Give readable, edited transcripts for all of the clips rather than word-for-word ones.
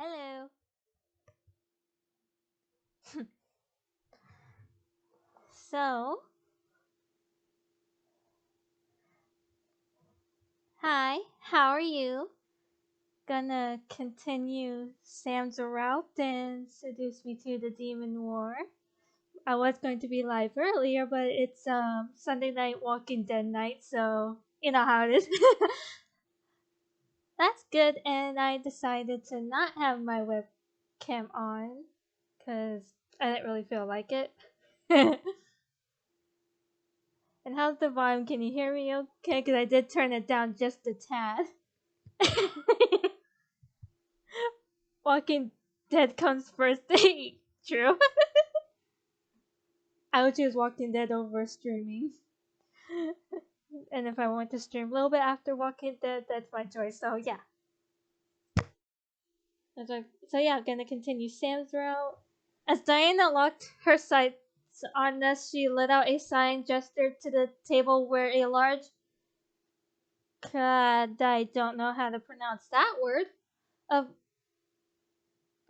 Hello. So, hi, how are you? Gonna continue Sam's route and seduce me to the Demon War. I was going to be live earlier, but it's Sunday night Walking Dead night, so you know how it is. That's good, and I decided to not have my webcam on because I didn't really feel like it. And how's the volume? Can you hear me okay? Because I did turn it down just a tad. Walking Dead comes first. True. I would choose Walking Dead over streaming. And if I want to stream a little bit after Walking Dead, that's my choice. So yeah. So yeah, I'm gonna continue Sam's route. As Diana locked her sights on us, she let out a sigh and gestured to the table where a large I don't know how to pronounce that word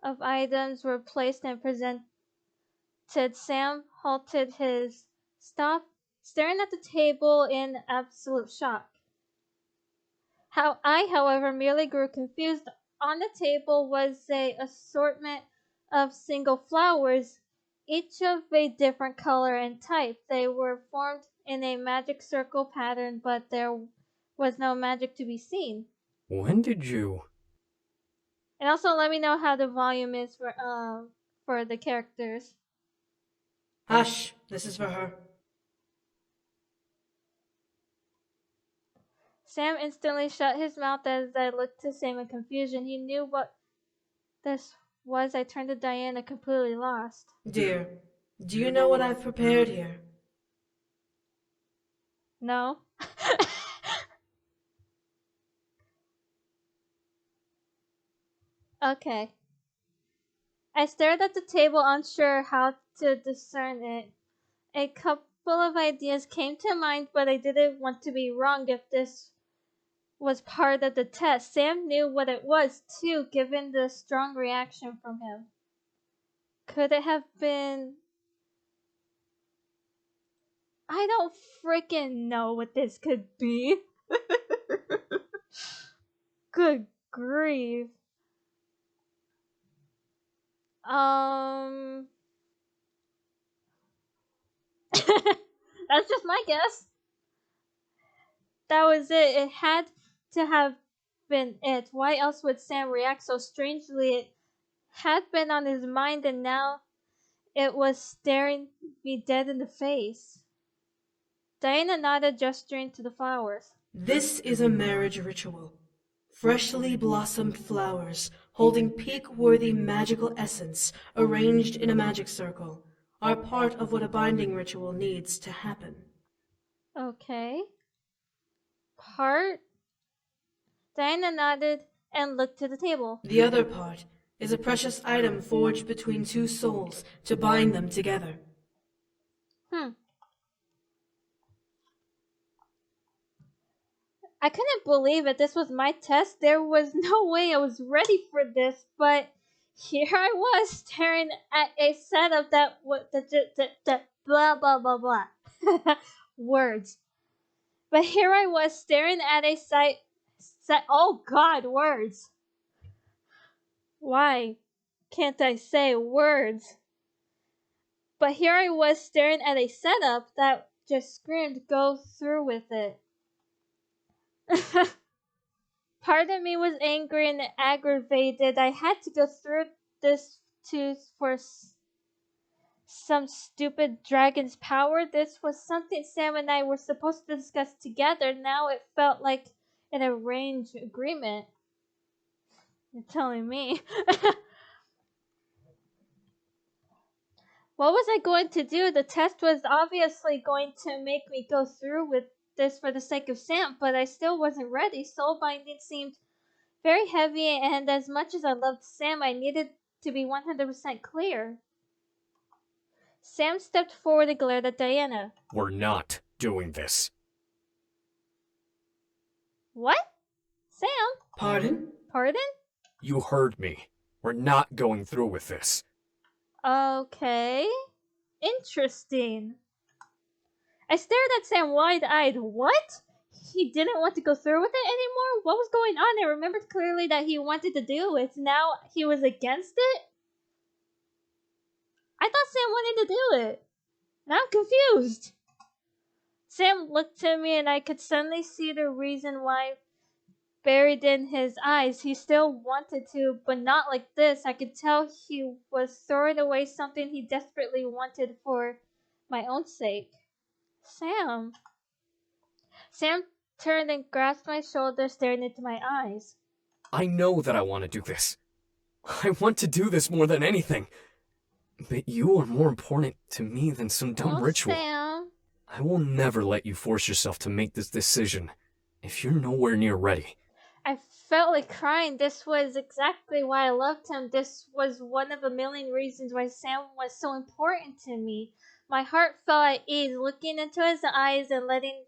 of items were placed and presented. Sam halted his stop, staring at the table in absolute shock. However, merely grew confused. On the table was a assortment of single flowers, each of a different color and type. They were formed in a magic circle pattern, but there was no magic to be seen. When did you? And also, let me know how the volume is for the characters. Hush, this is for her. Sam instantly shut his mouth as I looked to Sam in confusion. He knew what this was. I turned to Diana, completely lost. Dear, do you know what I've prepared here? No. Okay. I stared at the table, unsure how to discern it. A couple of ideas came to mind, but I didn't want to be wrong if this was part of the test. Sam knew what it was, too, given the strong reaction from him. Could it have been... I don't freaking know what this could be. Good grief. That's just my guess. That was it. It had to have been it. Why else would Sam react so strangely? It had been on his mind and now it was staring me dead in the face. Diana nodded, gesturing to the flowers. This is a marriage ritual. Freshly blossomed flowers, holding peak-worthy magical essence, arranged in a magic circle, are part of what a binding ritual needs to happen. Okay. Part? Diana nodded and looked to the table. The other part is a precious item forged between two souls to bind them together. I couldn't believe it. This was my test. There was no way I was ready for this, but here I was staring at a setup that the blah blah blah blah words. But here I was staring at a oh god, words. Why can't I say words? But here I was staring at a setup that just screamed go through with it. Part of me was angry and aggravated. I had to go through this for some stupid dragon's power. This was something Sam and I were supposed to discuss together. Now it felt like an arranged agreement. You're telling me. What was I going to do? The test was obviously going to make me go through with this for the sake of Sam, but I still wasn't ready. Soul binding seemed very heavy, and as much as I loved Sam, I needed to be 100% clear. Sam stepped forward and glared at Diana. We're not doing this. What? Sam? Pardon? Pardon? You heard me. We're not going through with this. Okay. Interesting. I stared at Sam wide-eyed. What? He didn't want to go through with it anymore? What was going on? I remembered clearly that he wanted to do it. Now he was against it? I thought Sam wanted to do it. Now I'm confused. Sam looked at me and I could suddenly see the reason why buried in his eyes. He still wanted to, but not like this. I could tell he was throwing away something he desperately wanted for my own sake. Sam. Sam turned and grasped my shoulder, staring into my eyes. I know that I want to do this. I want to do this more than anything. But you are more important to me than some dumb ritual. Sam. I will never let you force yourself to make this decision if you're nowhere near ready. I felt like crying. This was exactly why I loved him. This was one of a million reasons why Sam was so important to me. My heart felt at ease, looking into his eyes and letting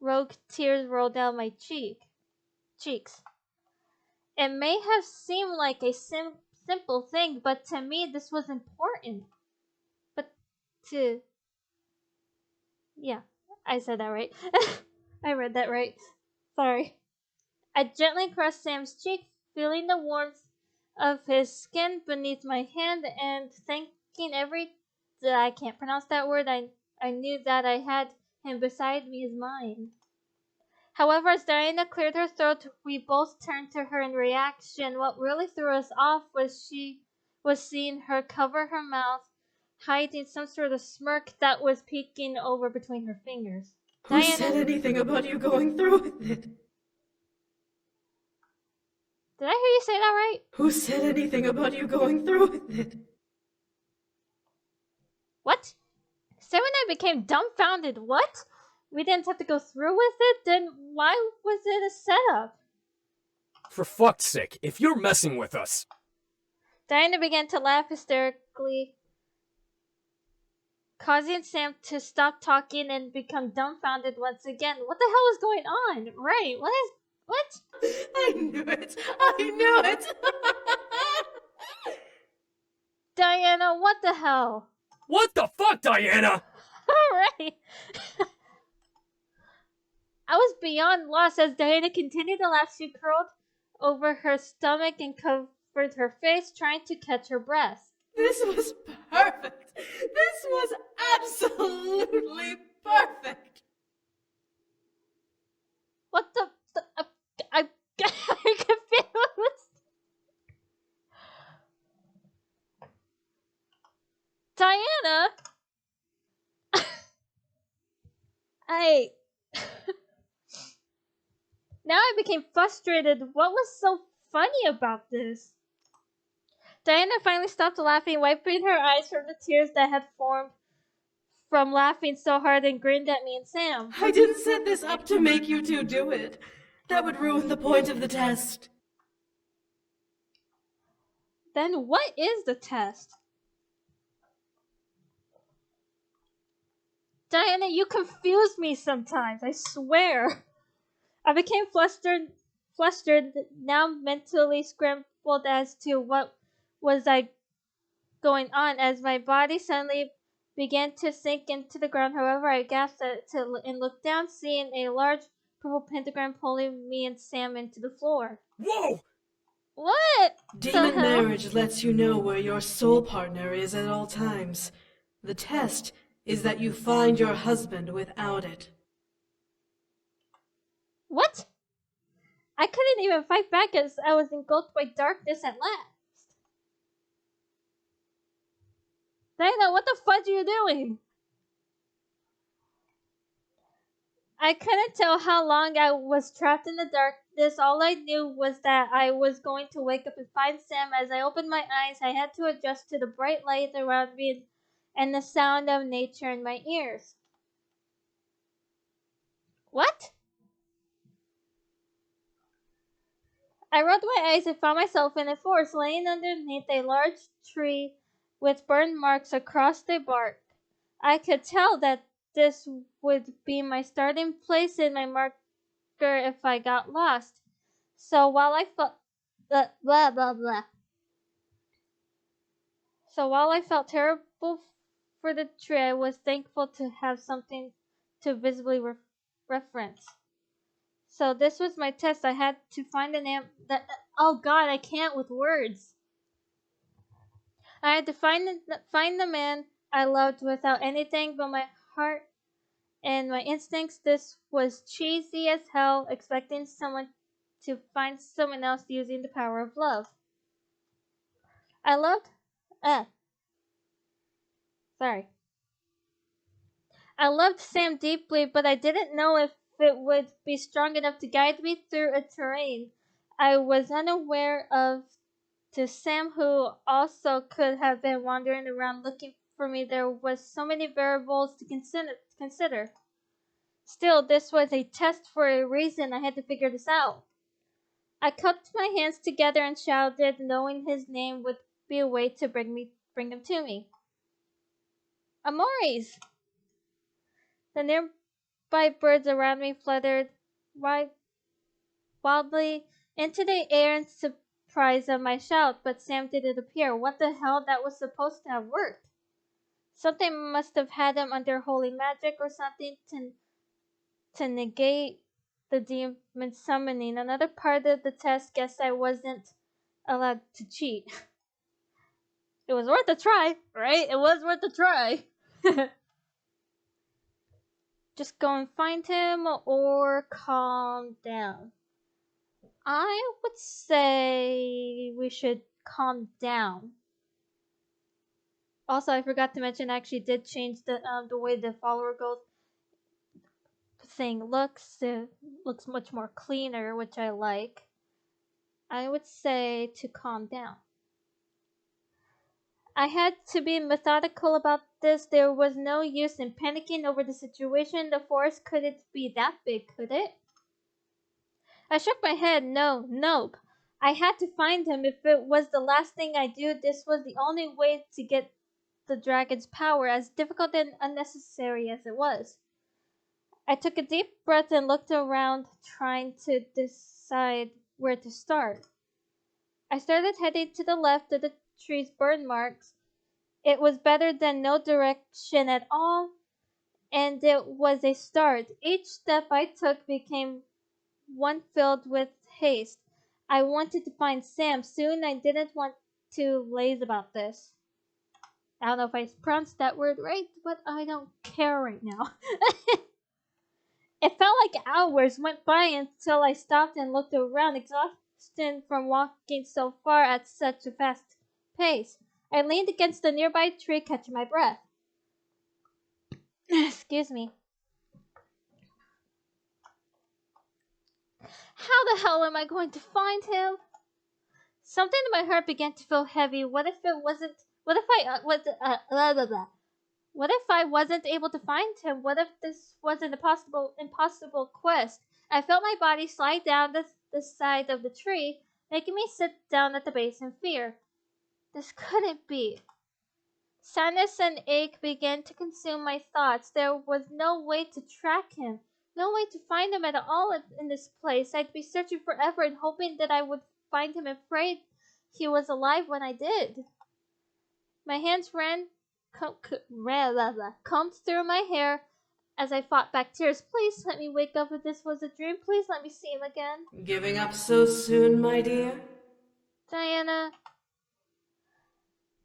rogue tears roll down my cheeks. It may have seemed like a simple thing, but to me this was important. Yeah, I said that right. I read that right. Sorry. I gently caressed Sam's cheek, feeling the warmth of his skin beneath my hand and thinking I can't pronounce that word. I knew that I had him beside me as mine. However, as Diana cleared her throat, we both turned to her in reaction. What really threw us off was seeing her cover her mouth, hiding some sort of smirk that was peeking over between her fingers. Who said anything about you going through with it? Did I hear you say that right? Who said anything about you going through with it? What? Sam and I became dumbfounded. What? We didn't have to go through with it? Then why was it a setup? For fuck's sake, if you're messing with us... Diana began to laugh hysterically, causing Sam to stop talking and become dumbfounded once again. What the hell is going on? Right, what? I knew it! I knew it! Diana, what the hell? What the fuck, Diana? Alright. I was beyond lost as Diana continued to laugh. She curled over her stomach and covered her face, trying to catch her breath. This was perfect! This was absolutely perfect! What the I'm confused. Diana! Now I became frustrated. What was so funny about this? Diana finally stopped laughing, wiping her eyes from the tears that had formed from laughing so hard, and grinned at me and Sam. I didn't set this up to make you two do it. That would ruin the point of the test. Then what is the test? Diana, you confuse me sometimes, I swear. I became flustered, now mentally scrambled as to what was going on as my body suddenly began to sink into the ground. However, I gasped and looked down, seeing a large purple pentagram pulling me and Sam into the floor. Whoa! What? Demon marriage lets you know where your soul partner is at all times. The test is that you find your husband without it. What? I couldn't even fight back as I was engulfed by darkness at last. Diana, what the fudge are you doing? I couldn't tell how long I was trapped in the darkness. All I knew was that I was going to wake up and find Sam. As I opened my eyes, I had to adjust to the bright light around me and the sound of nature in my ears. What? I rolled my eyes and found myself in a forest, laying underneath a large tree with burn marks across the bark. I could tell that this would be my starting place and my marker if I got lost. So while I felt blah blah blah. So while I felt terrible for the tree, I was thankful to have something to visibly reference. So this was my test. I had to find an that. Oh God, I can't with words. I had to find the man I loved without anything but my heart and my instincts. This was cheesy as hell, expecting someone to find someone else using the power of love. I loved. Uh, sorry. I loved Sam deeply, but I didn't know if it would be strong enough to guide me through a terrain I was unaware of. To Sam, who also could have been wandering around looking for me, there was so many variables to consider. Still, this was a test for a reason. I had to figure this out. I cupped my hands together and shouted, knowing his name would be a way to bring him to me. Amores! The nearby birds around me fluttered wildly into the air in surprise of my shout, but Sam didn't appear. What the hell? That was supposed to have worked. Something must have had him under holy magic or something to negate the demon summoning. Another part of the test guessed I wasn't allowed to cheat. It was worth a try, right? It was worth a try. Just go and find him or calm down. I would say we should calm down. Also, I forgot to mention I actually did change the way the follower goal thing looks. It looks much more cleaner, which I like. I would say to calm down. I had to be methodical about this. There was no use in panicking over the situation. The forest couldn't be that big, could it? I shook my head. Nope. I had to find him. If it was the last thing I do, this was the only way to get the dragon's power, as difficult and unnecessary as it was. I took a deep breath and looked around, trying to decide where to start. I started heading to the left of the tree's burn marks. It was better than no direction at all, and it was a start. Each step I took became one filled with haste. I wanted to find Sam soon. I didn't want to laze about this. I don't know if I pronounced that word right, but I don't care right now. It felt like hours went by until I stopped and looked around, exhausted from walking so far at such a fast pace. I leaned against the nearby tree, catching my breath. Excuse me. How the hell am I going to find him? Something in my heart began to feel heavy. What if it wasn't? What if blah, blah, blah. What if I wasn't able to find him? What if this was an impossible quest? I felt my body slide down the side of the tree, making me sit down at the base in fear. This couldn't be. Sadness and ache began to consume my thoughts. There was no way to track him, no way to find him at all in this place. I'd be searching forever and hoping that I would find him and prayed he was alive when I did. My hands combed through my hair as I fought back tears. Please let me wake up if this was a dream. Please let me see him again. Giving up so soon, my dear? Diana.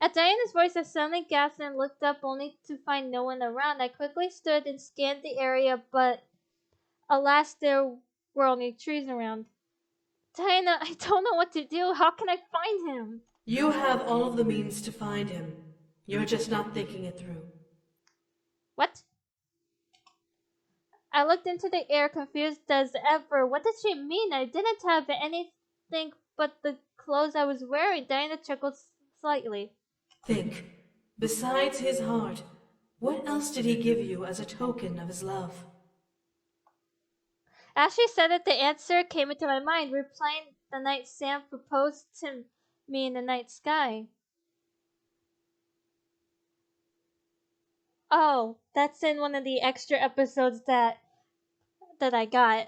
At Diana's voice, I suddenly gasped and looked up only to find no one around. I quickly stood and scanned the area, but alas, there were only trees around. Diana, I don't know what to do. How can I find him? You have all of the means to find him. You're just not thinking it through. What? I looked into the air, confused as ever. What did she mean? I didn't have anything but the clothes I was wearing. Diana chuckled slightly. Think. Besides his heart, what else did he give you as a token of his love? As she said it, the answer came into my mind, replaying the night Sam proposed to me in the night sky. Oh, that's in one of the extra episodes that I got.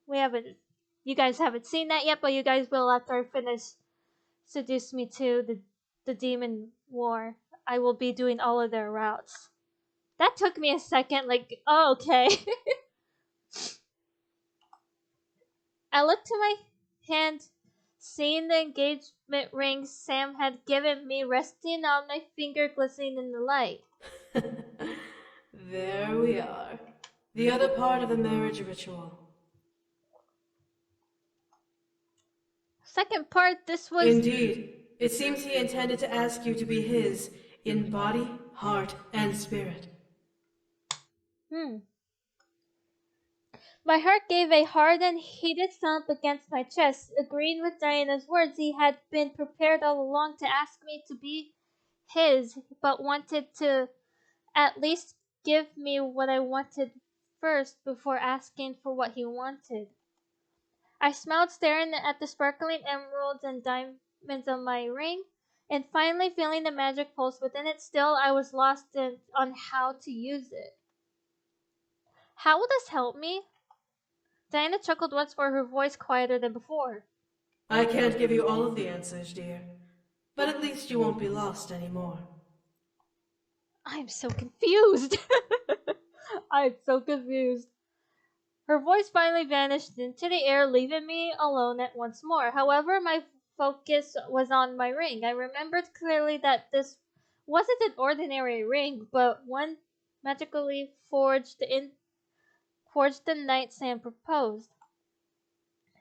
We haven't, you guys haven't seen that yet, but you guys will after I finish Seduce Me to the demon war, I will be doing all of their routes. That took me a second, like, oh, okay. I looked to my hand, seeing the engagement ring Sam had given me resting on my finger glistening in the light. There we are. The other part of the marriage ritual. Second part, this was... Indeed. It seems he intended to ask you to be his in body, heart, and spirit. My heart gave a hard and heated thump against my chest, agreeing with Diana's words. He had been prepared all along to ask me to be his, but wanted to at least give me what I wanted first before asking for what he wanted. I smiled, staring at the sparkling emeralds and diamonds on my ring, and finally feeling the magic pulse within it. Still, I was lost on how to use it. How will this help me? Diana chuckled once more, her voice quieter than before. I can't give you all of the answers, dear, but at least you won't be lost anymore. I'm so confused. I'm so confused. Her voice finally vanished into the air, leaving me alone at once more. However, my focus was on my ring. I remembered clearly that this wasn't an ordinary ring, but one magically forged the night Sam proposed.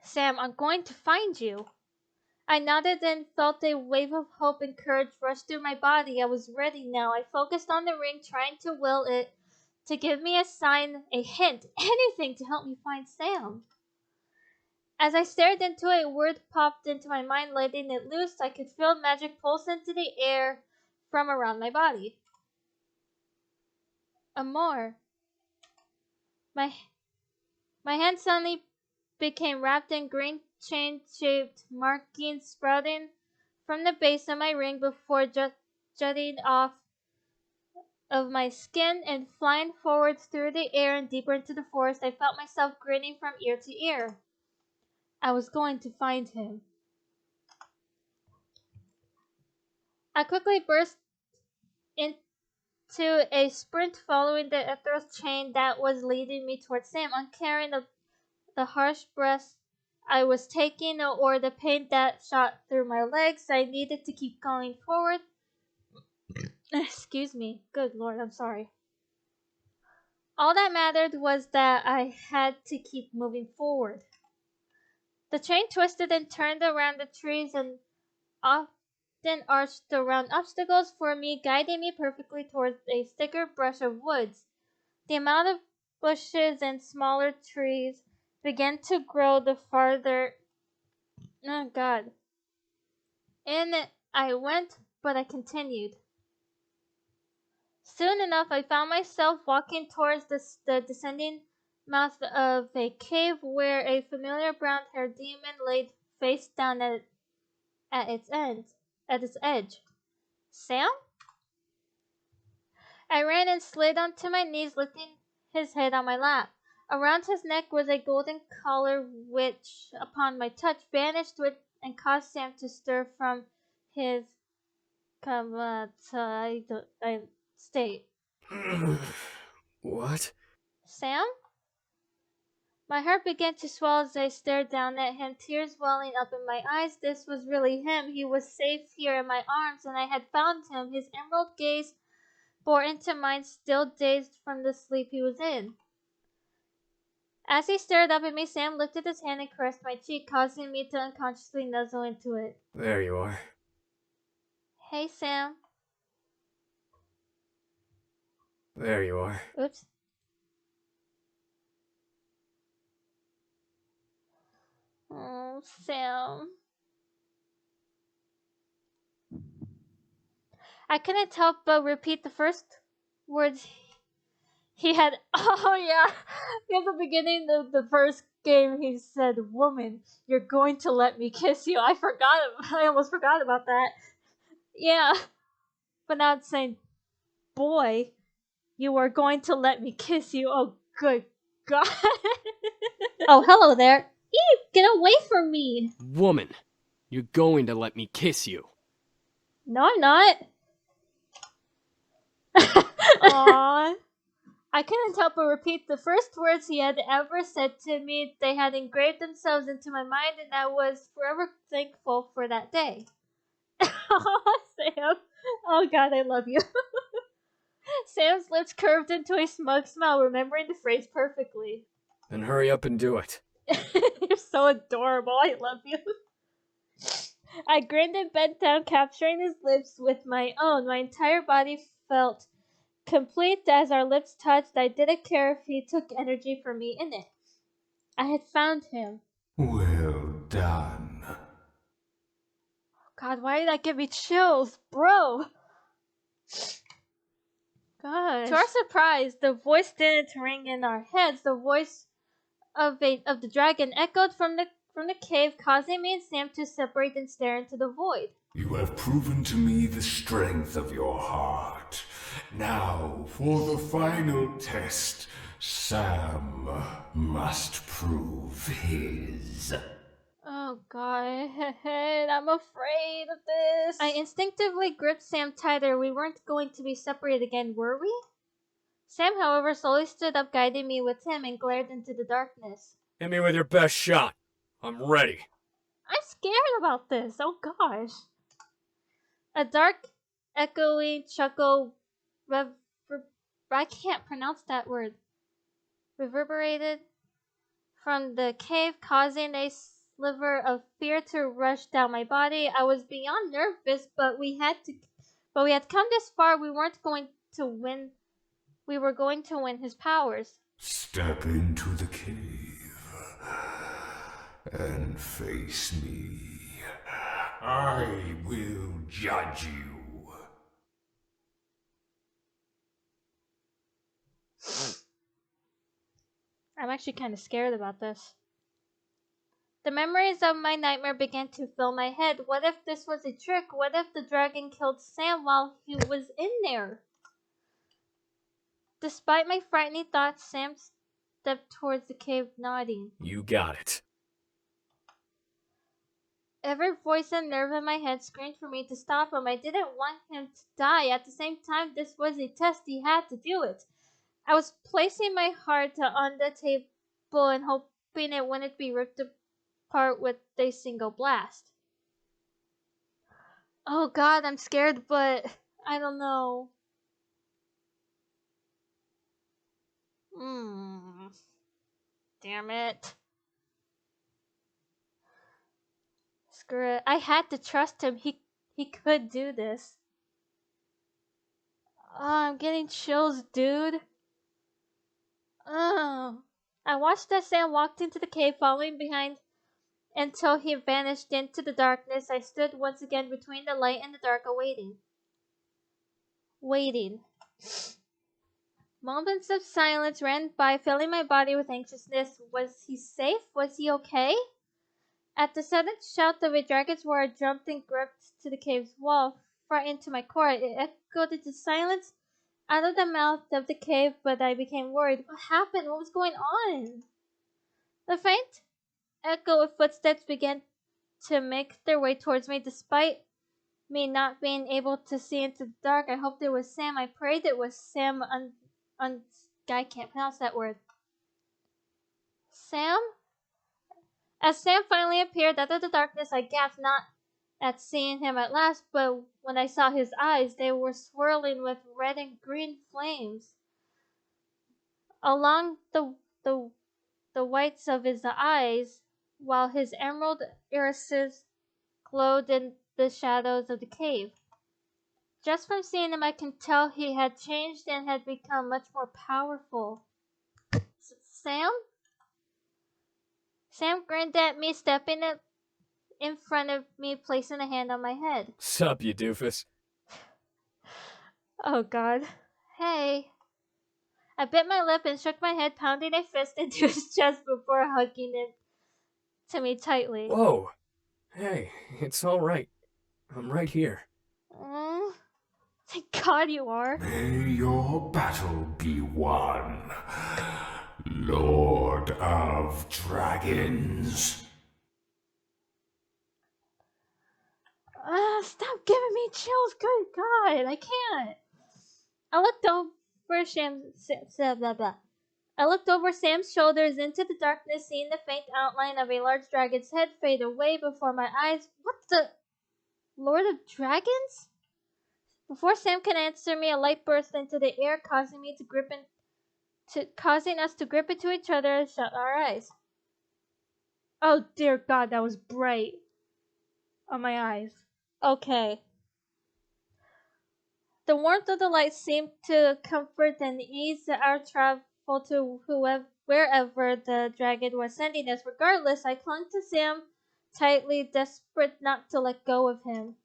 Sam, I'm going to find you. I nodded and felt a wave of hope and courage rush through my body. I was ready now. I focused on the ring, trying to will it to give me a sign, a hint, anything to help me find Sam. As I stared into it, a word popped into my mind, letting it loose. I could feel magic pulse into the air from around my body. Amor. My hand suddenly became wrapped in green chain-shaped markings sprouting from the base of my ring before jutting off of my skin and flying forward through the air and deeper into the forest. I felt myself grinning from ear to ear. I was going to find him. I quickly burst into a sprint, following the ethereal chain that was leading me towards Sam, uncaring of the harsh breaths I was taking or the pain that shot through my legs. I needed to keep going forward. Excuse me. Good Lord, I'm sorry. All that mattered was that I had to keep moving forward. The chain twisted and turned around the trees and often arched around obstacles for me, guiding me perfectly towards a thicker brush of woods. The amount of bushes and smaller trees began to grow the farther. Oh God. In I went, but I continued. Soon enough, I found myself walking towards the descending mouth of a cave where a familiar brown-haired demon lay face down at its edge. Sam? I ran and slid onto my knees, lifting his head on my lap. Around his neck was a golden collar which, upon my touch, vanished with and caused Sam to stir from his state. What? Sam? My heart began to swell as I stared down at him, tears welling up in my eyes. This was really him. He was safe here in my arms, and I had found him. His emerald gaze bore into mine, still dazed from the sleep he was in. As he stared up at me, Sam lifted his hand and caressed my cheek, causing me to unconsciously nuzzle into it. There you are. Hey, Sam. There you are. Oops. Oh, Sam. I couldn't help but repeat the first words he had. Oh, yeah. In the beginning of the first game, he said, "Woman, you're going to let me kiss you." I almost forgot about that. Yeah. But now it's saying, "Boy, you are going to let me kiss you." Oh, good God. Oh, hello there. Eve, get away from me. Woman, you're going to let me kiss you. No, I'm not. Aww. I couldn't help but repeat the first words he had ever said to me. They had engraved themselves into my mind, and I was forever thankful for that day. Sam. Oh god, I love you. Sam's lips curved into a smug smile, remembering the phrase perfectly. Then hurry up and do it. You're so adorable. I love you. I grinned and bent down, capturing his lips with my own. My entire body felt complete as our lips touched. I didn't care if he took energy from me in it. I had found him. Well done. God, why did that give me chills? Bro! Gosh. To our surprise, the voice didn't ring in our heads. The voice of the dragon echoed from the cave, causing me and Sam to separate and stare into the void. You have proven to me the strength of your heart. Now, for the final test, Sam must prove his. Oh god, I'm afraid of this. I instinctively gripped Sam tighter. We weren't going to be separated again, were we? Sam, however, slowly stood up, guiding me with him, and glared into the darkness. Hit me with your best shot. I'm ready. I'm scared about this. Oh gosh. A dark, echoing chuckle I can't pronounce that word. Reverberated from the cave, causing a sliver of fear to rush down my body. I was beyond nervous, but we had come this far. We weren't going to win. We were going to win his powers. Step into the cave and face me. I will judge you. I'm actually kind of scared about this. The memories of my nightmare began to fill my head. What if this was a trick? What if the dragon killed Sam while he was in there? Despite my frightening thoughts, Sam stepped towards the cave, nodding. You got it. Every voice and nerve in my head screamed for me to stop him. I didn't want him to die. At the same time, this was a test. He had to do it. I was placing my heart on the table and hoping it wouldn't be ripped apart with a single blast. Oh god, I'm scared, but I don't know. Damn it. Screw it. I had to trust him. He could do this. Oh, I'm getting chills, dude. Oh. I watched as Sam walked into the cave, following behind until he vanished into the darkness. I stood once again between the light and the dark, awaiting. Waiting. Moments of silence ran by, filling my body with anxiousness. Was he safe? Was he okay? At the sudden shout of a dragon's roar, I jumped and gripped to the cave's wall, frightened to my core. It echoed into silence out of the mouth of the cave, but I became worried. What happened? What was going on? The faint echo of footsteps began to make their way towards me. Despite me not being able to see into the dark, I hoped it was Sam. I prayed it was Sam. I can't pronounce that word. Sam? As Sam finally appeared out of the darkness, I gasped, not at seeing him at last, but when I saw his eyes. They were swirling with red and green flames. Along the whites of his eyes, while his emerald irises glowed in the shadows of the cave. Just from seeing him, I can tell he had changed and had become much more powerful. Sam? Sam grinned at me, stepping in front of me, placing a hand on my head. Sup, you doofus? Oh god. Hey. I bit my lip and shook my head, pounding a fist into his chest before hugging it to me tightly. Whoa. Hey, it's alright. I'm right here. Thank God you are. May your battle be won, Lord of Dragons. Stop giving me chills. Good God, I can't. I looked over blah, blah. I looked over Sam's shoulders into the darkness, seeing the faint outline of a large dragon's head fade away before my eyes. What the? Lord of Dragons? Before Sam could answer me, a light burst into the air, causing us to grip into each other and shut our eyes. Oh dear God, that was bright on my eyes. Okay. The warmth of the light seemed to comfort and ease our travel to wherever the dragon was sending us. Regardless, I clung to Sam tightly, desperate not to let go of him.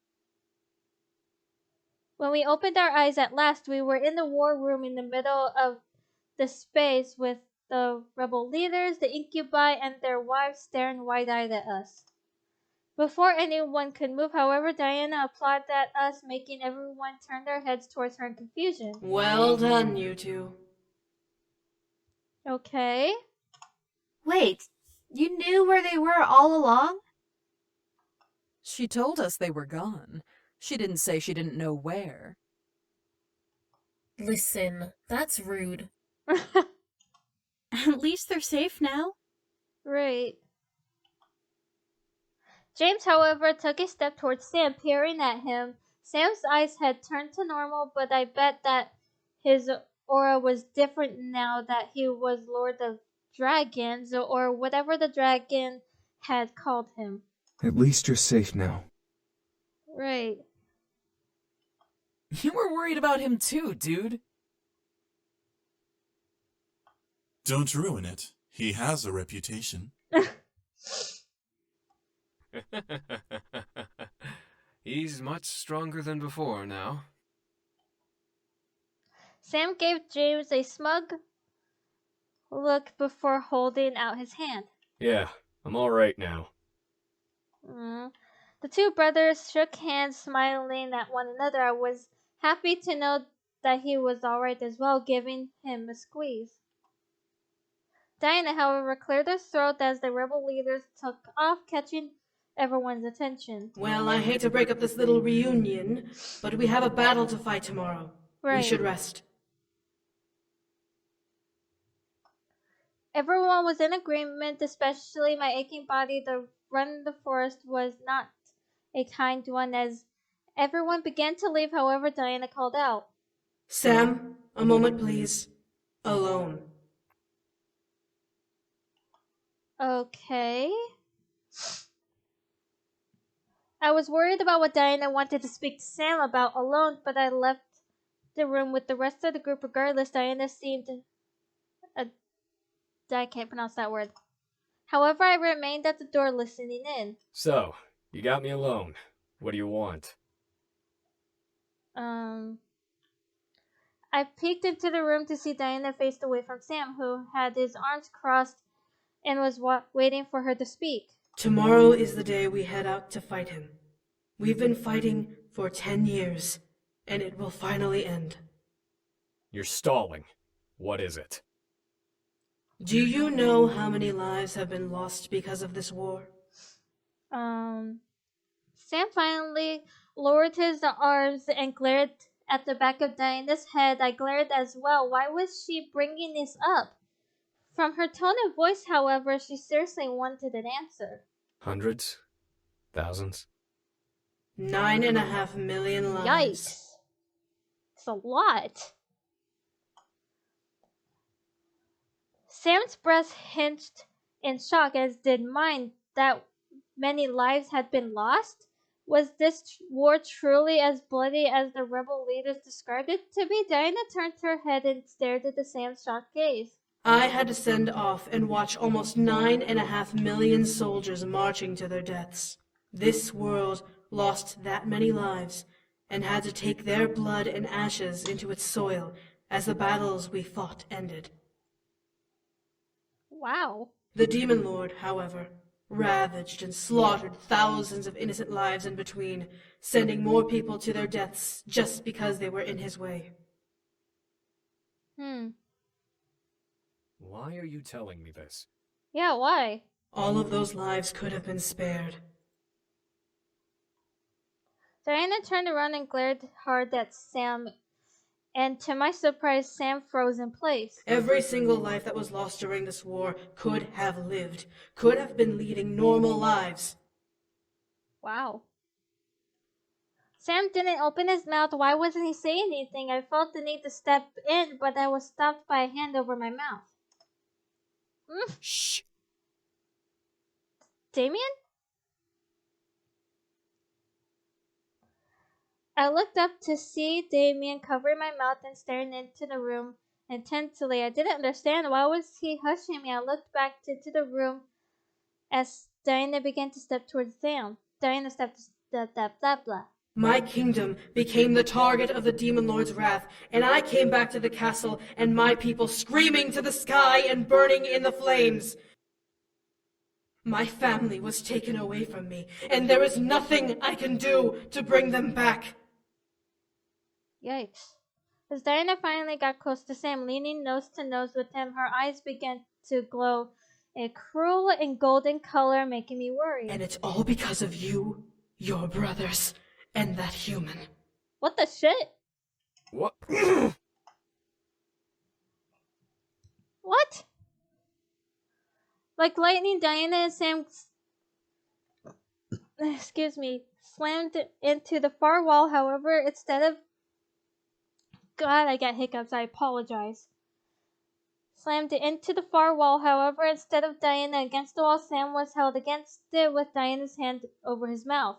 When we opened our eyes at last, we were in the war room in the middle of the space with the rebel leaders, the Incubi, and their wives staring wide-eyed at us. Before anyone could move, however, Diana applauded at us, making everyone turn their heads towards her in confusion. Well done, you two. Okay. Wait, you knew where they were all along? She told us they were gone. She didn't say she didn't know where. Listen, that's rude. At least they're safe now. Right. James, however, took a step towards Sam, peering at him. Sam's eyes had turned to normal, but I bet that his aura was different now that he was Lord of Dragons, or whatever the dragon had called him. At least you're safe now. Right. You were worried about him too, dude. Don't ruin it. He has a reputation. He's much stronger than before now. Sam gave James a smug look before holding out his hand. Yeah, I'm alright now. The two brothers shook hands, smiling at one another. I was happy to know that he was alright as well, giving him a squeeze. Diana, however, cleared her throat as the rebel leaders took off, catching everyone's attention. Well, I hate to break up this little reunion, but we have a battle to fight tomorrow. Right. We should rest. Everyone was in agreement, especially my aching body. The run in the forest was not a kind one as everyone began to leave. However, Diana called out, Sam, a moment please. Alone. Okay. I was worried about what Diana wanted to speak to Sam about alone, but I left the room with the rest of the group regardless. Diana seemed... I can't pronounce that word. However, I remained at the door listening in. So, you got me alone. What do you want? I peeked into the room to see Diana faced away from Sam, who had his arms crossed and was waiting for her to speak. Tomorrow is the day we head out to fight him. We've been fighting for 10 years, and it will finally end. You're stalling. What is it? Do you know how many lives have been lost because of this war? Sam finally lowered his arms and glared at the back of Diana's head. I glared as well. Why was she bringing this up? From her tone of voice, however, she seriously wanted an answer. Hundreds? Thousands? 9.5 million lives. Yikes. It's a lot. Sam's breast hinged in shock, as did mine, that many lives had been lost. Was this war truly as bloody as the rebel leaders described it to be? Diana turned her head and stared at the Sam's shocked gaze. I had to send off and watch almost 9.5 million soldiers marching to their deaths. This world lost that many lives and had to take their blood and ashes into its soil as the battles we fought ended. Wow. The Demon Lord, however, ravaged and slaughtered thousands of innocent lives in between, sending more people to their deaths just because they were in his way. Why are you telling me this? Yeah, why? All of those lives could have been spared. Diana turned around and glared hard at Sam, and to my surprise, Sam froze in place. Every single life that was lost during this war could have lived, could have been leading normal lives. Wow. Sam didn't open his mouth. Why wasn't he saying anything? I felt the need to step in, but I was stopped by a hand over my mouth. Shh. Damien? I looked up to see Damien covering my mouth and staring into the room intensely. I didn't understand. Why was he hushing me? I looked back into the room as Diana began to step towards Sam. Diana stepped blah, blah, blah, blah. My kingdom became the target of the Demon Lord's wrath, and I came back to the castle and my people screaming to the sky and burning in the flames. My family was taken away from me, and there is nothing I can do to bring them back. Yikes. As Diana finally got close to Sam, leaning nose to nose with him, her eyes began to glow a cruel and golden color, making me worry. And it's all because of you, your brothers, and that human. What the shit? What? What? Like lightning, Diana and Sam slammed into the far wall. However, instead of God, I got hiccups. I apologize. Slammed it into the far wall. However, instead of Diana against the wall, Sam was held against it with Diana's hand over his mouth.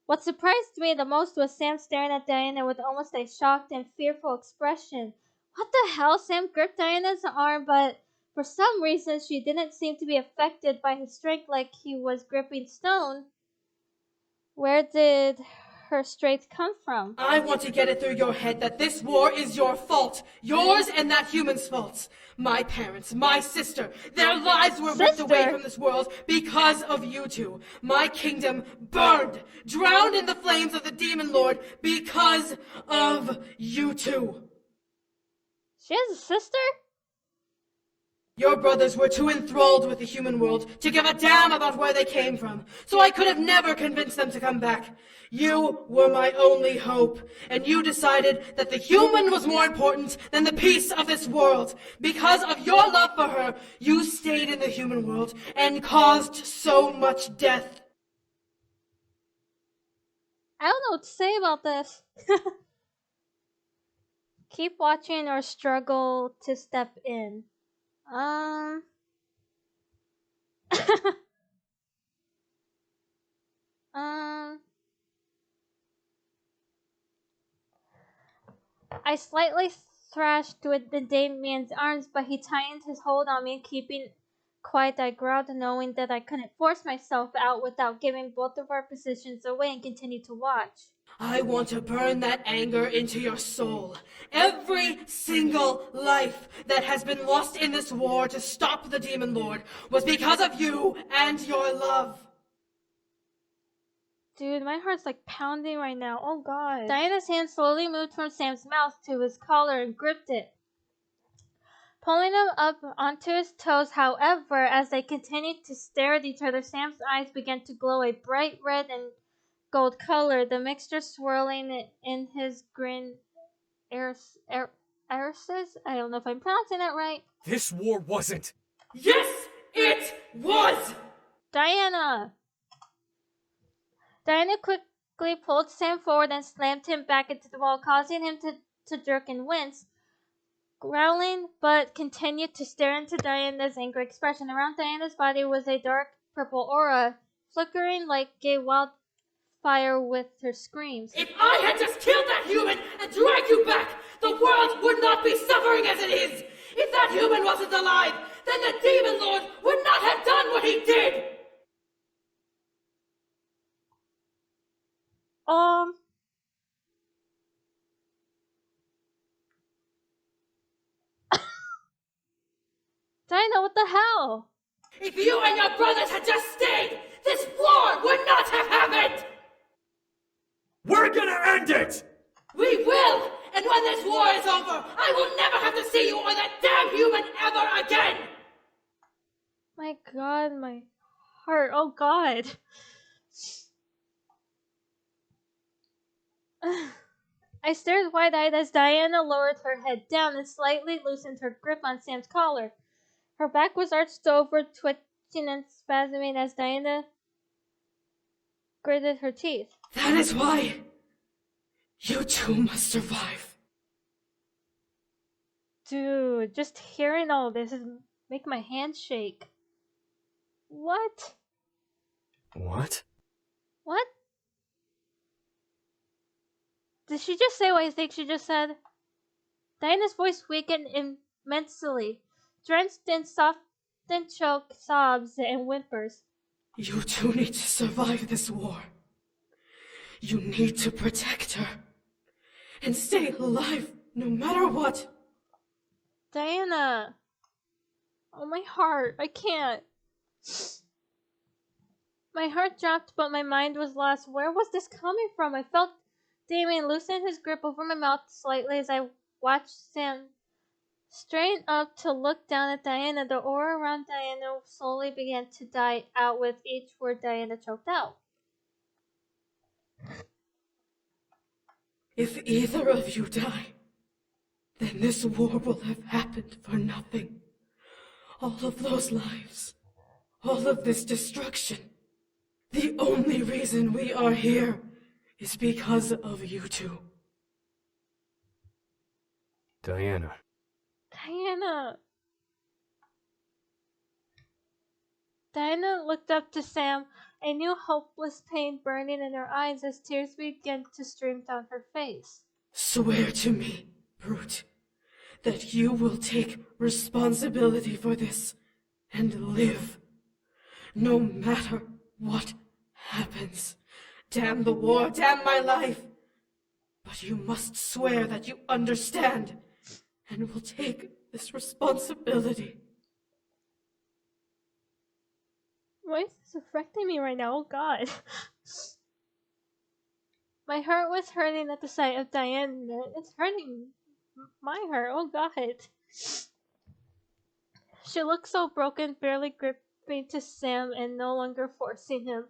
What surprised me the most was Sam staring at Diana with almost a shocked and fearful expression. What the hell? Sam gripped Diana's arm, but for some reason she didn't seem to be affected by his strength like he was gripping stone. Where did her strength come from? I want to get it through your head that this war is your fault. Yours and that human's faults. My parents, my sister, their lives were ripped away from this world because of you two. My kingdom burned, drowned in the flames of the Demon Lord because of you two. She has a sister? Your brothers were too enthralled with the human world to give a damn about where they came from, so I could have never convinced them to come back. You were my only hope, and you decided that the human was more important than the peace of this world. Because of your love for her, you stayed in the human world and caused so much death. I don't know what to say about this. Keep watching or struggle to step in. I slightly thrashed with the Damien's arms, but he tightened his hold on me, keeping quiet. I growled, knowing that I couldn't force myself out without giving both of our positions away, and continued to watch. I want to burn that anger into your soul. Every single life that has been lost in this war to stop the Demon Lord was because of you and your love. Dude, my heart's like pounding right now. Oh god. Diana's hand slowly moved from Sam's mouth to his collar and gripped it, pulling him up onto his toes. However, as they continued to stare at each other, Sam's eyes began to glow a bright red and gold color, the mixture swirling in his grin. Irises? I don't know if I'm pronouncing that right. This war wasn't. Yes, it was! Diana quickly pulled Sam forward and slammed him back into the wall, causing him to jerk and wince. Growling, but continued to stare into Diana's angry expression. Around Diana's body was a dark purple aura, flickering like a wildfire with her screams. If I had just killed that human and dragged you back, the world would not be suffering as it is. If that human wasn't alive, then the Demon Lord would not have done what he did. Diana, what the hell? If you and your brothers had just stayed, this war would not have happened! We're gonna end it! We will! And when this war is over, I will never have to see you or that damn human ever again! My god, my heart. Oh god. I stared wide-eyed as Diana lowered her head down and slightly loosened her grip on Sam's collar. Her back was arched over, twitching and spasming as Diana gritted her teeth. That is why you two must survive. Dude, just hearing all this is make my hands shake. What? What? What? Did she just say what I think she just said? Diana's voice weakened immensely, drenched in soft and choked sobs and whimpers. You two need to survive this war. You need to protect her. And stay alive, no matter what. Diana! Oh, my heart. I can't. My heart dropped, but my mind was lost. Where was this coming from? I felt Damien loosen his grip over my mouth slightly as I watched Sam straighten up to look down at Diana. The aura around Diana slowly began to die out with each word Diana choked out. If either of you die, then this war will have happened for nothing. All of those lives, all of this destruction. The only reason we are here is because of you two. Diana. Diana! Diana looked up to Sam, a new hopeless pain burning in her eyes as tears began to stream down her face. Swear to me, Brute, that you will take responsibility for this and live, no matter what happens. Damn the war, damn my life. But you must swear that you understand and will take this responsibility. Why is this affecting me right now? Oh God. My heart was hurting at the sight of Diana. It's hurting my heart. Oh God. She looked so broken, barely gripping to Sam and no longer forcing him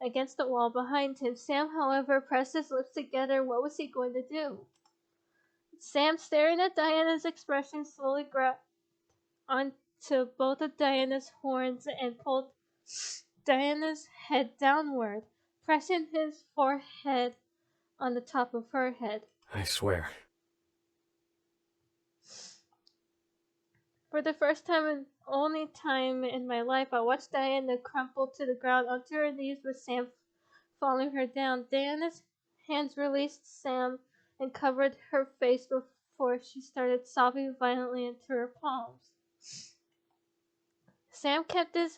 against the wall behind him. Sam, however, pressed his lips together. What was he going to do? Sam, staring at Diana's expression, slowly grabbed onto both of Diana's horns and pulled Diana's head downward, pressing his forehead on the top of her head. I swear. For the first time and only time in my life, I watched Diana crumple to the ground onto her knees with Sam following her down. Diana's hands released Sam and covered her face before she started sobbing violently into her palms. Sam kept his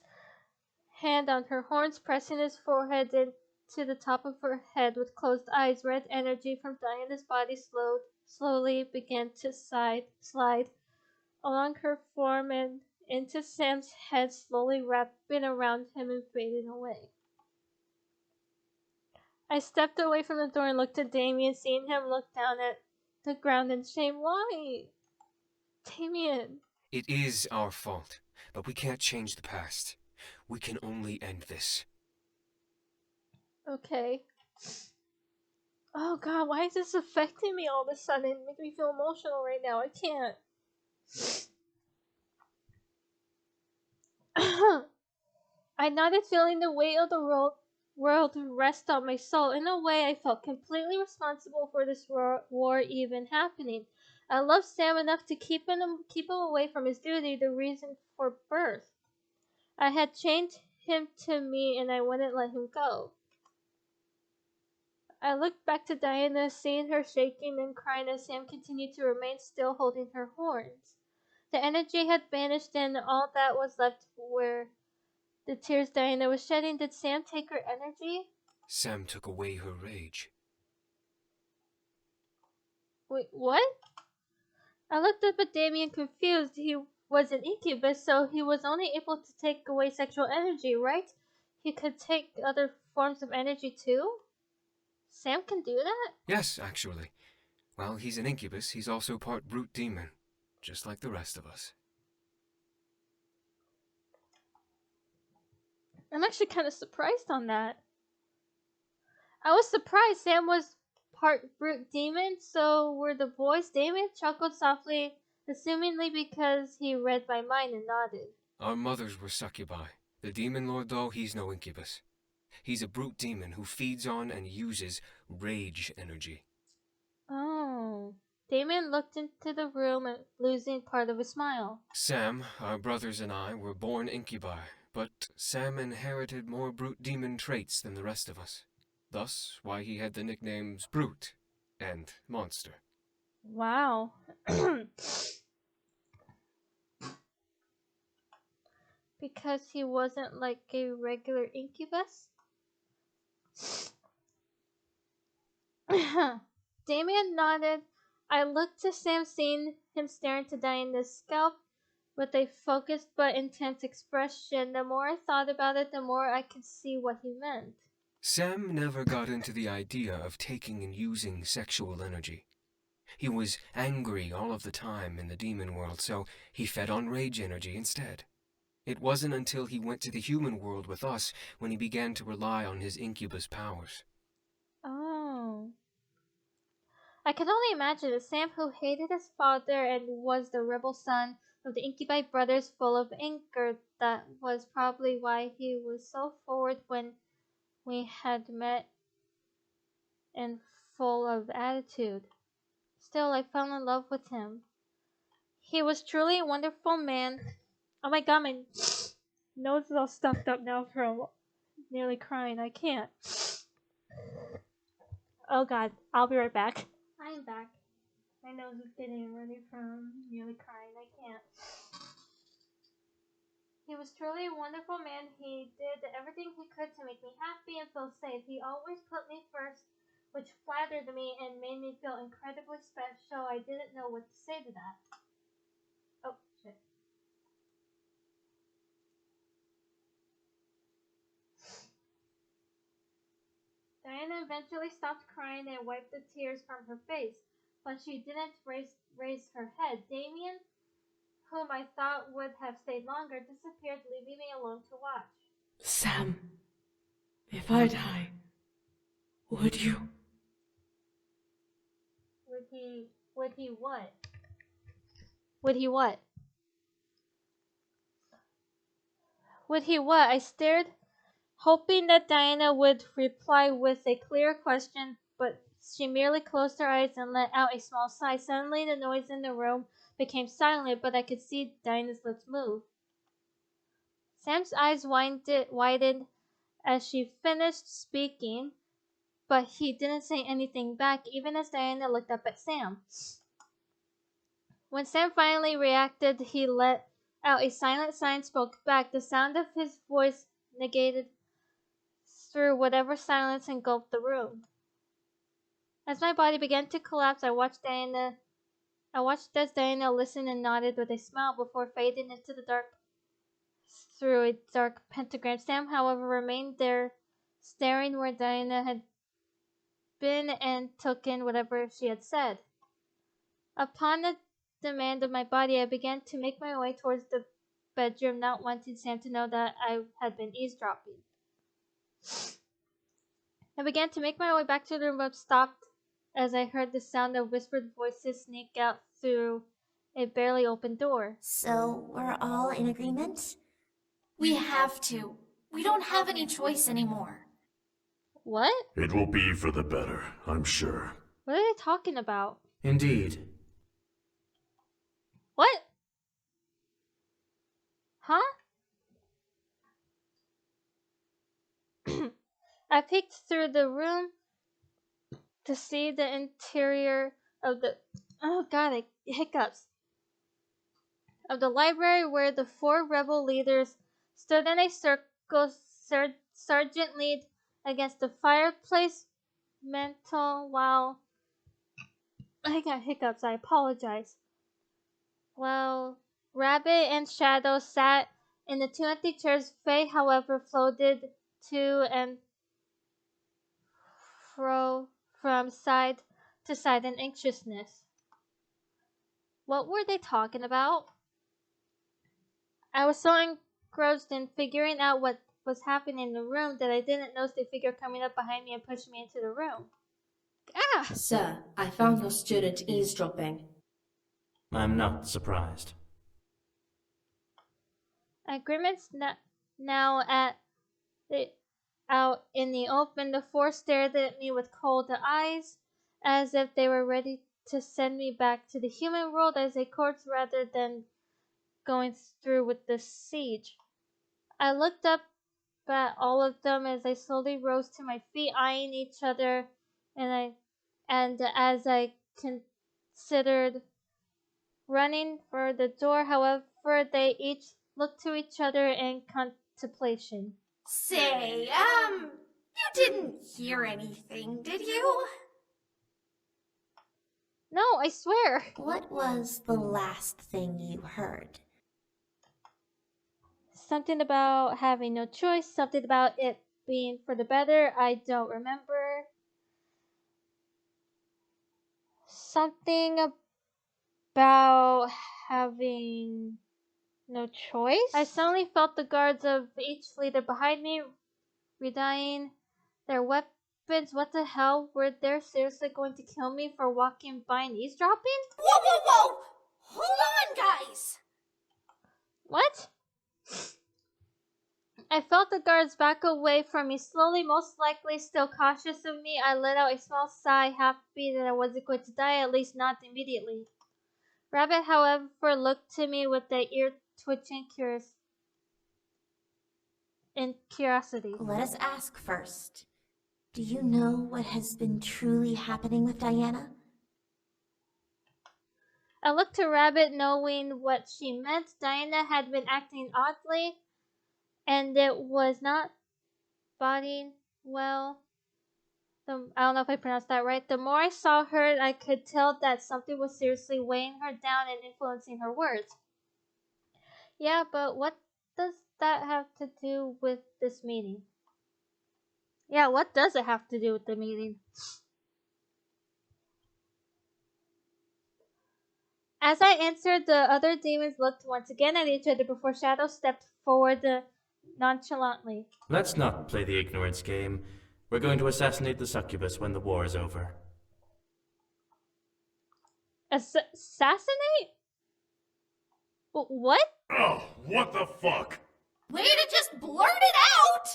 hand on her horns, pressing his forehead into the top of her head with closed eyes. Red energy from Diana's body slowly began to slide along her form and into Sam's head, slowly wrapping around him and fading away. I stepped away from the door and looked at Damien, seeing him look down at the ground in shame. Why? Damien. It is our fault, but we can't change the past. We can only end this. Okay. Oh God, why is this affecting me all of a sudden? It makes me feel emotional right now. I can't. I nodded, feeling the weight of the world rest on my soul. In a way, I felt completely responsible for this war even happening. I loved Sam enough to keep him away from his duty, the reason for birth. I had chained him to me, and I wouldn't let him go. I looked back to Diana, seeing her shaking and crying as Sam continued to remain still, holding her horns. The energy had vanished, and all that was left were the tears Diana was shedding. Did Sam take her energy? Sam took away her rage. Wait, what? I looked up at Damien, confused. He was an incubus, so he was only able to take away sexual energy, right? He could take other forms of energy too? Sam can do that? Yes, actually. While he's an incubus, he's also part brute demon, just like the rest of us. I'm actually kind of surprised on that. I was surprised Sam was part brute demon, so were the boys. Damon chuckled softly, assumingly because he read my mind, and nodded. Our mothers were succubi. The demon lord, though, he's no incubus. He's a brute demon who feeds on and uses rage energy. Oh. Damon looked into the room, losing part of his smile. Sam, our brothers and I were born incubi, but Sam inherited more brute demon traits than the rest of us. Thus, why he had the nicknames Brute and Monster. Wow. Because he wasn't like a regular incubus? Damien nodded. I looked to Sam, seeing him staring to Diana's scalp with a focused but intense expression. The more I thought about it, the more I could see what he meant. Sam never got into the idea of taking and using sexual energy. He was angry all of the time in the demon world, so he fed on rage energy instead. It wasn't until he went to the human world with us when he began to rely on his incubus powers. Oh. I could only imagine that Sam, who hated his father and was the rebel son of the Incubi Brothers full of anger, that was probably why he was so forward when we had met and full of attitude. Still, I fell in love with him. He was truly a wonderful man. Oh my god, my nose is all stuffed up now from nearly crying. I can't. Oh god, I'll be right back. I am back. My nose is getting ready from nearly crying. I can't. He was truly a wonderful man. He did everything he could to make me happy and feel safe. He always put me first, which flattered me and made me feel incredibly special. I didn't know what to say to that. Oh, shit. Diana eventually stopped crying and wiped the tears from her face, but she didn't raise her head. Damien, whom I thought would have stayed longer, disappeared, leaving me alone to watch. Sam, if I die, would you? Would he what? Would he what? Would he what? I stared, hoping that Diana would reply with a clear question, but she merely closed her eyes and let out a small sigh. Suddenly the noise in the room became silent, but I could see Diana's lips move. Sam's eyes widened as she finished speaking, but he didn't say anything back, even as Diana looked up at Sam. When Sam finally reacted, he let out a silent sigh and spoke back. The sound of his voice negated through whatever silence engulfed the room. As my body began to collapse, I watched as Diana listened and nodded with a smile before fading into the dark through a dark pentagram. Sam, however, remained there, staring where Diana had been and took in whatever she had said. Upon the demand of my body, I began to make my way towards the bedroom, not wanting Sam to know that I had been eavesdropping. I began to make my way back to the room, but stopped as I heard the sound of whispered voices sneak out through a barely open door. So we're all in agreement? We have to. We don't have any choice anymore. What? It will be for the better, I'm sure. What are they talking about? Indeed. What? Huh? I peeked through the room to see the interior of the hiccups of the library, where the four rebel leaders stood in a circle, sergeant lead against the fireplace mantel, while I got hiccups. I apologize. While Rabbit and Shadow sat in the two empty chairs, Faye, however, floated to and fro from side to side in anxiousness. What were they talking about? I was so engrossed in figuring out what was happening in the room that I didn't notice the figure coming up behind me and pushing me into the room. Ah! Sir, I found your student eavesdropping. I'm not surprised. Agreements now out in the open. The four stared at me with cold eyes, as if they were ready to send me back to the human world as a corpse rather than going through with the siege. I looked up at all of them as I slowly rose to my feet, eyeing each other, and as I considered running for the door, however, they each looked to each other in contemplation. Say, you didn't hear anything, did you? No, I swear. What was the last thing you heard? Something about having no choice, something about it being for the better. I don't remember. Something about having no choice. I suddenly felt the guards of each leader behind me readying their weapons. What the hell? Were they seriously going to kill me for walking by and eavesdropping? Whoa, whoa, whoa! Hold on, guys! What? I felt the guards back away from me slowly, most likely still cautious of me. I let out a small sigh, happy that I wasn't going to die, at least not immediately. Rabbit, however, looked to me with the ear-twitching curiosity. Let us ask first. Do you know what has been truly happening with Diana? I looked to Rabbit, knowing what she meant. Diana had been acting oddly, and it was not boding well. I don't know if I pronounced that right. The more I saw her, I could tell that something was seriously weighing her down and influencing her words. Yeah, but what does that have to do with this meeting? Yeah, what does it have to do with the meeting? As I answered, the other demons looked once again at each other before Shadow stepped forward nonchalantly. Let's not play the ignorance game. We're going to assassinate the succubus when the war is over. Assassinate? What? Oh, what the fuck? Way to just blurt it out!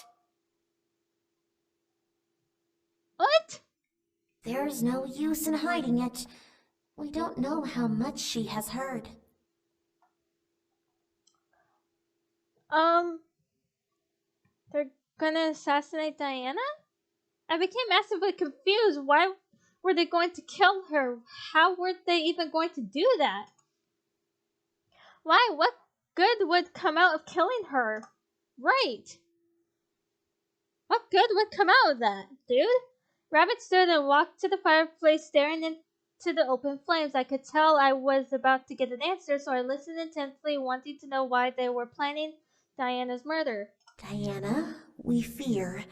What? There's no use in hiding it. We don't know how much she has heard. They're gonna assassinate Diana? I became massively confused. Why were they going to kill her? How were they even going to do that? Why? What good would come out of killing her? Right. What good would come out of that, dude? Rabbit stood and walked to the fireplace, staring into the open flames. I could tell I was about to get an answer, so I listened intently, wanting to know why they were planning Diana's murder. Diana, we fear,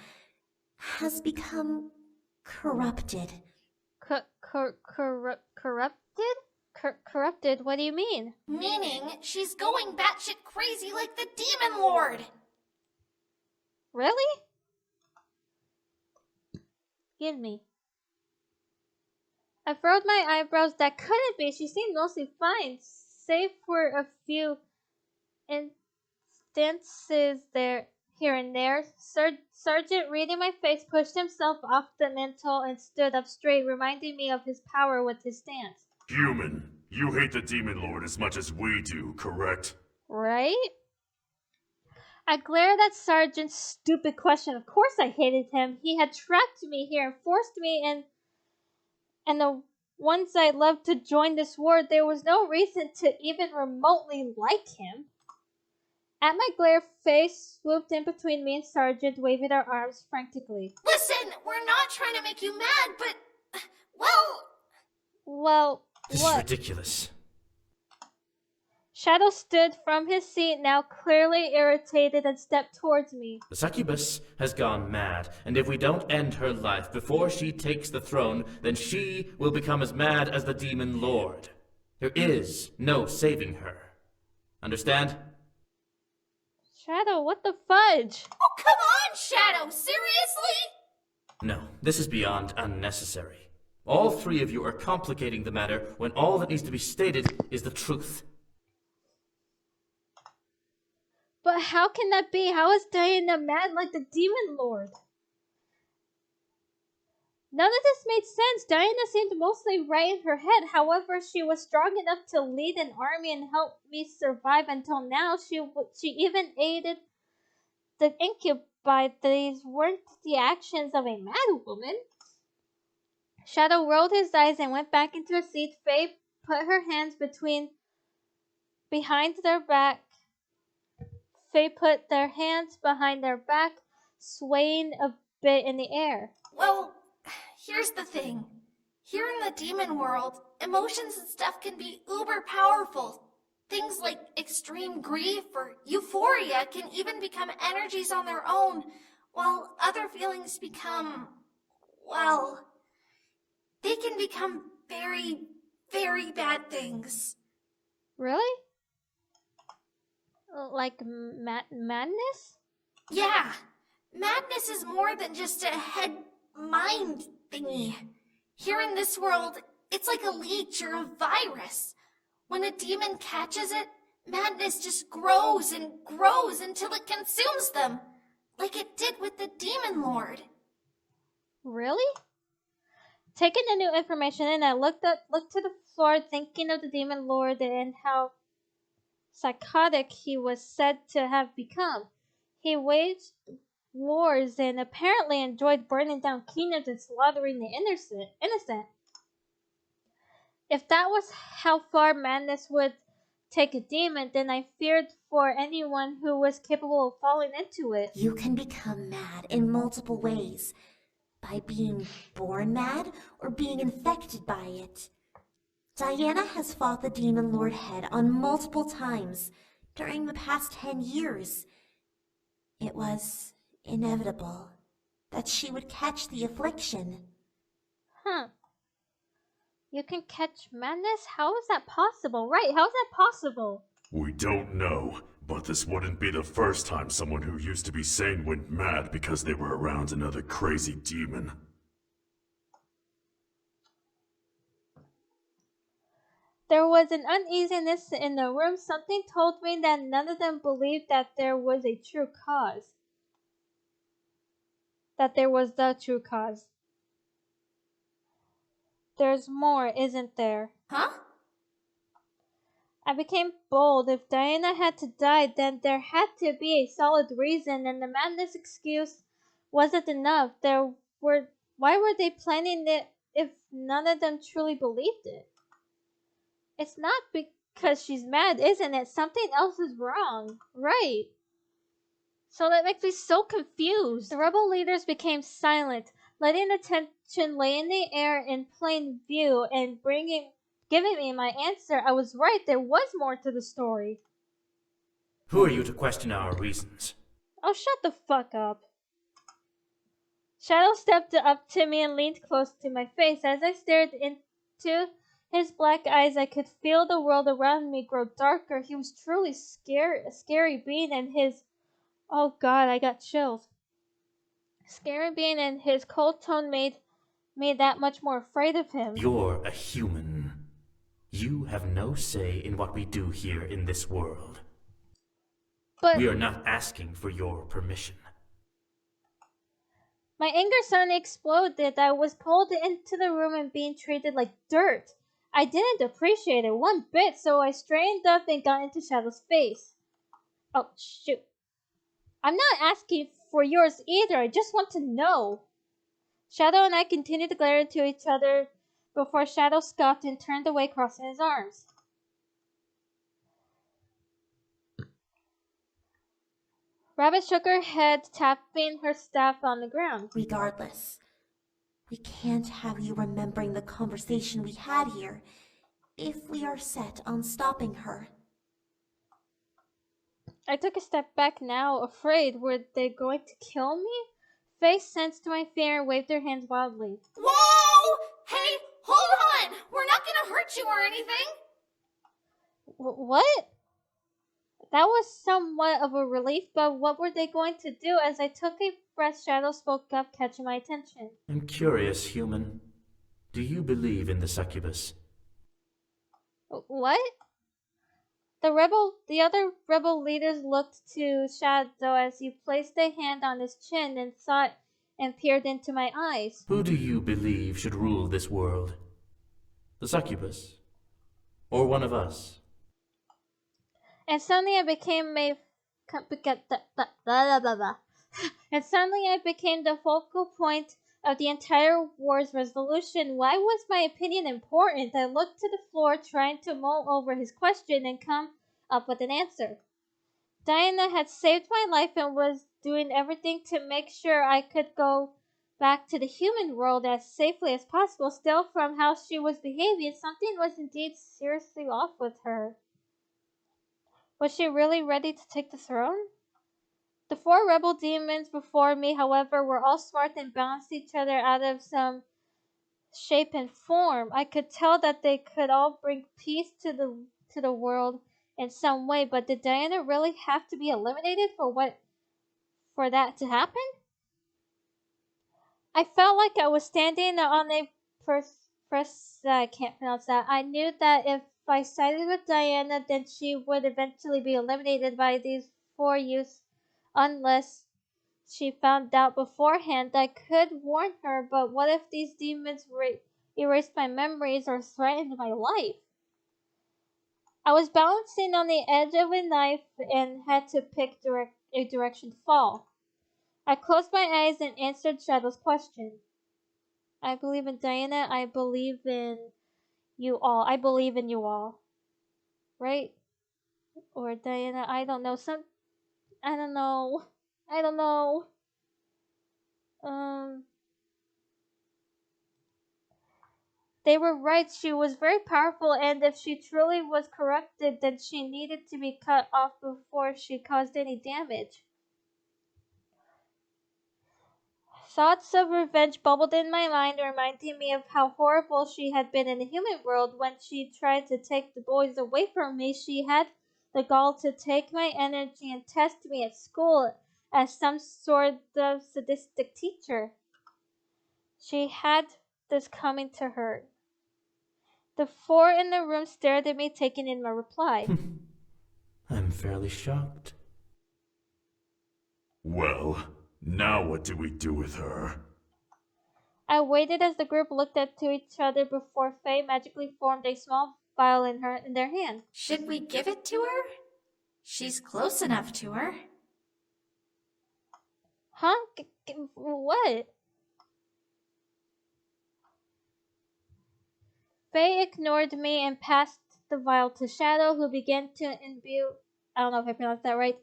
has become corrupted. Corrupted? Corrupted? What do you mean? Meaning she's going batshit crazy like the Demon Lord. Really? Give me. I furrowed my eyebrows. That couldn't be. She seemed mostly fine, save for a few instances here and there. Sergeant, reading my face, pushed himself off the mantel and stood up straight, reminding me of his power with his stance. Human, you hate the Demon Lord as much as we do, correct? Right? I glared at Sergeant's stupid question. Of course I hated him. He had trapped me here and forced me and the ones I loved to join this war. There was no reason to even remotely like him. At my glare, face swooped in between me and Sergeant, waving our arms frantically. Listen, we're not trying to make you mad, but, Well, This what? is ridiculous. Shadow stood from his seat, now clearly irritated, and stepped towards me. The succubus has gone mad, and if we don't end her life before she takes the throne, then she will become as mad as the Demon Lord. There is no saving her. Understand? Shadow, what the fudge? Oh, come on, Shadow! Seriously? No, this is beyond unnecessary. All three of you are complicating the matter when all that needs to be stated is the truth. But how can that be? How is Diana mad like the Demon Lord? None of this made sense. Diana seemed mostly right in her head. However, she was strong enough to lead an army and help me survive until now. She even aided the Incubi. These weren't the actions of a mad woman. Shadow rolled his eyes and went back into his seat. Faye put her hands behind their back. Faye put their hands behind their back, swaying a bit in the air. Well, here's the thing. Here in the demon world, emotions and stuff can be uber powerful. Things like extreme grief or euphoria can even become energies on their own, while other feelings become, well, they can become very, very bad things. Really? Like madness? Yeah. Madness is more than just a head-mind thingy. Here in this world, it's like a leech or a virus. When a demon catches it, madness just grows and grows until it consumes them, like it did with the Demon Lord. Really? Taking the new information in, I looked to the floor, thinking of the Demon Lord and how psychotic he was said to have become. He waged wars and apparently enjoyed burning down kingdoms and slaughtering the innocent. If that was how far madness would take a demon, then I feared for anyone who was capable of falling into it. You can become mad in multiple ways. By being born mad or being infected by it. Diana has fought the Demon Lord head on multiple times during the past 10 years. It was inevitable that she would catch the affliction. Huh. You can catch madness? How is that possible? Right, how is that possible? We don't know, but this wouldn't be the first time someone who used to be sane went mad because they were around another crazy demon. There was an uneasiness in the room. Something told me that none of them believed that there was a true cause. That there was the true cause. There's more, isn't there? Huh? I became bold. If Diana had to die, then there had to be a solid reason, and the madness excuse wasn't enough. Why were they planning it if none of them truly believed it? It's not because she's mad, isn't it? Something else is wrong. Right. So that makes me so confused. The rebel leaders became silent, letting the tension lay in the air in plain view and giving me my answer. I was right. There was more to the story. Who are you to question our reasons? Oh, shut the fuck up. Shadow stepped up to me and leaned close to my face. As I stared into his black eyes, I could feel the world around me grow darker. He was truly a scary being, and his... Oh god, I got chills. Scary being, and his cold tone made me that much more afraid of him. You're a human. You have no say in what we do here in this world. But we are not asking for your permission. My anger suddenly exploded. I was pulled into the room and being treated like dirt. I didn't appreciate it one bit, so I straightened up and got into Shadow's face. Oh, shoot. I'm not asking for yours either. I just want to know. Shadow and I continued to glare into each other before Shadow scoffed and turned away, crossing his arms. Rabbit shook her head, tapping her staff on the ground. Regardless, we can't have you remembering the conversation we had here if we are set on stopping her. I took a step back now, afraid. Were they going to kill me? Faye sensed my fear and waved her hands wildly. Whoa! Hey, hold on! We're not gonna hurt you or anything! What? That was somewhat of a relief, but what were they going to do? As I took a breath, Shadow spoke up, catching my attention. I'm curious, human. Do you believe in the succubus? What? The other rebel leaders looked to Shadow as he placed a hand on his chin and thought and peered into my eyes. Who do you believe should rule this world? The succubus? Or one of us? And suddenly I became and suddenly I became the focal point of the entire war's resolution. Why was my opinion important? I looked to the floor, trying to mull over his question and come up with an answer. Diana had saved my life and was doing everything to make sure I could go back to the human world as safely as possible. Still, from how she was behaving, something was indeed seriously off with her. Was she really ready to take the throne? The 4 rebel demons before me, however, were all smart and balanced each other out of some shape and form. I could tell that they could all bring peace to the world in some way, but did Diana really have to be eliminated for that to happen? I felt like I was standing on a I can't pronounce that. I knew that if I sided with Diana, then she would eventually be eliminated by these 4 youths unless she found out beforehand. I could warn her, but what if these demons erased my memories or threatened my life? I was balancing on the edge of a knife and had to pick a direction to fall. I closed my eyes and answered Shadow's question. I believe in Diana. I believe in you all. I believe in you all. Right? Or Diana, I don't know. I don't know. I don't know. They were right. She was very powerful, and if she truly was corrupted, then she needed to be cut off before she caused any damage. Thoughts of revenge bubbled in my mind, reminding me of how horrible she had been in the human world. When she tried to take the boys away from me, she had the gall to take my energy and test me at school as some sort of sadistic teacher. She had this coming to her. The 4 in the room stared at me, taking in my reply. I'm fairly shocked. Well, now what do we do with her? I waited as the group looked to each other before Faye magically formed a small vial in their hand. Should we give it to her? She's close enough to her. Huh? What? Faye ignored me and passed the vial to Shadow, who began to imbue, I don't know if I pronounced that right,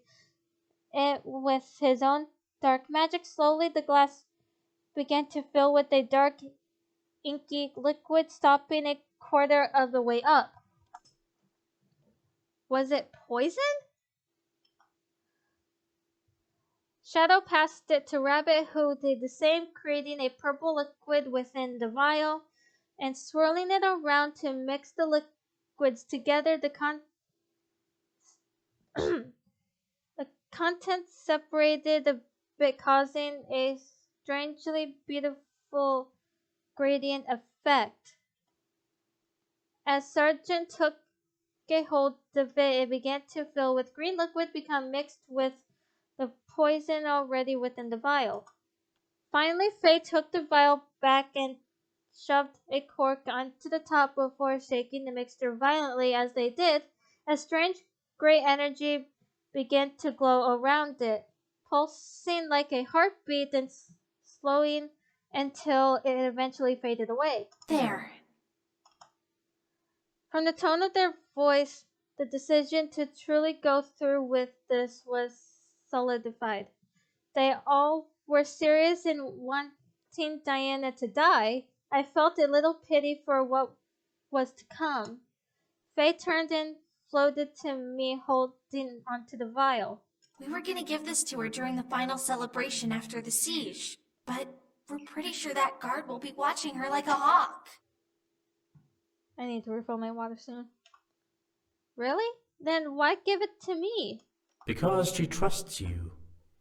it with his own dark magic. Slowly the glass began to fill with a dark, inky liquid, stopping a quarter of the way up. Was it poison? Shadow passed it to Rabbit, who did the same, creating a purple liquid within the vial and swirling it around to mix the liquids together. The contents separated a bit, causing a strangely beautiful gradient effect. As Sergeant took a hold of it began to fill with green liquid, become mixed with the poison already within the vial. Finally, Faye took the vial back and shoved a cork onto the top before shaking the mixture violently. As they did, a strange gray energy began to glow around it, pulsing like a heartbeat and slowing until it eventually faded away. There. From the tone of their voice, the decision to truly go through with this was solidified. They all were serious in wanting Diana to die. I felt a little pity for what was to come. Faye turned and floated to me, holding onto the vial. We were gonna give this to her during the final celebration after the siege, but we're pretty sure that guard will be watching her like a hawk. I need to refill my water soon. Really? Then why give it to me? Because she trusts you.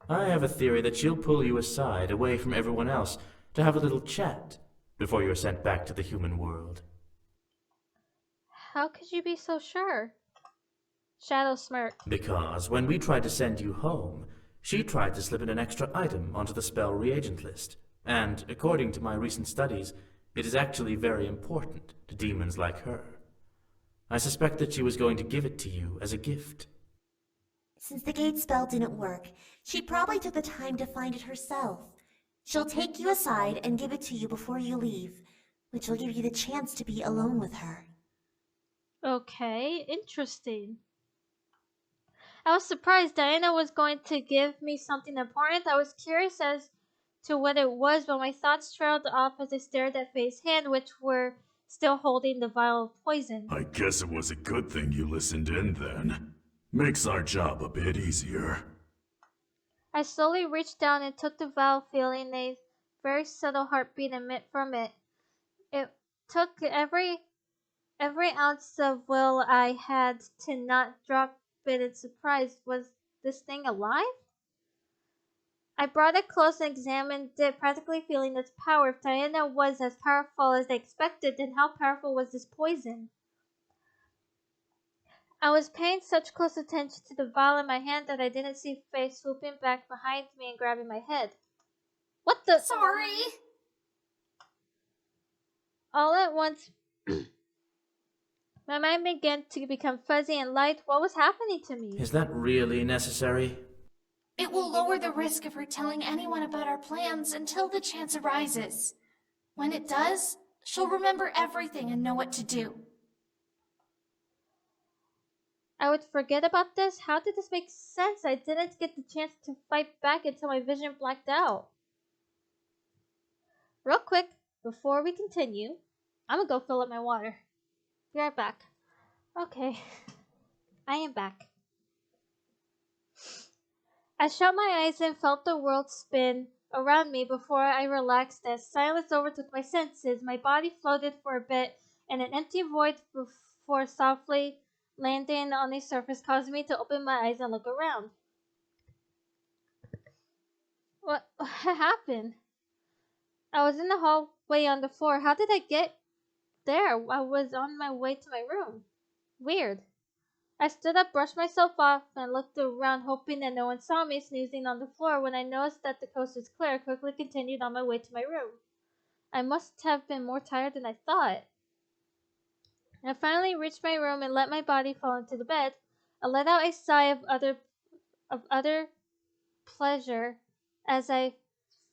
I have a theory that she'll pull you aside, away from everyone else, to have a little chat. before you were sent back to the human world. How could you be so sure? Shadow smirked. Because when we tried to send you home, she tried to slip in an extra item onto the spell reagent list. And according to my recent studies, it is actually very important to demons like her. I suspect that she was going to give it to you as a gift. Since the gate spell didn't work, she probably took the time to find it herself. She'll take you aside and give it to you before you leave, which will give you the chance to be alone with her. Okay, interesting. I was surprised Diana was going to give me something important. I was curious as to what it was, but my thoughts trailed off as I stared at Faye's hand, which were still holding the vial of poison. I guess it was a good thing you listened in then. Makes our job a bit easier. I slowly reached down and took the vial, feeling a very subtle heartbeat emit from it. It took every ounce of will I had to not drop it in surprise. Was this thing alive? I brought it close and examined it, practically feeling its power. If Diana was as powerful as I expected, then how powerful was this poison? I was paying such close attention to the vial in my hand that I didn't see Faye swooping back behind me and grabbing my head. What the? Sorry. All at once, my mind began to become fuzzy and light. What was happening to me? Is that really necessary? It will lower the risk of her telling anyone about our plans until the chance arises. When it does, she'll remember everything and know what to do. I would forget about this? How did this make sense? I didn't get the chance to fight back until my vision blacked out. Real quick, before we continue, I'm gonna go fill up my water. Be right back. Okay, I am back. I shut my eyes and felt the world spin around me before I relaxed as silence overtook my senses. My body floated for a bit in an empty void before softly landing on the surface caused me to open my eyes and look around. What happened? I was in the hallway on the floor. How did I get there? I was on my way to my room. Weird. I stood up, brushed myself off, and looked around, hoping that no one saw me snoozing on the floor. When I noticed that the coast was clear, I quickly continued on my way to my room. I must have been more tired than I thought. I finally reached my room and let my body fall into the bed. I let out a sigh of utter pleasure as I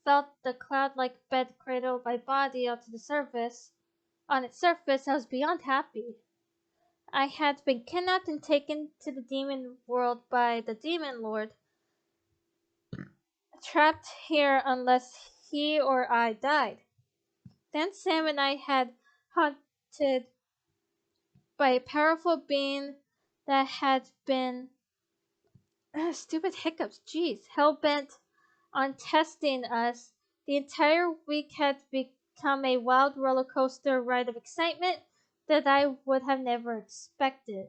felt the cloud-like bed cradle my body onto the surface. On its surface, I was beyond happy. I had been kidnapped and taken to the demon world by the demon lord, trapped here unless he or I died. Then Sam and I had hunted by a powerful being that had been stupid hiccups, jeez, hell-bent on testing us. The entire week had become a wild roller coaster ride of excitement that I would have never expected.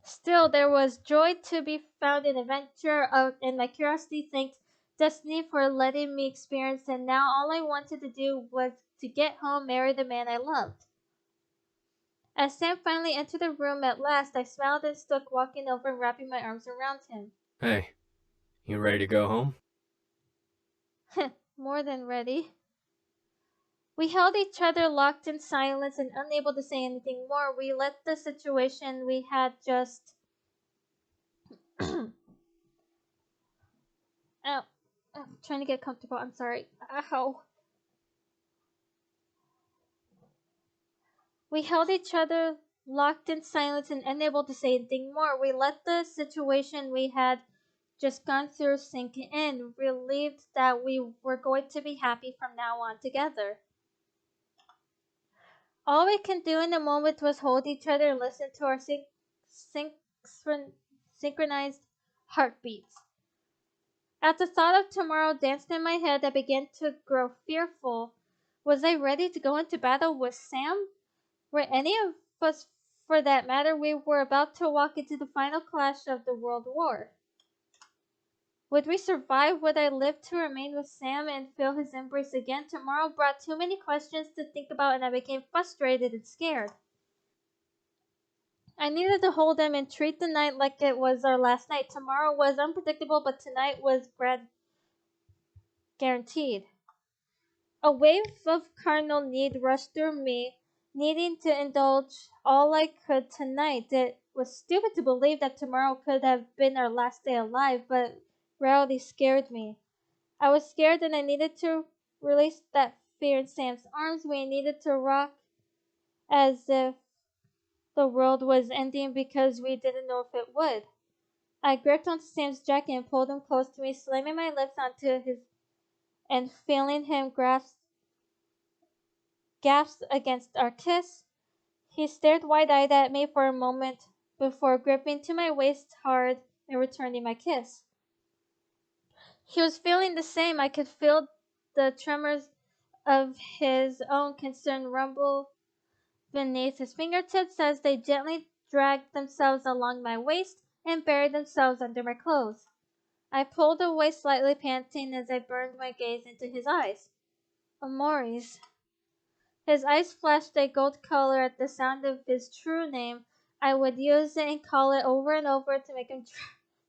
Still, there was joy to be found in adventure, and my curiosity thanked Destiny for letting me experience it. Now all I wanted to do was to get home, marry the man I loved. As Sam finally entered the room at last, I smiled and stood walking over and wrapping my arms around him. Hey, you ready to go home? More than ready. We held each other locked in silence and unable to say anything more. We let the situation we had just Ow. I'm trying to get comfortable. I'm sorry. Ow. We held each other locked in silence and unable to say anything more. We let the situation we had just gone through sink in, relieved that we were going to be happy from now on together. All we can do in the moment was hold each other and listen to our synchronized heartbeats. As the thought of tomorrow danced in my head, I began to grow fearful. Was I ready to go into battle with Sam? Were any of us, for that matter, we were about to walk into the final clash of the World War? Would we survive? Would I live to remain with Sam and feel his embrace again? Tomorrow brought too many questions to think about, and I became frustrated and scared. I needed to hold him and treat the night like it was our last night. Tomorrow was unpredictable, but tonight was guaranteed. A wave of carnal need rushed through me, needing to indulge all I could tonight. It was stupid to believe that tomorrow could have been our last day alive, but reality scared me. I was scared and I needed to release that fear in Sam's arms. We needed to rock as if the world was ending because we didn't know if it would. I gripped onto Sam's jacket and pulled him close to me, slamming my lips onto his and feeling him gasp against our kiss. He stared wide-eyed at me for a moment before gripping to my waist hard and returning my kiss. He was feeling the same. I could feel the tremors of his own concern rumble beneath his fingertips as they gently dragged themselves along my waist and buried themselves under my clothes. I pulled away slightly, panting as I burned my gaze into his eyes. Amores. His eyes flashed a gold color at the sound of his true name. I would use it and call it over and over to make him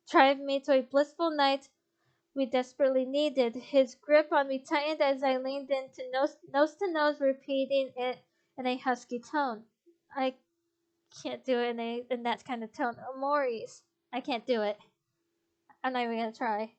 drive me to a blissful night we desperately needed. His grip on me tightened as I leaned into nose to nose, repeating it in a husky tone. I can't do it in that kind of tone. Amores. I can't do it. I'm not even gonna try.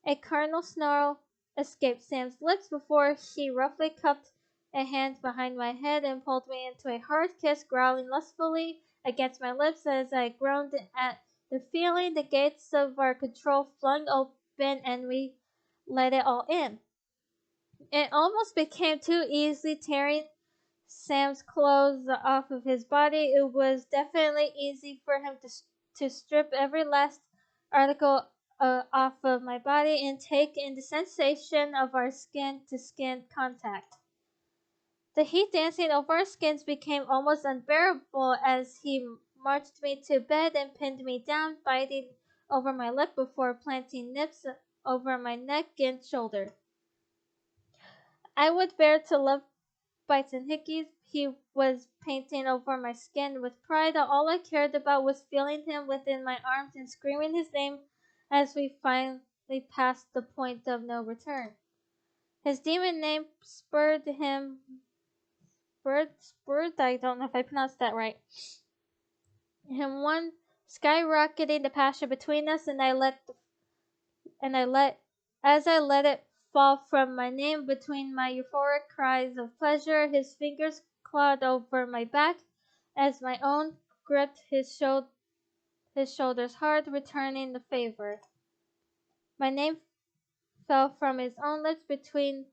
A carnal snarl escaped Sam's lips before he roughly cupped a hand behind my head and pulled me into a hard kiss, growling lustfully against my lips as I groaned at the feeling. The gates of our control flung open and we let it all in. It almost became too easy, tearing Sam's clothes off of his body. It was definitely easy for him to strip every last article off of my body and take in the sensation of our skin to skin contact. The heat dancing over our skins became almost unbearable as he marched me to bed and pinned me down, biting over my lip before planting nips over my neck and shoulder. I would bear to love bites and hickeys. He was painting over my skin with pride. All I cared about was feeling him within my arms and screaming his name as we finally passed the point of no return. His demon name spurred, I don't know if I pronounced that right. Him one skyrocketing the passion between us, and as I let it fall from my name between my euphoric cries of pleasure, his fingers clawed over my back as my own gripped his shoulders hard, returning the favor. My name fell from his own lips between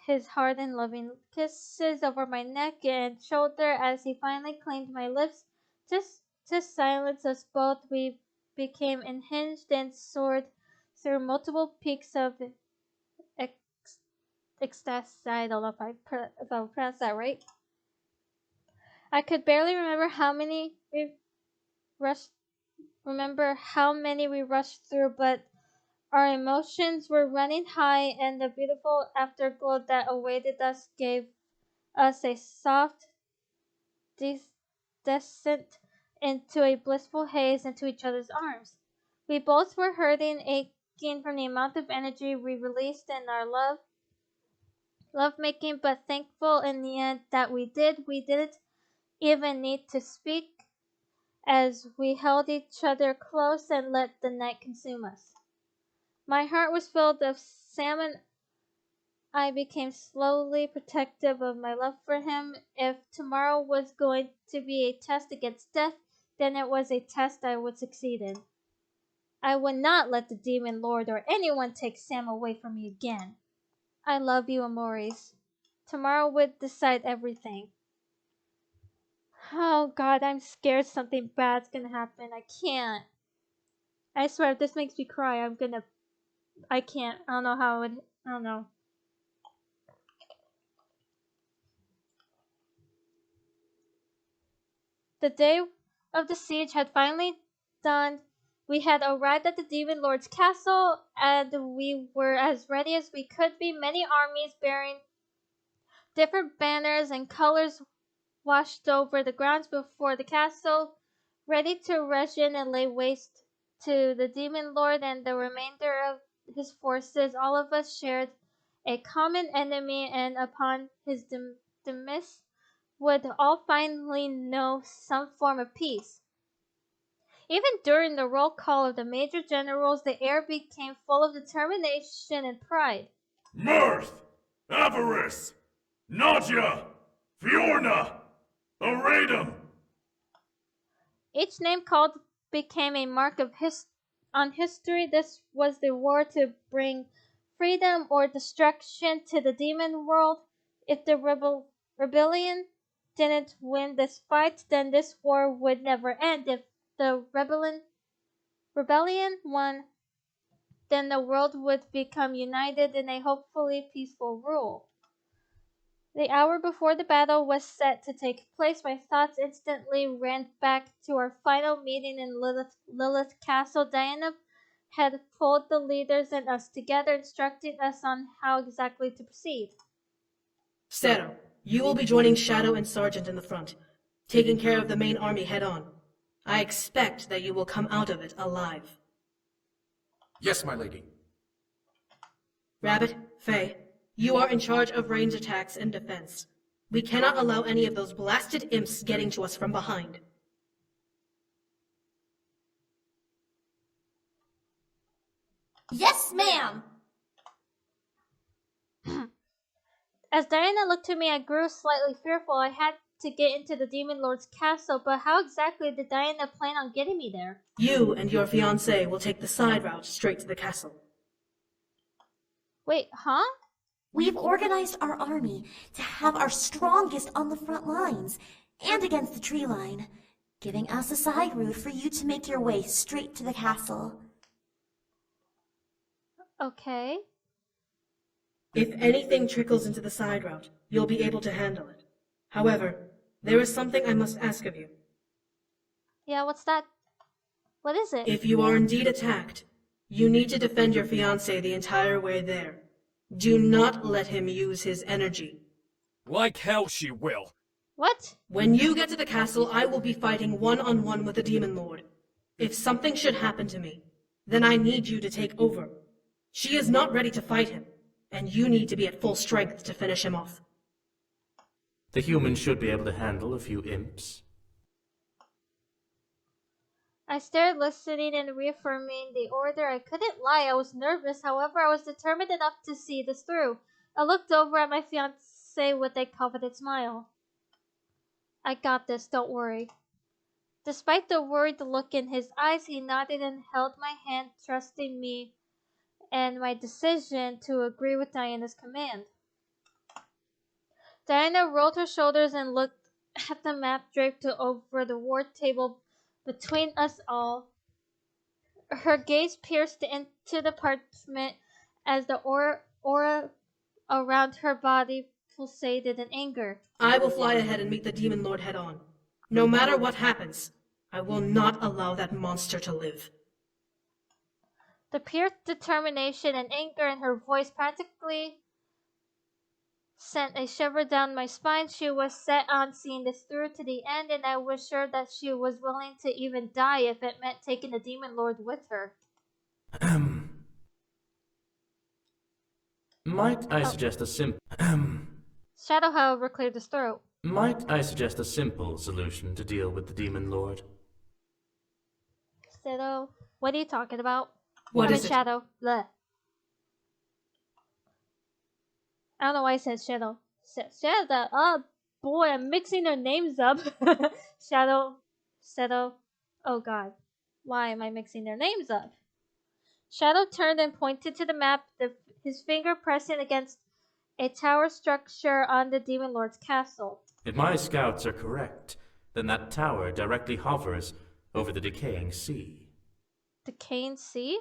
his hard and loving kisses over my neck and shoulder as he finally claimed my lips. Just to silence us both, we became unhinged and soared through multiple peaks of ecstasy. I don't know if I pronounced that right. I could barely rushed how many we rushed through, but our emotions were running high, and the beautiful afterglow that awaited us gave us a soft descent into a blissful haze into each other's arms. We both were hurting, aching from the amount of energy we released in our lovemaking, but thankful in the end that we did. We didn't even need to speak as we held each other close and let the night consume us. My heart was filled of Sam, and I became slowly protective of my love for him. If tomorrow was going to be a test against death, then it was a test I would succeed in. I would not let the demon lord or anyone take Sam away from me again. I love you, Amores. Tomorrow would decide everything. Oh God, I'm scared something bad's gonna happen. I can't. I swear, if this makes me cry, I can't. I don't know how it, I don't know. The day of the siege had finally dawned. We had arrived at the Demon Lord's castle, and we were as ready as we could be. Many armies bearing different banners and colors washed over the grounds before the castle, ready to rush in and lay waste to the Demon Lord and the remainder of his forces. All of us shared a common enemy, and upon his demise would all finally know some form of peace. Even during the roll call of the major generals, the air became full of determination and pride. Mirth! Avarice! Nausea! Fiorna! Aradum! Each name called became a mark of on history. This was the war to bring freedom or destruction to the demon world. If the rebellion didn't win this fight, then this war would never end. If the rebellion won, then the world would become united in a hopefully peaceful rule. The hour before the battle was set to take place, my thoughts instantly ran back to our final meeting in Lilith Castle. Diana had pulled the leaders and us together, instructing us on how exactly to proceed. Zero, you will be joining Shadow and Sergeant in the front, taking care of the main army head-on. I expect that you will come out of it alive. Yes, my lady. Rabbit, Faye, you are in charge of range attacks and defense. We cannot allow any of those blasted imps getting to us from behind. Yes, ma'am! As Diana looked to me, I grew slightly fearful. I had to get into the Demon Lord's castle, but how exactly did Diana plan on getting me there? You and your fiancé will take the side route straight to the castle. Wait, huh? We've organized our army to have our strongest on the front lines and against the tree line, giving us a side route for you to make your way straight to the castle. Okay. If anything trickles into the side route, you'll be able to handle it. However, there is something I must ask of you. Yeah, what's that? What is it? If you are indeed attacked, you need to defend your fiancé the entire way there. Do not let him use his energy. Like hell she will. What? When you get to the castle, I will be fighting one-on-one with the Demon Lord. If something should happen to me, then I need you to take over. She is not ready to fight him, and you need to be at full strength to finish him off. The humans should be able to handle a few imps. I stared, listening and reaffirming the order. I couldn't lie, I was nervous. However, I was determined enough to see this through. I looked over at my fiancé with a confident smile. I got this, don't worry. Despite the worried look in his eyes, he nodded and held my hand, trusting me and my decision to agree with Diana's command. Diana rolled her shoulders and looked at the map draped over the war table between us all. Her gaze pierced into the parchment as the aura around her body pulsated in anger. I will fly ahead and meet the Demon Lord head-on. No matter what happens, I will not allow that monster to live. The pierced determination and anger in her voice practically sent a shiver down my spine. She was set on seeing this through to the end, and I was sure that she was willing to even die if it meant taking the Demon Lord with her. Might I suggest a simple... Shadow, however, cleared his throat. Might I suggest a simple solution to deal with the Demon Lord? Shadow, what are you talking about? What is it? Shadow. Bleh. I don't know why I said Shadow. Shadow. Oh boy, I'm mixing their names up. Shadow. Oh god. Why am I mixing their names up? Shadow turned and pointed to the map, his finger pressing against a tower structure on the Demon Lord's castle. If my scouts are correct, then that tower directly hovers over the decaying sea. Decaying sea?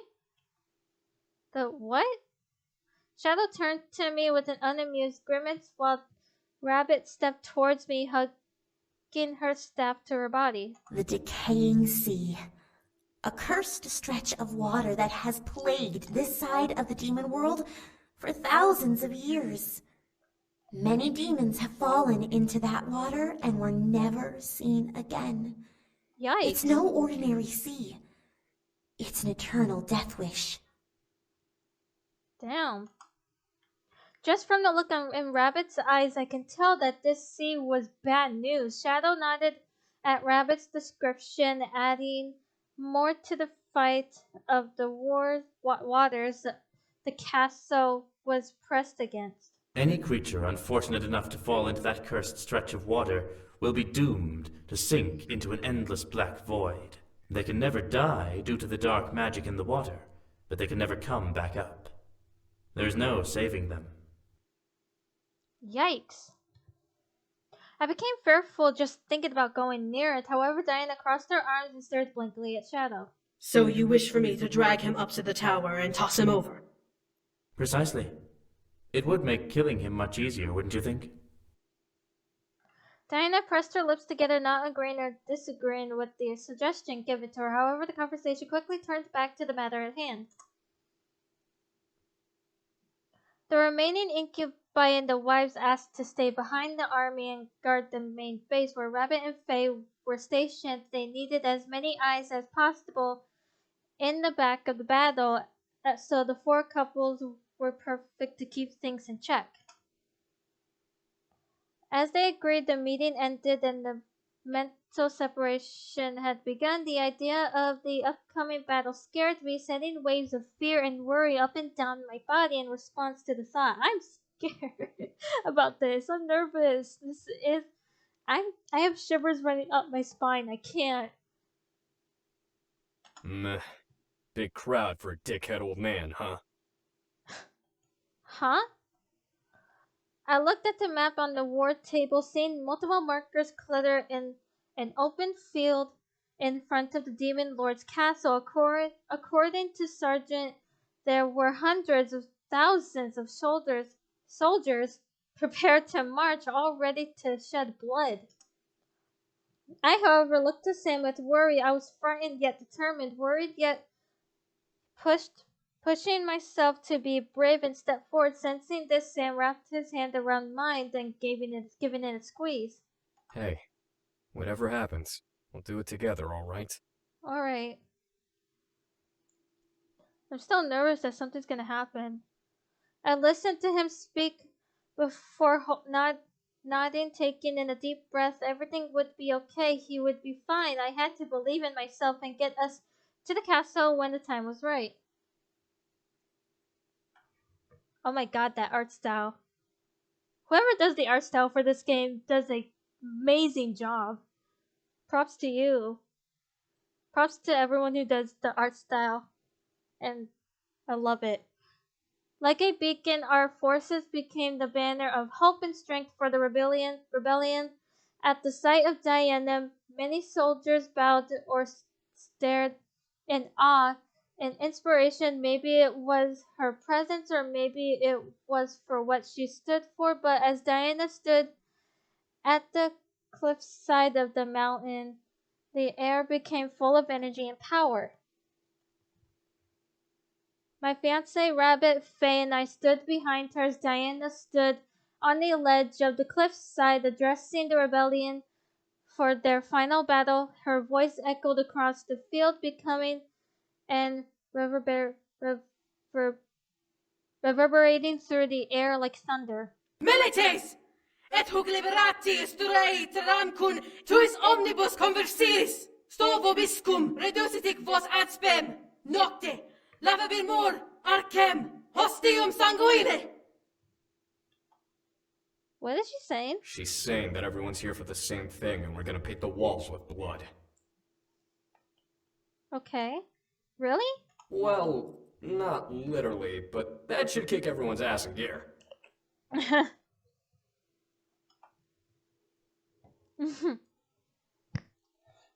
The what? Shadow turned to me with an unamused grimace while Rabbit stepped towards me, hugging her staff to her body. The decaying sea. A cursed stretch of water that has plagued this side of the demon world for thousands of years. Many demons have fallen into that water and were never seen again. Yikes. It's no ordinary sea. It's an eternal death wish. Damn. Just from the look in Rabbit's eyes, I can tell that this sea was bad news. Shadow nodded at Rabbit's description, adding more to the fight of the waters the castle was pressed against. Any creature unfortunate enough to fall into that cursed stretch of water will be doomed to sink into an endless black void. They can never die due to the dark magic in the water, but they can never come back up. There's no saving them. Yikes. I became fearful just thinking about going near it. However, Diana crossed her arms and stared blankly at Shadow. So you wish for me to drag him up to the tower and toss him over? Precisely. It would make killing him much easier, wouldn't you think? Diana pressed her lips together, not agreeing or disagreeing with the suggestion given to her. However, the conversation quickly turned back to the matter at hand. The remaining Incubi and the wives asked to stay behind the army and guard the main base where Rabbit and Faye were stationed. They needed as many eyes as possible in the back of the battle, so the four couples were perfect to keep things in check. As they agreed, the meeting ended and the mental separation had begun. The idea of the upcoming battle scared me, sending waves of fear and worry up and down my body in response to the thought. I'm scared about this. I'm nervous. I have shivers running up my spine. I can't. Meh. Big crowd for a dickhead old man, huh? Huh? I looked at the map on the war table, seeing multiple markers clutter in an open field in front of the Demon Lord's castle. According to Sergeant, there were hundreds of thousands of soldiers prepared to march, all ready to shed blood. I, however, looked to Sam with worry. I was frightened yet determined, worried yet pushing myself to be brave and step forward. Sensing this, Sam wrapped his hand around mine, then giving it a squeeze. Hey, whatever happens, we'll do it together, alright? Alright. I'm still nervous that something's gonna happen. I listened to him speak before nodding, taking in a deep breath. Everything would be okay. He would be fine. I had to believe in myself and get us to the castle when the time was right. Oh my god, that art style. Whoever does the art style for this game does an amazing job. Props to you. Props to everyone who does the art style. And I love it. Like a beacon, our forces became the banner of hope and strength for the rebellion. At the sight of Diana, many soldiers bowed or stared in awe and inspiration. Maybe it was her presence or maybe it was for what she stood for, but as Diana stood at the cliffside of the mountain, the air became full of energy and power. My fiancé, Rabbit, Faye, and I stood behind her as Diana stood on the ledge of the cliffside, addressing the rebellion for their final battle. Her voice echoed across the field, becoming and reverberating through the air like thunder. Milites! Et hoc liberati sturai tramcun tuis omnibus conversiris! Sto vobiscum reducitic vos ad spem! Nocte! Lavabir mor! Arcem! Hostium sanguine! What is she saying? She's saying that everyone's here for the same thing and we're gonna paint the walls with blood. Okay. Really? Well, not literally, but that should kick everyone's ass in gear.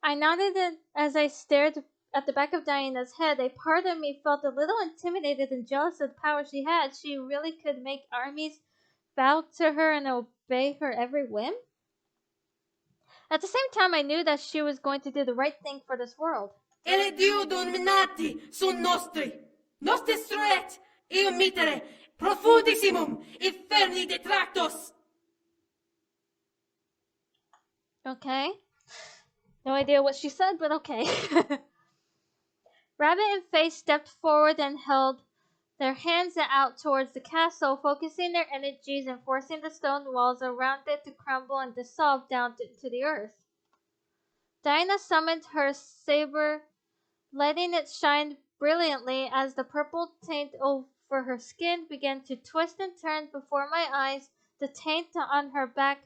I nodded as I stared at the back of Diana's head. A part of me felt a little intimidated and jealous of the power she had. She really could make armies bow to her and obey her every whim. At the same time, I knew that she was going to do the right thing for this world. ele dio dominati sunt nostri. Nos destruet, eo mitere, profundissimum, inferni detractos. Okay. No idea what she said, but okay. Rabbit and Faye stepped forward and held their hands out towards the castle, focusing their energies and forcing the stone walls around it to crumble and dissolve down to the earth. Diana summoned her saber, letting it shine brilliantly as the purple taint over her skin began to twist and turn before my eyes. The taint on her back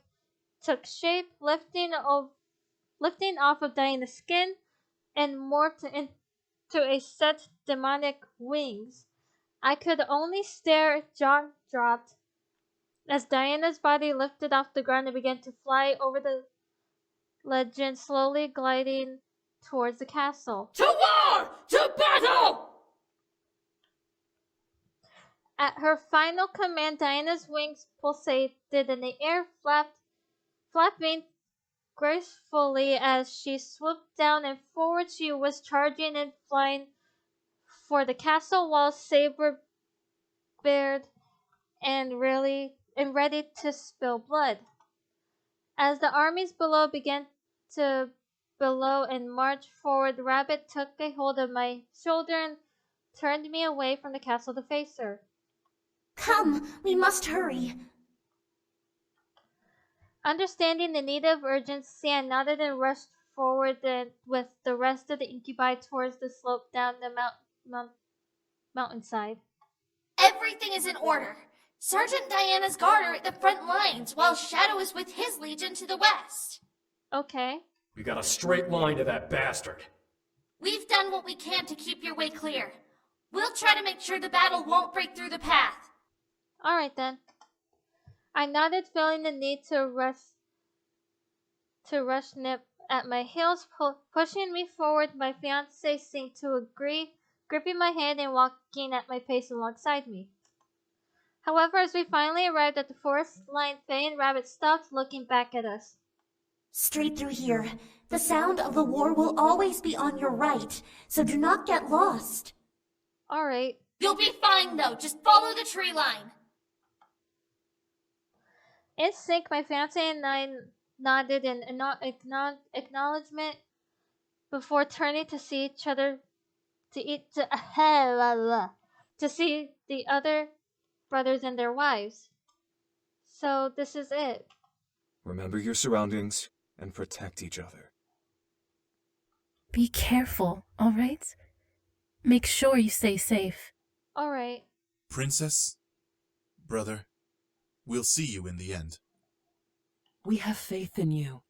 took shape, lifting off of Diana's skin and morphed into a set demonic wings. I could only stare, jaw dropped, as Diana's body lifted off the ground and began to fly over the legend, slowly gliding towards the castle. To war! To battle! At her final command, Diana's wings pulsated in the air, flapping gracefully as she swooped down and forward. She was charging and flying for the castle walls, saber bared and ready to spill blood. As the armies below began to bellow and march forward, Rabbit took a hold of my shoulder and turned me away from the castle to face her. Come, we must hurry. Understanding the need of urgency, I nodded and rushed forward with the rest of the incubi towards the slope down the mountainside. Everything is in order. Sergeant Diana's guard are at the front lines, while Shadow is with his legion to the west. Okay. We got a straight line to that bastard. We've done what we can to keep your way clear. We'll try to make sure the battle won't break through the path. All right then. I nodded, feeling the need to rush Nip at my heels, pushing me forward. My fiancé seemed to agree, gripping my hand and walking at my pace alongside me. However, as we finally arrived at the forest line, Faye and Rabbit stopped, looking back at us. Straight through here. The sound of the war will always be on your right, so do not get lost. All right. You'll be fine, though. Just follow the tree line. In sync, my fiancé and I nodded in acknowledgement before turning to see each other, to see the other brothers and their wives. So this is it. Remember your surroundings and protect each other. Be careful, all right? Make sure you stay safe. All right. Princess, brother, we'll see you in the end. We have faith in you.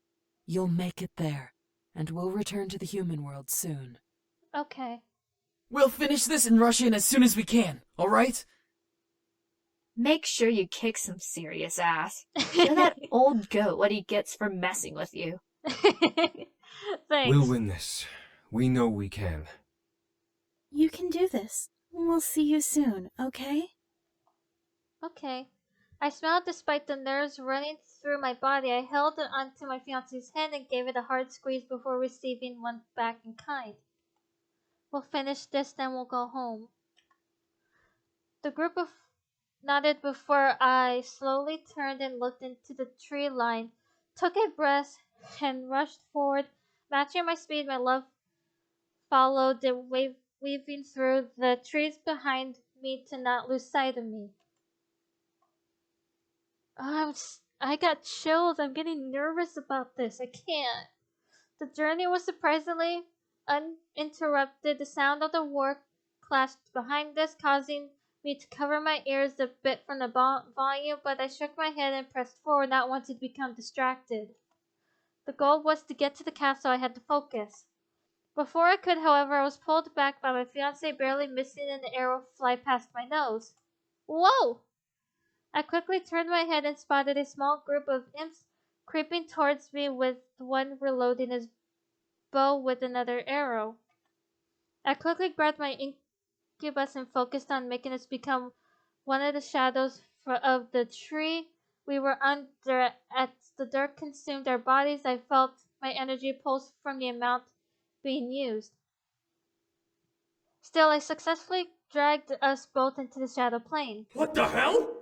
You'll make it there, and we'll return to the human world soon. Okay. We'll finish this and rush in as soon as we can, all right? Make sure you kick some serious ass. Show that old goat what he gets for messing with you. Thanks. We'll win this. We know we can. You can do this. We'll see you soon, okay? Okay. I smiled despite the nerves running through my body. I held onto my fiancé's hand and gave it a hard squeeze before receiving one back in kind. We'll finish this, then we'll go home. The group nodded before I slowly turned and looked into the tree line, took a breath, and rushed forward. Matching my speed, my love followed, weaving through the trees behind me to not lose sight of me. I got chills. I'm getting nervous about this. I can't. The journey was surprisingly uninterrupted. The sound of the war clashed behind us, causing me to cover my ears a bit from the volume, but I shook my head and pressed forward, not wanting to become distracted. The goal was to get to the castle. I had to focus. Before I could, however, I was pulled back by my fiancé, barely missing an arrow fly past my nose. Whoa! I quickly turned my head and spotted a small group of imps creeping towards me, with one reloading his bow with another arrow. I quickly grabbed my incubus and focused on making us become one of the shadows of the tree we were under. As the dirt consumed our bodies, I felt my energy pulse from the amount being used. Still, I successfully dragged us both into the Shadow Plane. What the hell?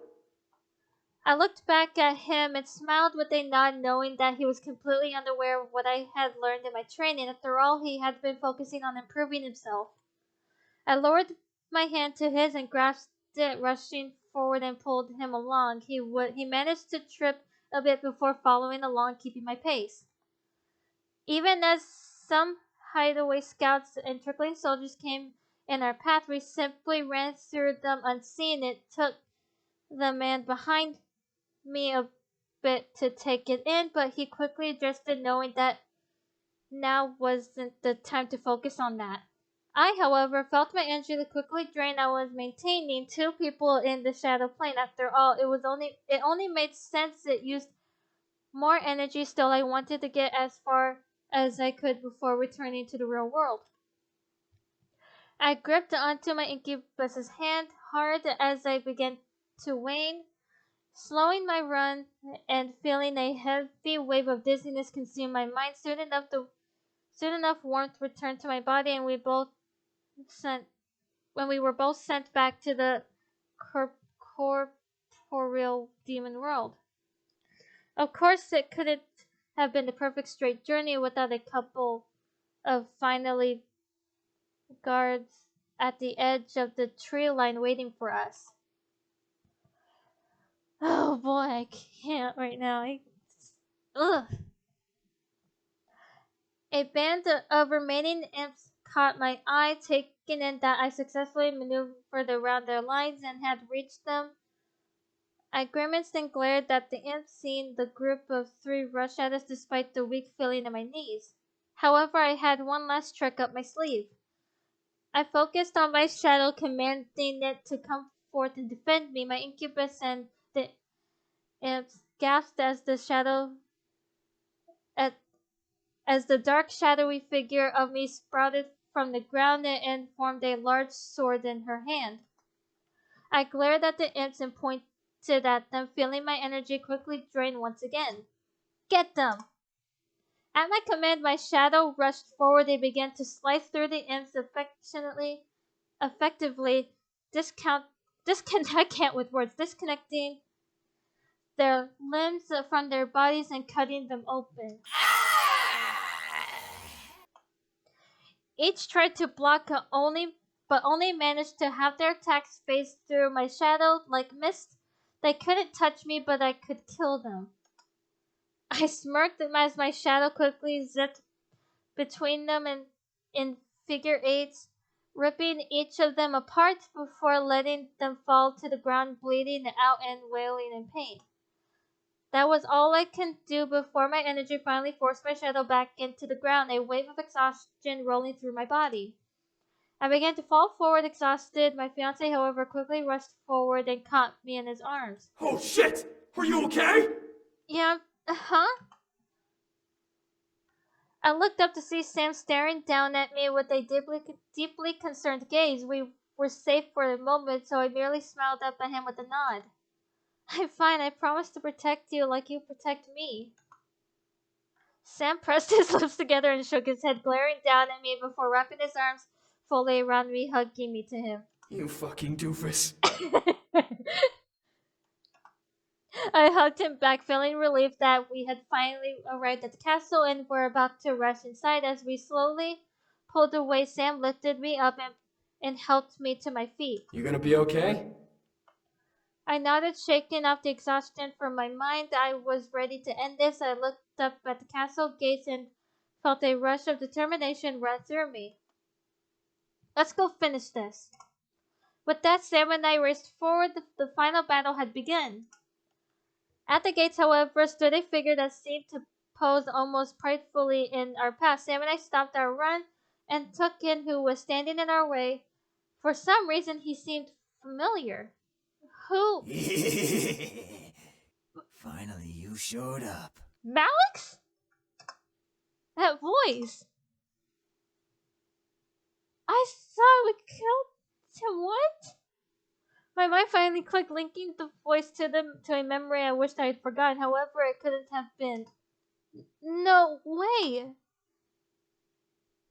I looked back at him and smiled with a nod, knowing that he was completely unaware of what I had learned in my training. After all, he had been focusing on improving himself. I lowered my hand to his and grasped it, rushing forward and pulled him along. He managed to trip a bit before following along, keeping my pace. Even as some hideaway scouts and trickling soldiers came in our path, we simply ran through them unseen. It took the man behind me a bit to take it in, but he quickly adjusted, knowing that now wasn't the time to focus on that. I, however, felt my energy quickly drain. I was maintaining two people in the Shadow Plane. After all, it only made sense it used more energy. Still, I wanted to get as far as I could before returning to the real world. I gripped onto my incubus's hand hard as I began to wane, slowing my run and feeling a heavy wave of dizziness consume my mind. Soon enough warmth returned to my body, and we were both sent back to the corporeal demon world. Of course, it couldn't have been the perfect straight journey without a couple of finally guards at the edge of the tree line waiting for us. Oh boy, I can't right now. Ugh. A band of remaining imps caught my eye, taking in that I successfully maneuvered around their lines and had reached them. I grimaced and glared at the imps, seeing the group of three rush at us despite the weak feeling in my knees. However, I had one last trick up my sleeve. I focused on my shadow, commanding it to come forth and defend me. My incubus and the imps gasped as the dark shadowy figure of me sprouted from the ground and formed a large sword in her hand. I glared at the imps and pointed at them, feeling my energy quickly drain once again. Get them! At my command, my shadow rushed forward and began to slice through the imps effectively disconnecting their limbs from their bodies and cutting them open. Each tried to block but only managed to have their attacks phase through my shadow like mist. They couldn't touch me, but I could kill them. I smirked as my shadow quickly zipped between them in figure eights, ripping each of them apart before letting them fall to the ground, bleeding out and wailing in pain. That was all I could do before my energy finally forced my shadow back into the ground, a wave of exhaustion rolling through my body. I began to fall forward exhausted. My fiancé, however, quickly rushed forward and caught me in his arms. Oh shit! Are you okay? Yeah, huh? I looked up to see Sam staring down at me with a deeply concerned gaze. We were safe for a moment, so I merely smiled up at him with a nod. I'm fine. I promise to protect you like you protect me. Sam pressed his lips together and shook his head, glaring down at me before wrapping his arms fully around me, hugging me to him. You fucking doofus. I hugged him back, feeling relieved that we had finally arrived at the castle and were about to rush inside. As we slowly pulled away, Sam lifted me up and helped me to my feet. You gonna be okay? I nodded, shaking off the exhaustion from my mind. I was ready to end this. I looked up at the castle gates and felt a rush of determination run through me. Let's go finish this. With that, Sam and I raced forward. The final battle had begun. At the gates, however, stood a figure that seemed to pose almost pridefully in our path. Sam and I stopped our run and took in who was standing in our way. For some reason, he seemed familiar. Who? Finally, you showed up. Malix? That voice. I thought we killed him. What? My mind finally clicked, linking the voice to a memory I wished I had forgotten. However, it couldn't have been. No way.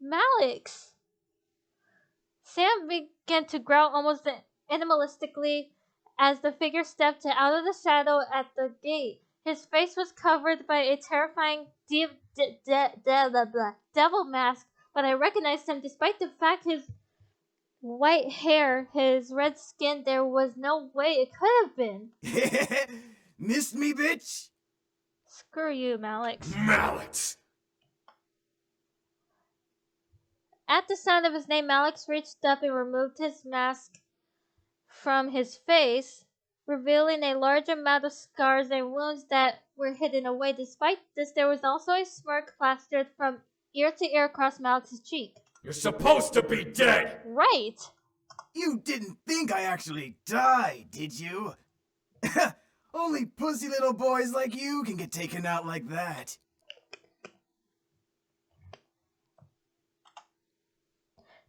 Malix. Sam began to growl almost animalistically as the figure stepped out of the shadow at the gate. His face was covered by a terrifying devil mask, but I recognized him despite the fact his white hair, his red skin, there was no way it could have been. Missed me, bitch? Screw you, Malix. Malix! At the sound of his name, Malix reached up and removed his mask from his face, revealing a large amount of scars and wounds that were hidden away. Despite this, there was also a smirk plastered from ear to ear across Malix's cheek. You're supposed to be dead! Right! You didn't think I actually died, did you? Only pussy little boys like you can get taken out like that.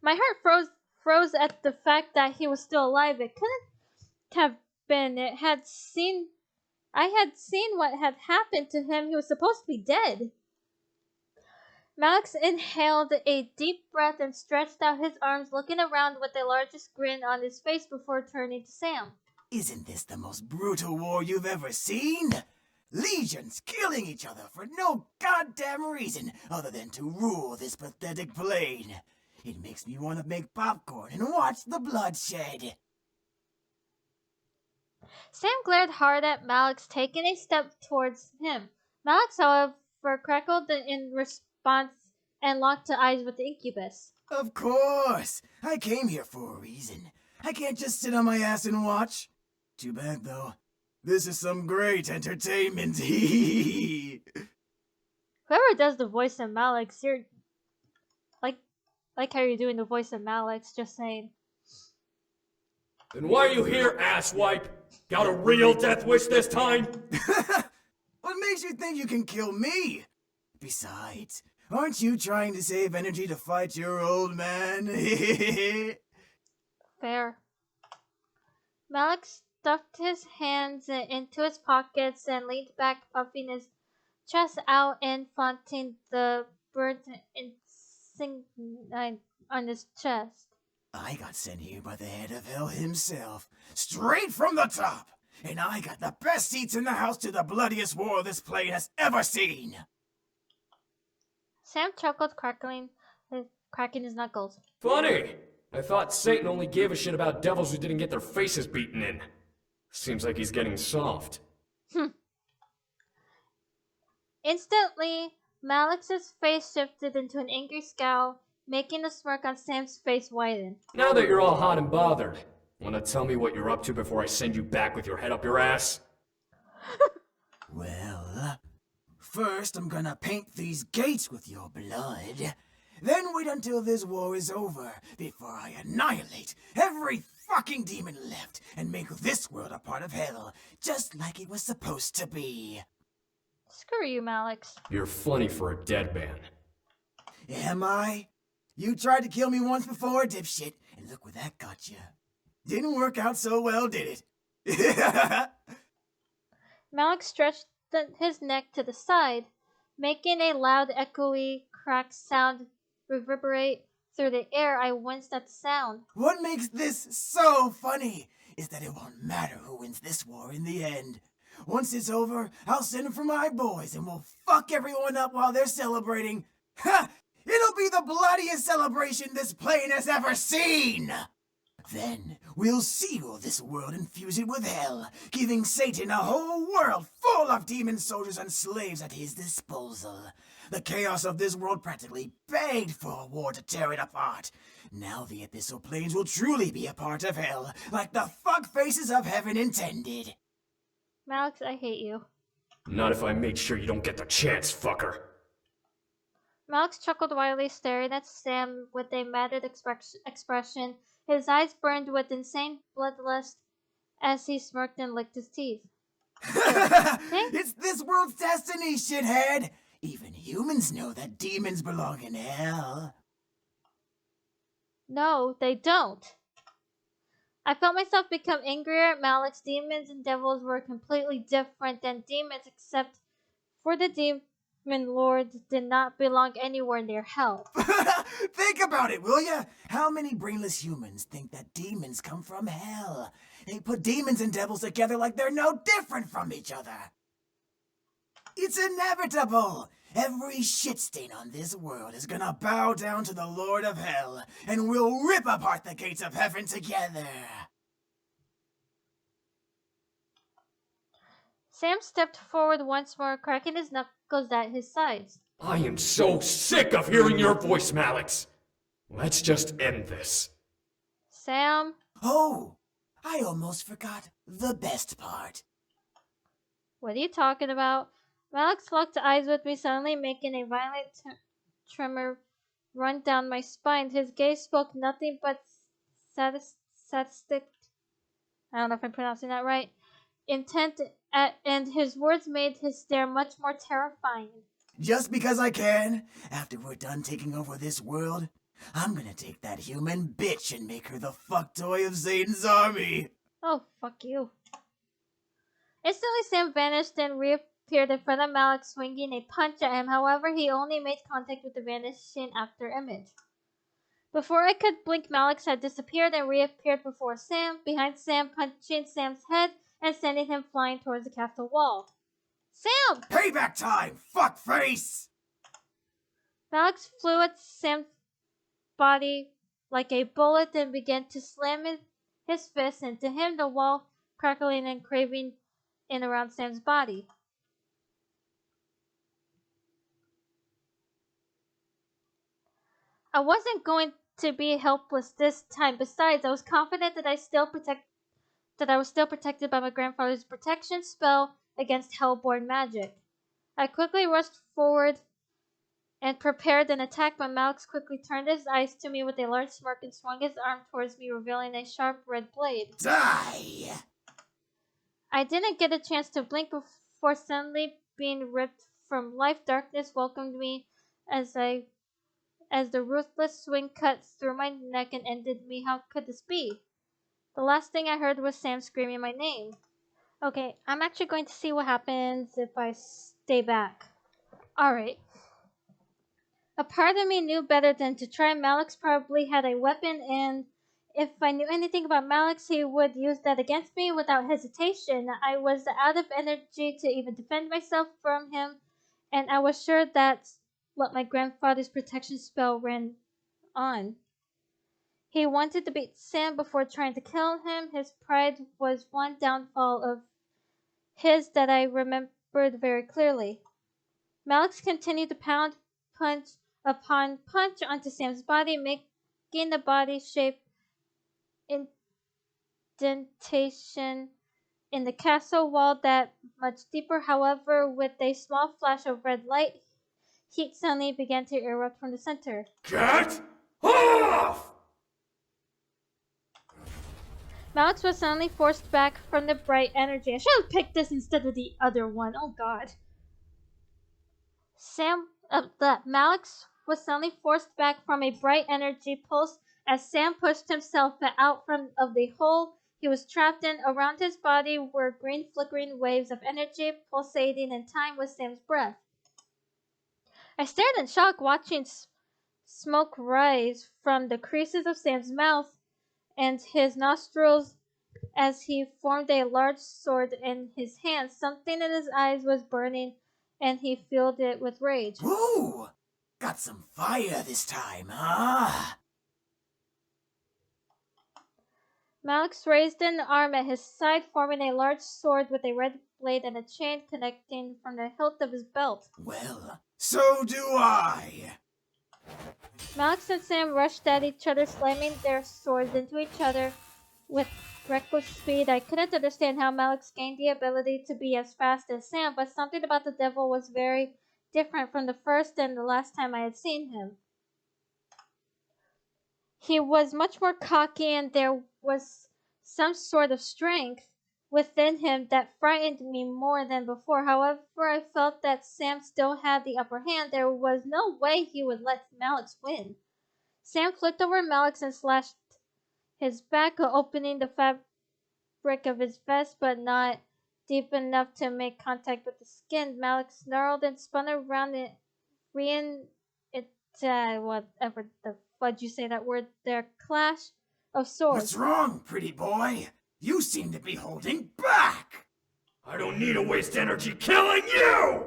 My heart froze at the fact that he was still alive. It couldn't have been. I had seen what had happened to him. He was supposed to be dead. Malix inhaled a deep breath and stretched out his arms, looking around with the largest grin on his face before turning to Sam. Isn't this the most brutal war you've ever seen? Legions killing each other for no goddamn reason other than to rule this pathetic plane. It makes me want to make popcorn and watch the bloodshed. Sam glared hard at Malix, taking a step towards him. Malix, however, crackled in response and locked eyes with the incubus. Of course! I came here for a reason. I can't just sit on my ass and watch. Too bad, though. This is some great entertainment. Whoever does the voice of Malix, you're... Like how you're doing the voice of Malix, just saying. Then why are you here, asswipe? Got a real death wish this time? What makes you think you can kill me? Besides, aren't you trying to save energy to fight your old man? Fair. Malix stuffed his hands into his pockets and leaned back, puffing his chest out and flaunting the burnt insignia on his chest. I got sent here by the head of hell himself, straight from the top, and I got the best seats in the house to the bloodiest war this plane has ever seen. Sam chuckled, cracking his knuckles. Funny! I thought Satan only gave a shit about devils who didn't get their faces beaten in. Seems like he's getting soft. Instantly, Malix's face shifted into an angry scowl, making the smirk on Sam's face widen. Now that you're all hot and bothered, wanna tell me what you're up to before I send you back with your head up your ass? Well, first I'm gonna paint these gates with your blood. Then wait until this war is over before I annihilate every fucking demon left and make this world a part of hell, just like it was supposed to be. Screw you, Malix. You're funny for a dead man. Am I? You tried to kill me once before, dipshit, and look where that got you. Didn't work out so well, did it? Malix stretched his neck to the side, making a loud, echoey, cracked sound reverberate through the air. I winced at the sound. What makes this so funny is that it won't matter who wins this war in the end. Once it's over, I'll send for my boys and we'll fuck everyone up while they're celebrating. Ha! It'll be the bloodiest celebration this plane has ever seen! Then we'll seal this world and fuse it with hell, giving Satan a whole world full of demon soldiers and slaves at his disposal. The chaos of this world practically begged for a war to tear it apart. Now the Abyssal Plains will truly be a part of hell, like the fuckfaces of heaven intended. Malix, I hate you. Not if I make sure you don't get the chance, fucker. Malix chuckled wildly, staring at Sam with a maddened expression. His eyes burned with insane bloodlust as he smirked and licked his teeth. It's this world's destiny, shithead! Even humans know that demons belong in hell. No, they don't. I felt myself become angrier at Malix. Demons and devils were completely different than demons, except for the demons Lord did not belong anywhere near hell. Think about it, will ya? How many brainless humans think that demons come from hell? They put demons and devils together like they're no different from each other. It's inevitable. Every shit stain on this world is gonna bow down to the Lord of Hell, and we'll rip apart the gates of heaven together. Sam stepped forward once more, cracking his knuckles at his sides. I am so sick of hearing your voice, Malix. Let's just end this. Sam? Oh, I almost forgot the best part. What are you talking about? Malix locked eyes with me, suddenly making a violent tremor run down my spine. His gaze spoke nothing but sadistic, I don't know if I'm pronouncing that right, intent, and his words made his stare much more terrifying. Just because I can, after we're done taking over this world, I'm gonna take that human bitch and make her the fuck toy of Satan's army. Oh, fuck you. Instantly, Sam vanished and reappeared in front of Malix, swinging a punch at him. However, he only made contact with the vanishing after image. Before I could blink, Malix had disappeared and reappeared before Sam, behind Sam, punching Sam's head and sending him flying towards the castle wall. Sam! Payback time, fuckface! Malix flew at Sam's body like a bullet and began to slam his fist into him, the wall crackling and craving in around Sam's body. I wasn't going to be helpless this time. Besides, I was confident that I was still protected by my grandfather's protection spell against hellborn magic. I quickly rushed forward and prepared an attack, but Malix quickly turned his eyes to me with a large smirk and swung his arm towards me, revealing a sharp red blade. Die! I didn't get a chance to blink before suddenly being ripped from life. Darkness welcomed me as the ruthless swing cut through my neck and ended me. How could this be? The last thing I heard was Sam screaming my name. Okay, I'm actually going to see what happens if I stay back. Alright. A part of me knew better than to try. Malix probably had a weapon, and if I knew anything about Malix, he would use that against me without hesitation. I was out of energy to even defend myself from him, and I was sure that's what my grandfather's protection spell ran on. He wanted to beat Sam before trying to kill him. His pride was one downfall of his that I remembered very clearly. Malix continued to pound punch upon punch onto Sam's body, making the body shape indentation in the castle wall that much deeper. However, with a small flash of red light, heat suddenly began to erupt from the center. Get off! Malix was suddenly forced back from the bright energy. I should have picked this instead of the other one. Oh god. Malix was suddenly forced back from a bright energy pulse as Sam pushed himself out of the hole he was trapped in. Around his body were green flickering waves of energy pulsating in time with Sam's breath. I stared in shock, watching smoke rise from the creases of Sam's mouth and his nostrils as he formed a large sword in his hand. Something in his eyes was burning, and he filled it with rage. Ooh! Got some fire this time, huh? Malix raised an arm at his side, forming a large sword with a red blade and a chain connecting from the hilt of his belt. Well, so do I! Malix and Sam rushed at each other, slamming their swords into each other with reckless speed. I couldn't understand how Malix gained the ability to be as fast as Sam, but something about the devil was very different from the first and the last time I had seen him. He was much more cocky, and there was some sort of strength within him that frightened me more than before. However, I felt that Sam still had the upper hand. There was no way he would let Malix win. Sam flipped over Malix and slashed his back, opening the fabric of his vest, but not deep enough to make contact with the skin, Malik snarled and spun around and whatever the fudge you say that word, their clash of swords. What's wrong, pretty boy? You seem to be holding back! I don't need to waste energy killing you!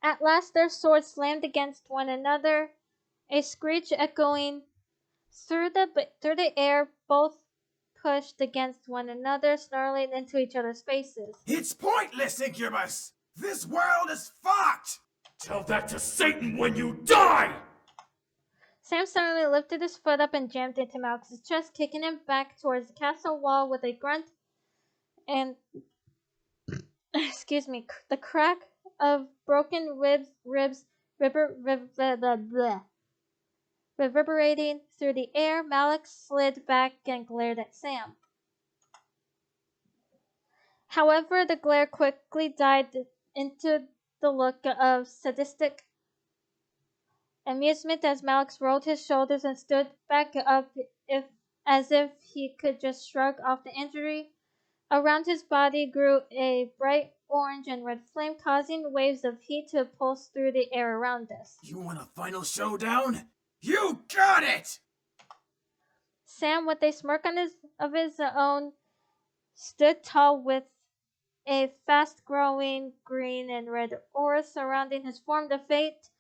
At last their swords slammed against one another, a screech echoing through the air. Both pushed against one another, snarling into each other's faces. It's pointless, Incubus! This world is fucked! Tell that to Satan when you die! Sam suddenly lifted his foot up and jammed into Malik's chest, kicking him back towards the castle wall with a grunt, and the crack of broken ribs reverberating through the air. Malik slid back and glared at Sam. However, the glare quickly died into the look of sadistic amusement as Malik rolled his shoulders and stood back up as if he could just shrug off the injury. Around his body grew a bright orange and red flame, causing waves of heat to pulse through the air around us. You want a final showdown? You got it! Sam, with a smirk of his own, stood tall with a fast-growing green and red aura surrounding his form. The faint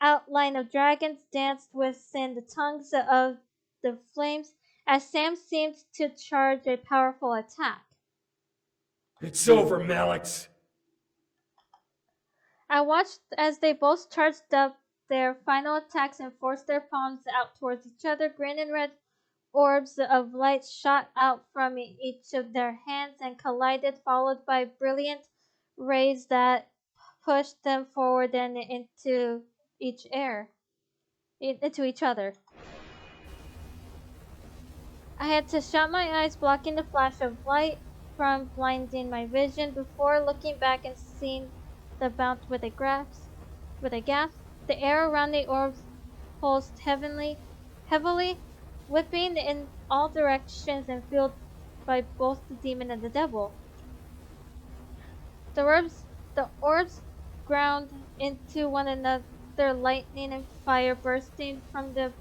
outline of dragons danced within the tongues of the flames as Sam seemed to charge a powerful attack. It's over, Malix. I watched as they both charged up their final attacks and forced their palms out towards each other. Green and red orbs of light shot out from each of their hands and collided, followed by brilliant rays that pushed them forward and into each other. I had to shut my eyes, blocking the flash of light from blinding my vision before looking back and seeing the bout with a gasp. The air around the orbs pulsed heavily, whipping in all directions and fueled by both the demon and the devil. The orbs ground into one another, lightning and fire bursting from the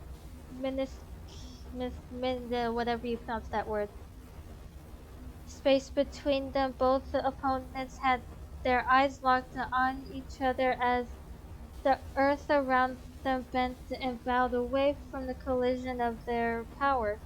whatever you pronounce that word. Space between them, both the opponents had their eyes locked on each other as the earth around them bent and bowed away from the collision of their power.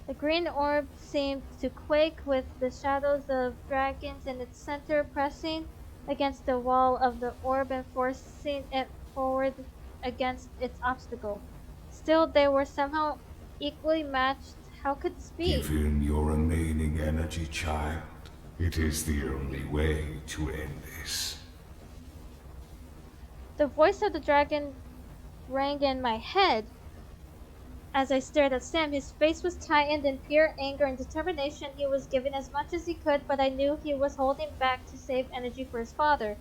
The green orb seemed to quake with the shadows of dragons in its center pressing against the wall of the orb and forcing it forward against its obstacle. Still, they were somehow equally matched. How could this be? Give him your remaining energy, child. It is the only way to end this. The voice of the dragon rang in my head as I stared at Sam. His face was tightened in pure anger and determination. He was giving as much as he could, but I knew he was holding back to save energy for his father.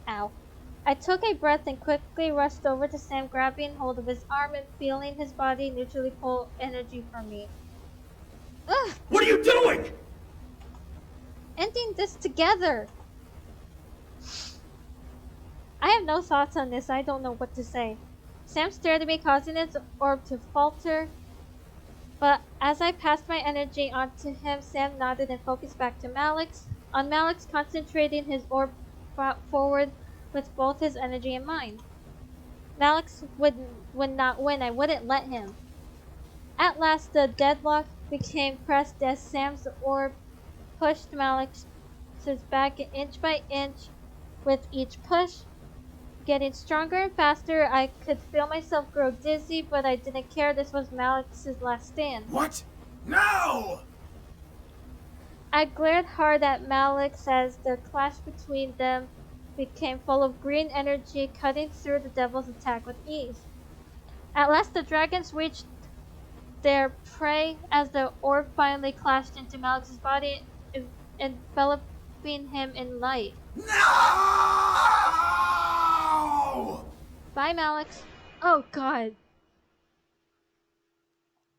Ow. I took a breath and quickly rushed over to Sam, grabbing hold of his arm and feeling his body neutrally pull energy from me. Ugh! What are you doing? Ending this together! I have no thoughts on this. I don't know what to say. Sam stared at me, causing his orb to falter. But as I passed my energy onto him, Sam nodded and focused back to Malix. On Malix, concentrating his orb forward with both his energy and mine. Malix would not win. I wouldn't let him. At last, the deadlock became pressed as Sam's orb pushed Malix's back inch by inch. With each push getting stronger and faster, I could feel myself grow dizzy, but I didn't care. This was Malix's last stand. What? No! I glared hard at Malix as the clash between them became full of green energy, cutting through the devil's attack with ease. At last, the dragons reached their prey as the orb finally clashed into Malix's body, enveloping him in light. No! Bye, Malix. Oh, God.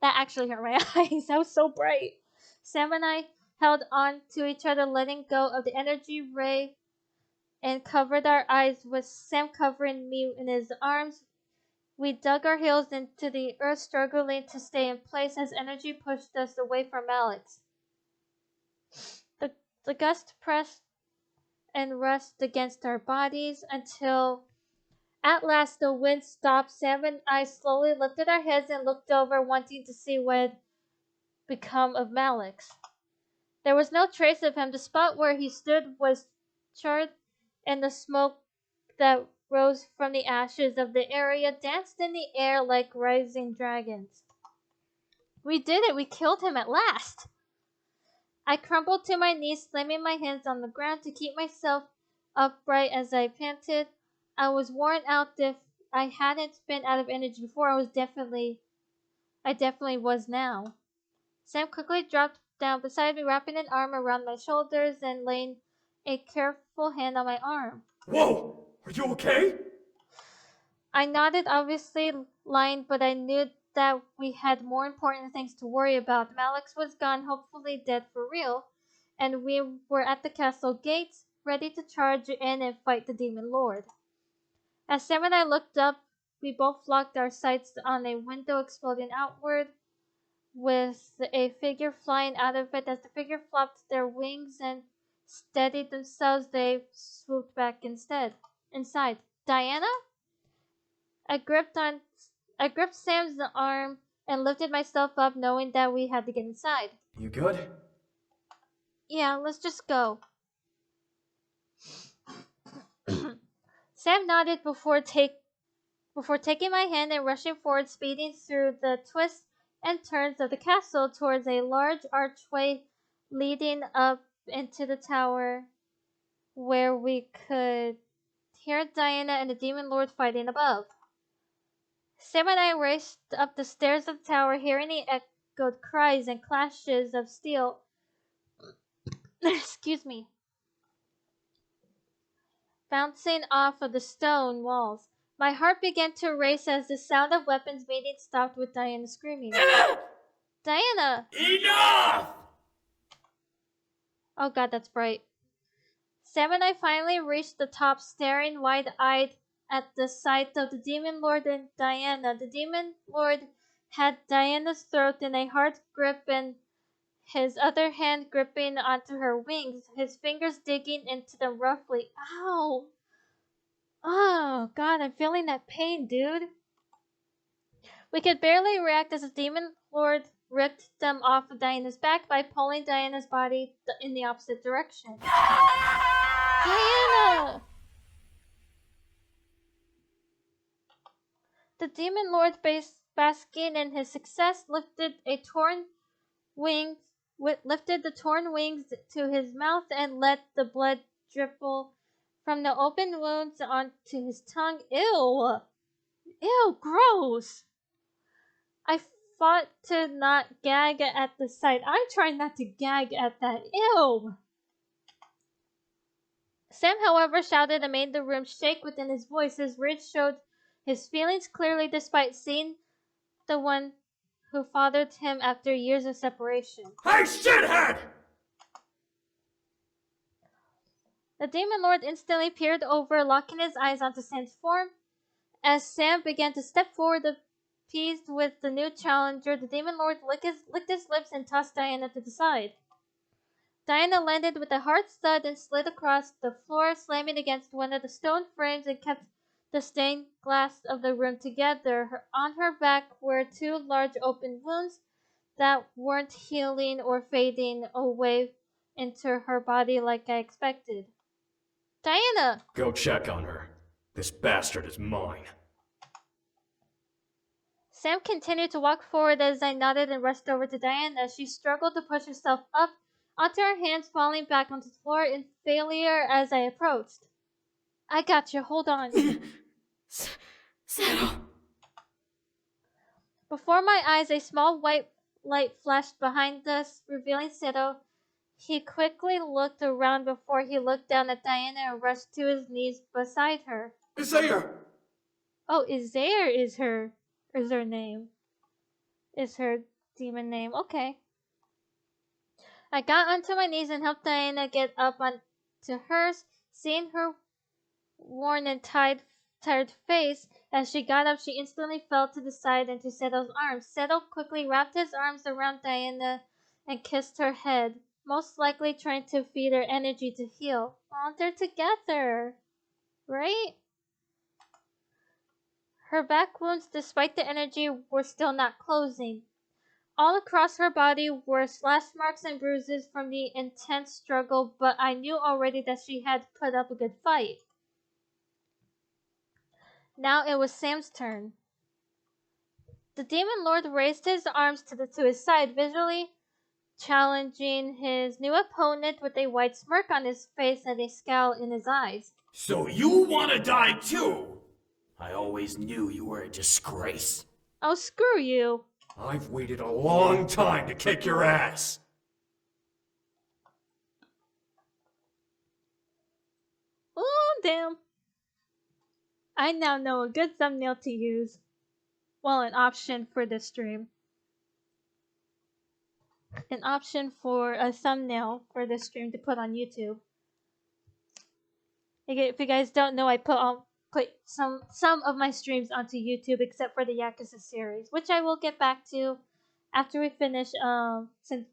That actually hurt my eyes. That was so bright. Sam and I held on to each other, letting go of the energy ray, and covered our eyes with Sam covering me in his arms. We dug our heels into the earth, struggling to stay in place as energy pushed us away from Alex. The gust pressed and rushed against our bodies until at last the wind stopped. Sam and I slowly lifted our heads and looked over, wanting to see what had become of Alex. There was no trace of him. The spot where he stood was charred, and the smoke that rose from the ashes of the area danced in the air like rising dragons. We did it! We killed him at last! I crumpled to my knees, slamming my hands on the ground to keep myself upright as I panted. I was worn out. If I hadn't been out of energy before, I definitely was now. Sam quickly dropped down beside me, wrapping an arm around my shoulders and laying a careful hand on my arm. Whoa! Are you okay? I nodded, obviously lying, but I knew that we had more important things to worry about. Alex was gone, hopefully dead for real, and we were at the castle gates, ready to charge in and fight the Demon Lord. As Sam and I looked up, we both locked our sights on a window exploding outward, with a figure flying out of it. As the figure flopped their wings and steadied themselves, they swooped back inside. Diana? I gripped Sam's arm and lifted myself up, knowing that we had to get inside. You good? Yeah, let's just go. Sam nodded before taking my hand and rushing forward, speeding through the twists and turns of the castle towards a large archway leading up into the tower, where we could hear Diana and the Demon Lord fighting above. Sam and I raced up the stairs of the tower, hearing the echoed cries and clashes of steel. Excuse me. Bouncing off of the stone walls. My heart began to race as the sound of weapons meeting stopped with Diana screaming. Diana! Enough! Oh god, that's bright. Sam and I finally reached the top, staring wide-eyed at the sight of the Demon Lord and Diana. The Demon Lord had Diana's throat in a hard grip and his other hand gripping onto her wings, his fingers digging into them roughly. Ow! Oh god, I'm feeling that pain, dude. We could barely react as the Demon Lord ripped them off of Diana's back by pulling Diana's body in the opposite direction. Diana! The Demon Lord, basking in his success, lifted the torn wings to his mouth and let the blood dribble from the open wounds onto his tongue. Ew! Ew, gross! I fought to not gag at the sight. I'm trying not to gag at that. Ew! Sam, however, shouted and made the room shake within his voice. His rage showed his feelings clearly despite seeing the one who fathered him after years of separation. Hey, shithead! The Demon Lord instantly peered over, locking his eyes onto Sam's form. As Sam began to step forward, appeased with the new challenger, the Demon Lord licked his lips and tossed Diana to the side. Diana landed with a hard thud and slid across the floor, slamming against one of the stone frames and kept the stained glass of the room together. On her back were two large open wounds that weren't healing or fading away into her body like I expected. Diana! Go check on her. This bastard is mine. Sam continued to walk forward as I nodded and rushed over to Diana. She struggled to push herself up onto her hands, falling back onto the floor in failure as I approached. I got you. Hold on. Settle. Before my eyes, a small white light flashed behind us, revealing Seto. He quickly looked around before he looked down at Diana and rushed to his knees beside her. Isaiah! Oh, Isaiah is her name. Is her demon name. Okay. I got onto my knees and helped Diana get up onto hers. Seeing her worn and tired face, as she got up, she instantly fell to the side into Seto's arms. Seto quickly wrapped his arms around Diana and kissed her head, most likely trying to feed her energy to heal. Oh, they're together, right? Her back wounds, despite the energy, were still not closing. All across her body were slash marks and bruises from the intense struggle, but I knew already that she had put up a good fight. Now it was Sam's turn. The Demon Lord raised his arms to his side, visually challenging his new opponent with a wide smirk on his face and a scowl in his eyes. So you wanna die too? I always knew you were a disgrace. Oh, screw you. I've waited a long time to kick your ass. Oh, damn. I now know a good thumbnail to use. Well, an option for this stream. An option for a thumbnail for this stream to put on YouTube. If you guys don't know, I put some of my streams onto YouTube except for the Yakuza series, which I will get back to after we finish since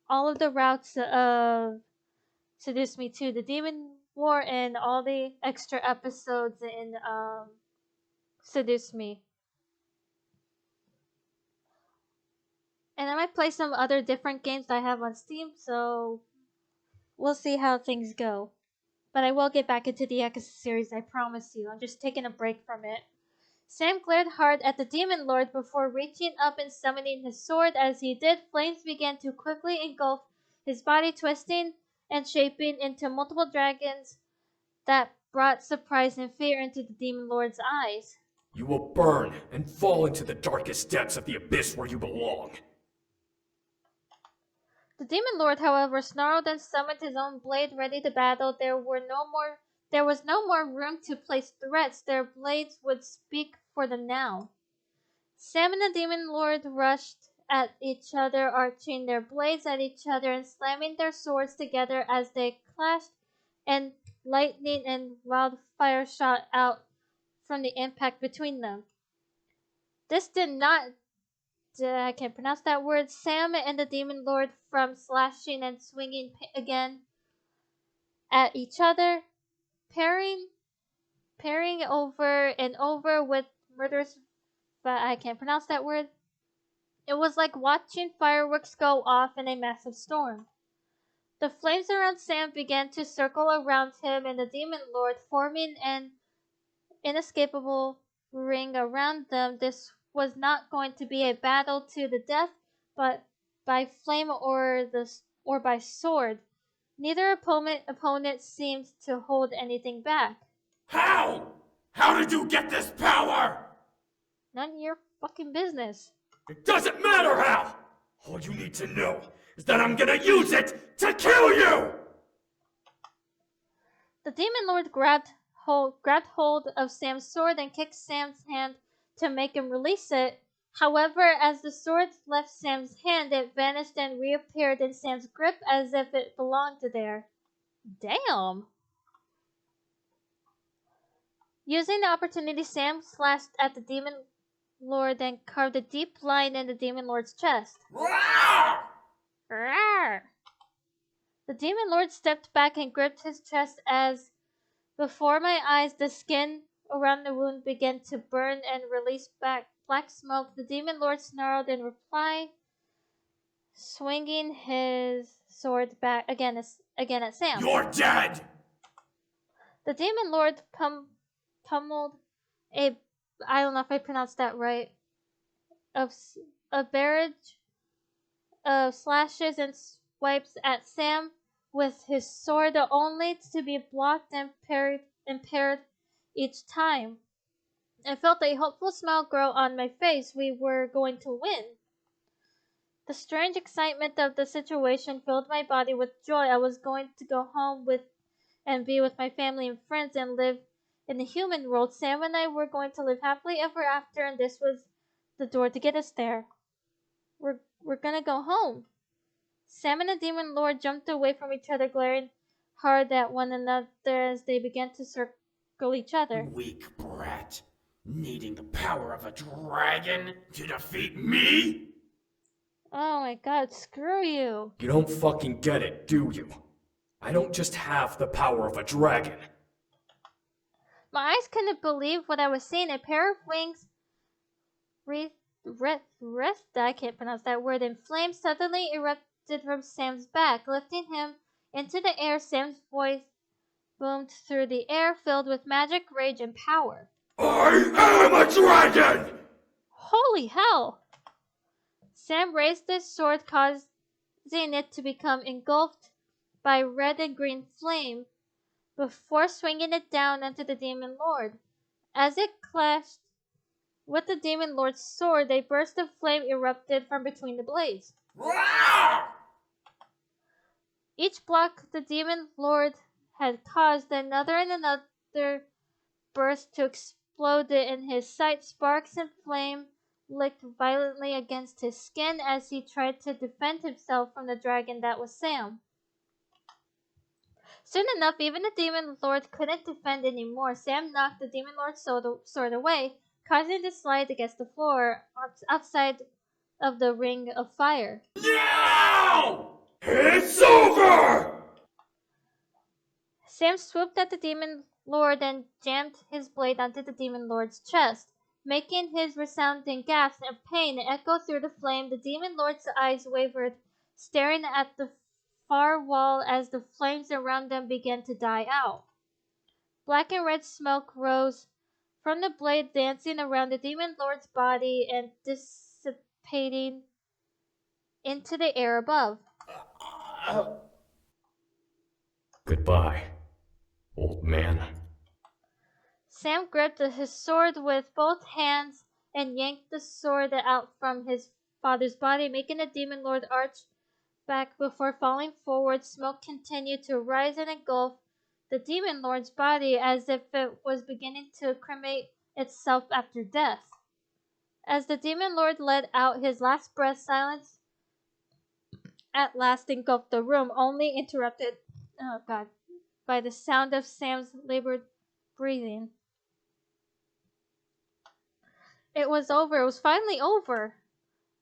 all of the routes of Seduce Me to the Demon War and all the extra episodes in Seduce Me. And I might play some other different games that I have on Steam, so we'll see how things go. But I will get back into the Yakuza series, I promise you. I'm just taking a break from it. Sam glared hard at the Demon Lord before reaching up and summoning his sword. As he did, flames began to quickly engulf his body, twisting and shaping into multiple dragons that brought surprise and fear into the Demon Lord's eyes. You will burn and fall into the darkest depths of the abyss where you belong. The Demon Lord, however, snarled and summoned his own blade, ready to battle. There was no more room to place threats. Their blades would speak for them now. Sam and the Demon Lord rushed at each other, arching their blades at each other and slamming their swords together as they clashed, and lightning and wildfire shot out from the impact between them. This did not I can't pronounce that word. Sam and the Demon Lord from slashing and swinging again at each other, pairing over and over with murderous, but I can't pronounce that word. It was like watching fireworks go off in a massive storm. The flames around Sam began to circle around him and the Demon Lord, forming an inescapable ring around them. This was not going to be a battle to the death, but by flame or by sword. Neither opponent seemed to hold anything back. How? How did you get this power? None of your fucking business. It doesn't matter how! All you need to know is that I'm gonna use it to kill you! The Demon Lord grabbed hold of Sam's sword and kicked Sam's hand to make him release it. However, as the sword left Sam's hand, it vanished and reappeared in Sam's grip as if it belonged there. Damn! Using the opportunity, Sam slashed at the Demon Lord and carved a deep line in the Demon Lord's chest. Rawr! Rawr! The Demon Lord stepped back and gripped his chest as before my eyes the skin around the wound began to burn and release back black smoke. The Demon Lord snarled in reply, swinging his sword back again at Sam. You're dead! The Demon Lord pummeled I don't know if I pronounced that right, a barrage of slashes and swipes at Sam with his sword, only to be blocked and parried each time. I felt a hopeful smile grow on my face. We were going to win. The strange excitement of the situation filled my body with joy. I was going to go home and be with my family and friends and live in the human world. Sam and I were going to live happily ever after, and this was the door to get us there. We're gonna go home. Sam and the Demon Lord jumped away from each other, glaring hard at one another as they began to circle each other. Weak brat. Needing the power of a dragon to defeat me? Oh my god, screw you. You don't fucking get it, do you? I don't just have the power of a dragon. My eyes couldn't believe what I was seeing. A pair of wings, I can't pronounce that word, in flames suddenly erupted from Sam's back, lifting him into the air. Sam's voice boomed through the air, filled with magic, rage, and power. I am a dragon! Holy hell! Sam raised his sword, causing it to become engulfed by red and green flame, before swinging it down onto the Demon Lord. As it clashed with the Demon Lord's sword, a burst of flame erupted from between the blades. Each block the Demon Lord had caused another and another burst to explode in his sight. Sparks and flame licked violently against his skin as he tried to defend himself from the dragon that was Sam. Soon enough, even the Demon Lord couldn't defend anymore. Sam knocked the Demon Lord's sword away, causing it to slide against the floor outside of the ring of fire. Now! It's over! Sam swooped at the Demon Lord and jammed his blade onto the Demon Lord's chest, making his resounding gasp of pain echo through the flame. The Demon Lord's eyes wavered, staring at the far wall as the flames around them began to die out. Black and red smoke rose from the blade, dancing around the Demon Lord's body and dissipating into the air above. Goodbye, old man. Sam gripped his sword with both hands and yanked the sword out from his father's body, making the Demon Lord arch back before falling forward. Smoke continued to rise and engulf the Demon Lord's body as if it was beginning to cremate itself after death. As the Demon Lord let out his last breath, silence at last engulfed the room, only interrupted by the sound of Sam's labored breathing. It was over. It was finally over.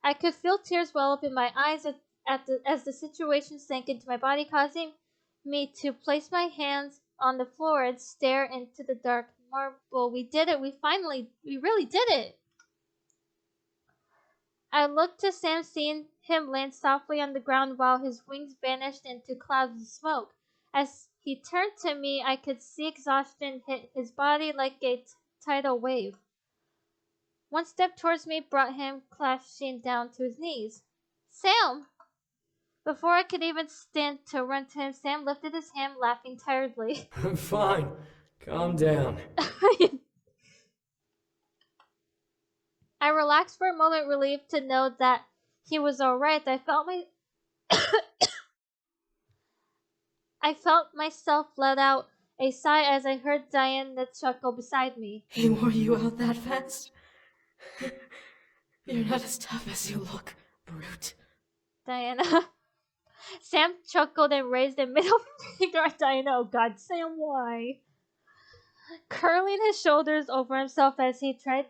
I could feel tears well up in my eyes as the situation sank into my body, causing me to place my hands on the floor and stare into the dark marble. We did it. We really did it. I looked to Sam, seeing him land softly on the ground while his wings vanished into clouds of smoke. As he turned to me, I could see exhaustion hit his body like a tidal wave. One step towards me brought him crashing down to his knees. Sam! Before I could even stand to run to him, Sam lifted his hand, laughing tiredly. I'm fine. Calm down. I relaxed for a moment, relieved to know that he was alright. I felt myself let out a sigh as I heard Diana chuckle beside me. He wore you out that fast? You're not as tough as you look, brute. Diana. Sam chuckled and raised a middle finger at Diana. Oh god, Sam, why? Curling his shoulders over himself as he tried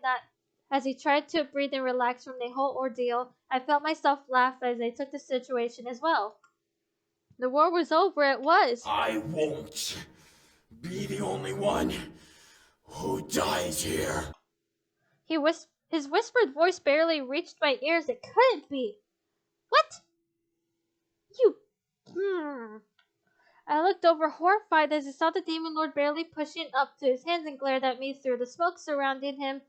to breathe and relax from the whole ordeal, I felt myself laugh as I took the situation as well. The war was over, it was. I won't be the only one who dies here. His whispered voice barely reached my ears. It couldn't be. What? I looked over horrified as I saw the Demon Lord barely pushing up to his hands and glared at me through the smoke surrounding him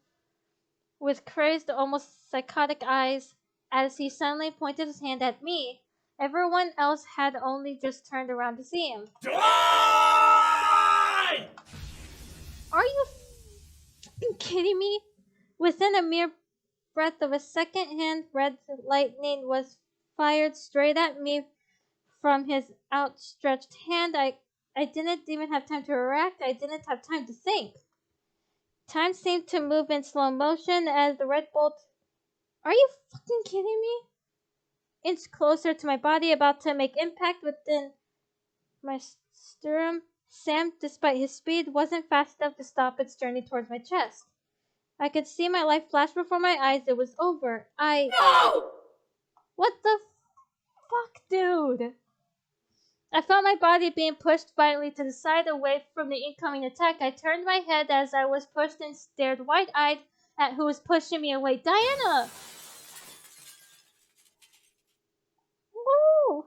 with crazed, almost psychotic eyes as he suddenly pointed his hand at me. Everyone else had only just turned around to see him. Die! Are you kidding me? Within a mere breath of a second, red lightning was fired straight at me from his outstretched hand. I didn't even have time to react. I didn't have time to think. Time seemed to move in slow motion as the red bolt... Are you fucking kidding me? inch closer to my body, about to make impact within my sternum. Sam, despite his speed, wasn't fast enough to stop its journey towards my chest. I could see my life flash before my eyes. It was over. No! What the fuck, dude? I felt my body being pushed violently to the side away from the incoming attack. I turned my head as I was pushed and stared wide-eyed at who was pushing me away. Diana! Woo!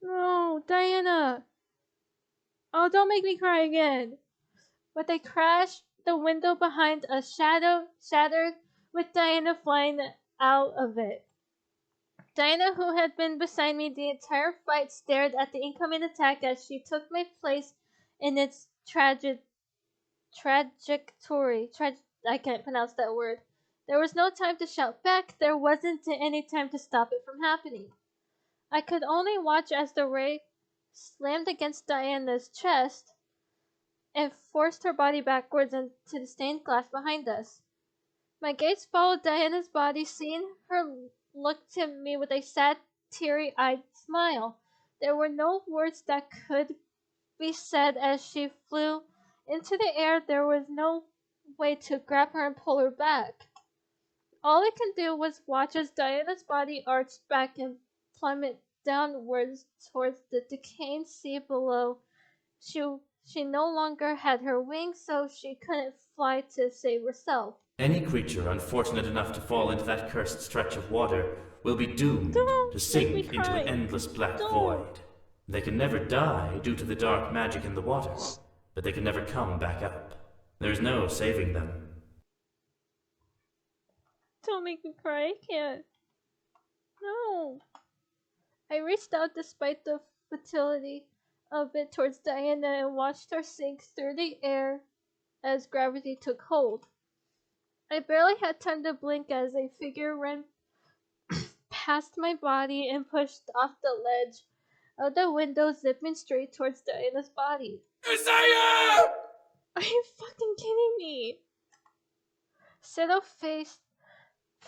No, Diana! Oh, don't make me cry again. With a crash, the window behind us shattered with Diana flying out of it. Diana, who had been beside me the entire fight, stared at the incoming attack as she took my place in its trajectory. I can't pronounce that word. There was no time to shout back. There wasn't any time to stop it from happening. I could only watch as the ray slammed against Diana's chest and forced her body backwards into the stained glass behind us. My gaze followed Diana's body, seeing her look to me with a sad, teary-eyed smile. There were no words that could be said as she flew into the air. There was no way to grab her and pull her back. All I could do was watch as Diana's body arched back and plummet downwards towards the decaying sea below. She no longer had her wings, so she couldn't fly to save herself. Any creature unfortunate enough to fall into that cursed stretch of water will be doomed to sink into an endless black void. They can never die due to the dark magic in the water, but they can never come back up. There's no saving them. Don't make me cry, I can't. No. I reached out despite the futility of it towards Diana and watched her sink through the air as gravity took hold. I barely had time to blink as a figure ran past my body and pushed off the ledge of the window, zipping straight towards Diana's body. Isaiah! Are you fucking kidding me? Seto, face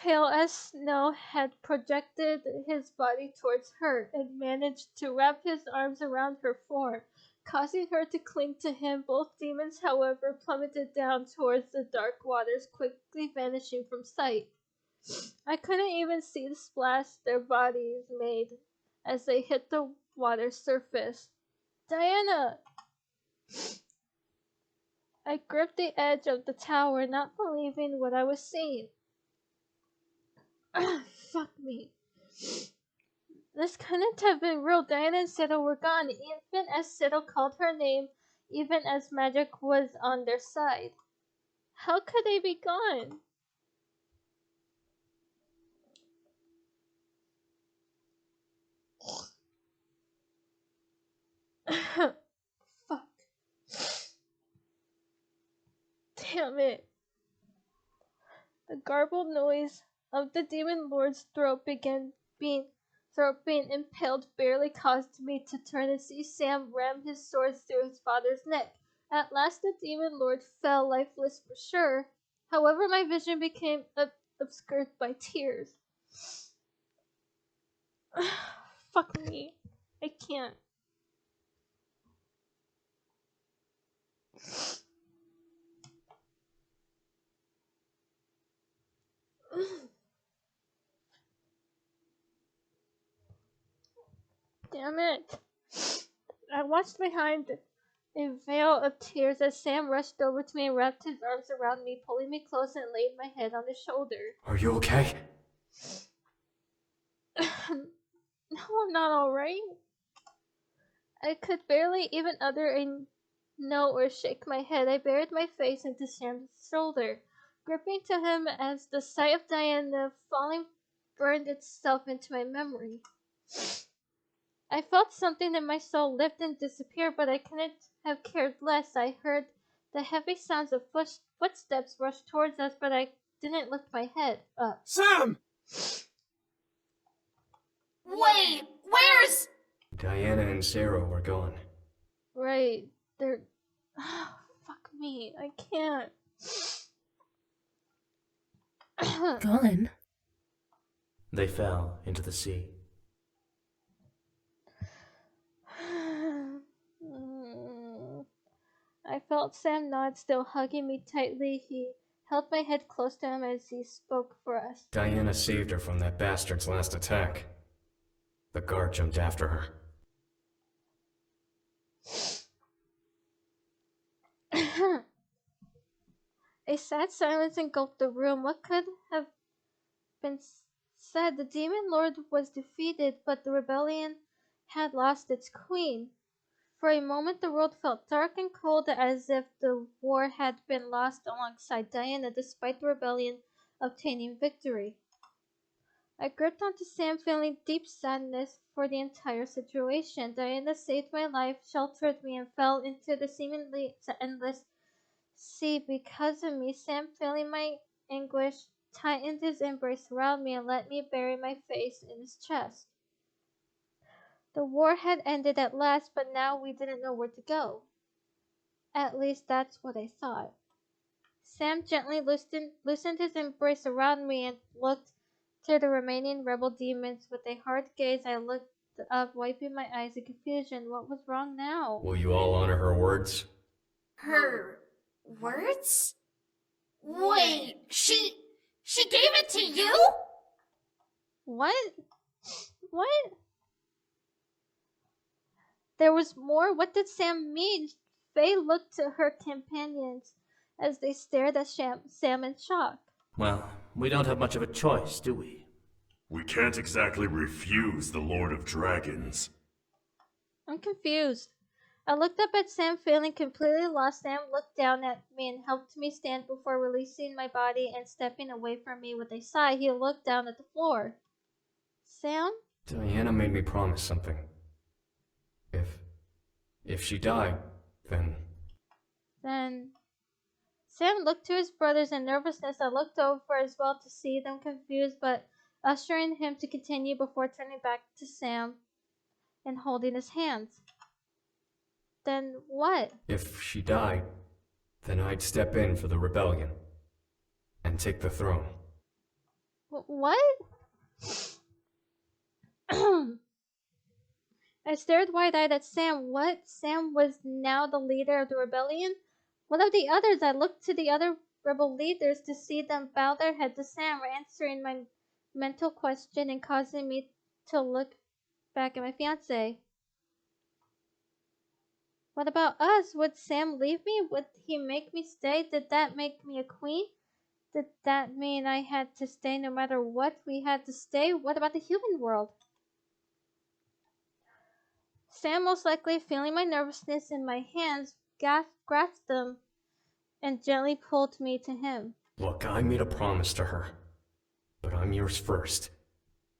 pale as snow, had projected his body towards her and managed to wrap his arms around her form, causing her to cling to him. Both demons, however, plummeted down towards the dark waters, quickly vanishing from sight. I couldn't even see the splash their bodies made as they hit the water surface. Diana! I gripped the edge of the tower, not believing what I was seeing. Fuck me. This couldn't have been real. Diana and Seto were gone, even as Seto called her name, even as magic was on their side. How could they be gone? Fuck. Damn it. The garbled noise of the demon lord's throat being impaled barely caused me to turn and see Sam ram his sword through his father's neck. At last the demon lord fell lifeless for sure. However, my vision became obscured by tears. Fuck me. I can't. Damn it. I watched behind a veil of tears as Sam rushed over to me and wrapped his arms around me, pulling me close and laid my head on his shoulder. Are you okay? No, I'm not alright. I could barely even utter a no or shake my head. I buried my face into Sam's shoulder, gripping to him as the sight of Diana falling burned itself into my memory. I felt something in my soul lift and disappear, but I couldn't have cared less. I heard the heavy sounds of footsteps rush towards us, but I didn't lift my head up. Sam! Wait, where's... Diana and Sarah were gone. Right, they're... Fuck me, I can't. Gone? They fell into the sea. I felt Sam nod, still hugging me tightly. He held my head close to him as he spoke for us. Diana saved her from that bastard's last attack. The guard jumped after her. A sad silence engulfed the room. What could have been said? The demon lord was defeated, but the rebellion had lost its queen. For a moment the world felt dark and cold, as if the war had been lost alongside Diana, despite the rebellion obtaining victory. I gripped onto Sam, feeling deep sadness for the entire situation. Diana saved my life, sheltered me, and fell into the seemingly endless sea because of me. Sam, feeling my anguish, tightened his embrace around me and let me bury my face in his chest. The war had ended at last, but now we didn't know where to go. At least that's what I thought. Sam gently loosened his embrace around me and looked to the remaining rebel demons. With a hard gaze, I looked up, wiping my eyes in confusion. What was wrong now? Will you all honor her words? Her words? Wait, she gave it to you? What? What? There was more? What did Sam mean? Faye looked to her companions as they stared at Sam in shock. Well, we don't have much of a choice, do we? We can't exactly refuse the Lord of Dragons. I'm confused. I looked up at Sam, feeling completely lost. Sam looked down at me and helped me stand before releasing my body and stepping away from me with a sigh. He looked down at the floor. Sam? Diana made me promise something. If she died, then... Sam looked to his brothers in nervousness. I looked over as well to see them confused, but ushering him to continue before turning back to Sam and holding his hands. Then what? If she died, then I'd step in for the rebellion and take the throne. What? I stared wide-eyed at Sam. What? Sam was now the leader of the rebellion? What of the others? I looked to the other rebel leaders to see them bow their head to Sam, answering my mental question and causing me to look back at my fiancé. What about us? Would Sam leave me? Would he make me stay? Did that make me a queen? Did that mean I had to stay no matter what? We had to stay? What about the human world? Sam, most likely feeling my nervousness in my hands, grasped them and gently pulled me to him. Look, I made a promise to her, but I'm yours first.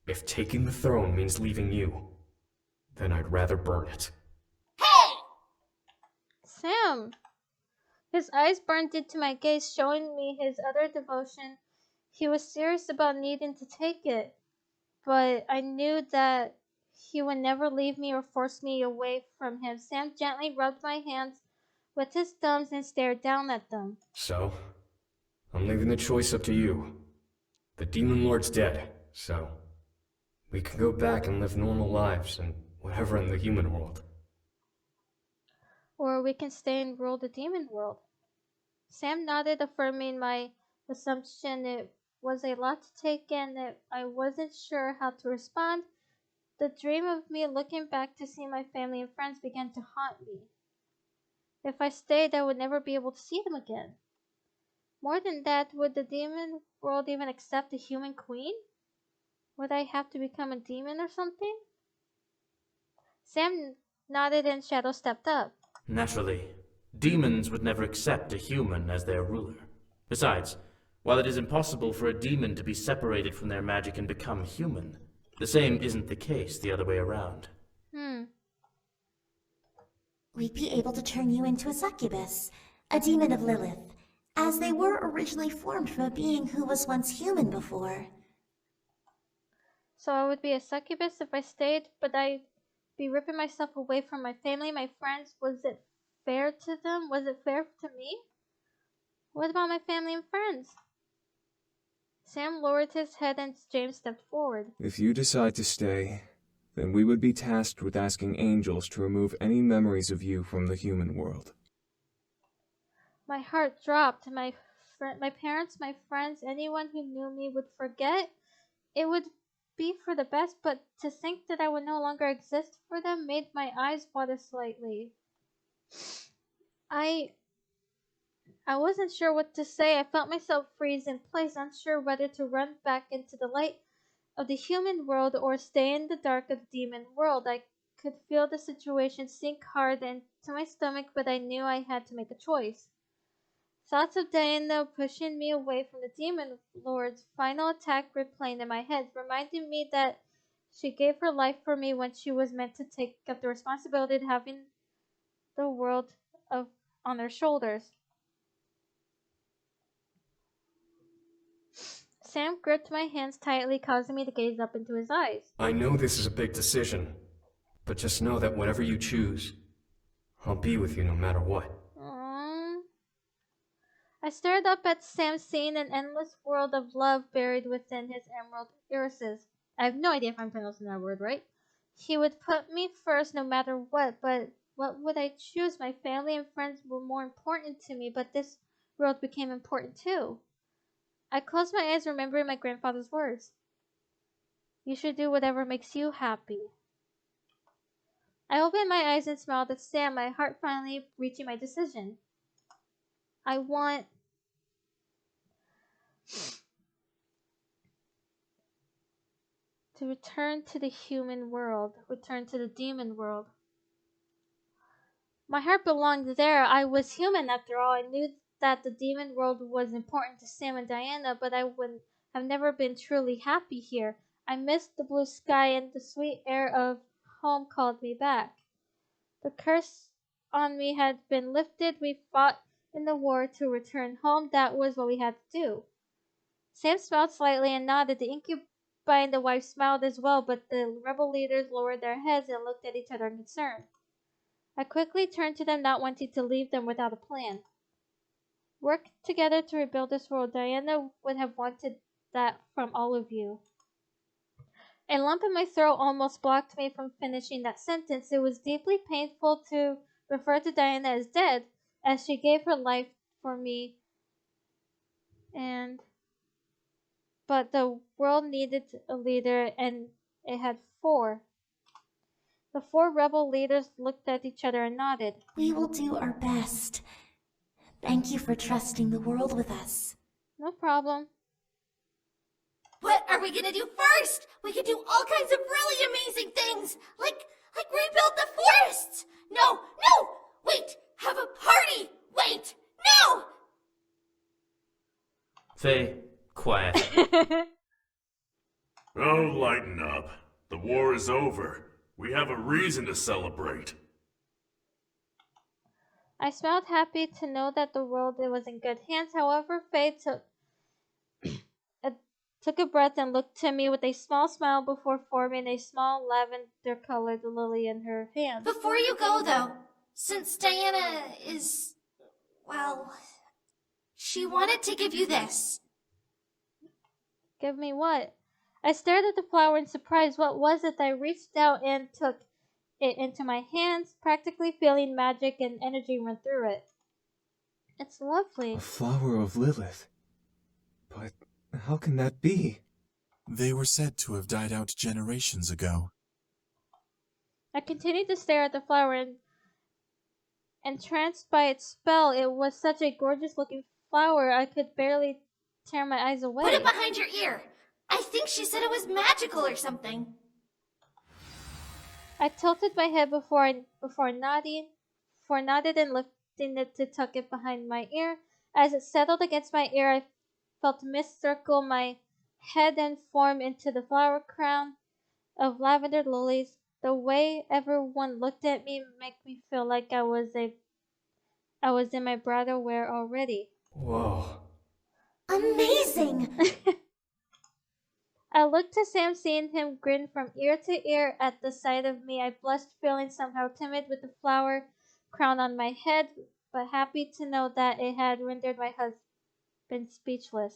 If taking the throne means leaving you, then I'd rather burn it. Hey! Sam! His eyes burned into my gaze, showing me his utter devotion. He was serious about needing to take it, but I knew that he would never leave me or force me away from him. Sam gently rubbed my hands with his thumbs and stared down at them. So, I'm leaving the choice up to you. The Demon Lord's dead, so we can go back and live normal lives and whatever in the human world. Or we can stay and rule the demon world. Sam nodded, affirming my assumption. It was a lot to take in. I wasn't sure how to respond. The dream of me looking back to see my family and friends began to haunt me. If I stayed, I would never be able to see them again. More than that, would the demon world even accept a human queen? Would I have to become a demon or something? Sam nodded and Shadow stepped up. Naturally, demons would never accept a human as their ruler. Besides, while it is impossible for a demon to be separated from their magic and become human, the same isn't the case the other way around. We'd be able to turn you into a succubus, a demon of Lilith, as they were originally formed from a being who was once human before. So I would be a succubus if I stayed, but I'd be ripping myself away from my family, my friends. Was it fair to them? Was it fair to me? What about my family and friends? Sam lowered his head and James stepped forward. If you decide to stay, then we would be tasked with asking angels to remove any memories of you from the human world. My heart dropped. My parents, my friends, anyone who knew me would forget. It would be for the best, but to think that I would no longer exist for them made my eyes water slightly. I wasn't sure what to say. I felt myself freeze in place, unsure whether to run back into the light of the human world or stay in the dark of the demon world. I could feel the situation sink hard into my stomach, but I knew I had to make a choice. Thoughts of Diana pushing me away from the demon lord's final attack replayed in my head, reminding me that she gave her life for me when she was meant to take up the responsibility of having the world on her shoulders. Sam gripped my hands tightly, causing me to gaze up into his eyes. I know this is a big decision, but just know that whatever you choose, I'll be with you no matter what. I stared up at Sam, seeing an endless world of love buried within his emerald irises. I have no idea if I'm pronouncing that word right. He would put me first no matter what, but what would I choose? My family and friends were more important to me, but this world became important too. I closed my eyes, remembering my grandfather's words. You should do whatever makes you happy. I opened my eyes and smiled at Sam, my heart finally reaching my decision. I want to return to the human world, return to the demon world. My heart belonged there. I was human after all. I knew that the demon world was important to Sam and Diana, but I would have never been truly happy here. I missed the blue sky, and the sweet air of home called me back. The curse on me had been lifted. We fought in the war to return home. That was what we had to do. Sam smiled slightly and nodded. The Incubi and the wife smiled as well, but the rebel leaders lowered their heads and looked at each other in concern. I quickly turned to them, not wanting to leave them without a plan. Work together to rebuild this world. Diana would have wanted that from all of you. A lump in my throat almost blocked me from finishing that sentence. It was deeply painful to refer to Diana as dead, as she gave her life for me, but the world needed a leader, and it had 4. The 4 rebel leaders looked at each other and nodded. We will do our best. Thank you for trusting the world with us. No problem. What are we gonna do first? We could do all kinds of really amazing things, like rebuild the forests. No, wait, have a party. Wait, no. Faye, quiet. Oh, lighten up. The war is over. We have a reason to celebrate. I smiled, happy to know that the world was in good hands. However, Faye took a breath and looked to me with a small smile before forming a small lavender-colored lily in her hand. Before you go, though, since Diana is, well, she wanted to give you this. Give me what? I stared at the flower in surprise. What was it? I reached out and took it into my hands, practically feeling magic and energy run through it. It's lovely. A flower of Lilith. But how can that be? They were said to have died out generations ago. I continued to stare at the flower and entranced by its spell. It was such a gorgeous looking flower, I could barely tear my eyes away. Put it behind your ear. I think she said it was magical or something. I tilted my head before nodding and lifting it to tuck it behind my ear. As it settled against my ear, I felt mist circle my head and form into the flower crown of lavender lilies. The way everyone looked at me made me feel like I was in my bridal wear already. Whoa. Amazing! I looked to Sam, seeing him grin from ear to ear at the sight of me. I blushed, feeling somehow timid with the flower crown on my head, but happy to know that it had rendered my been speechless.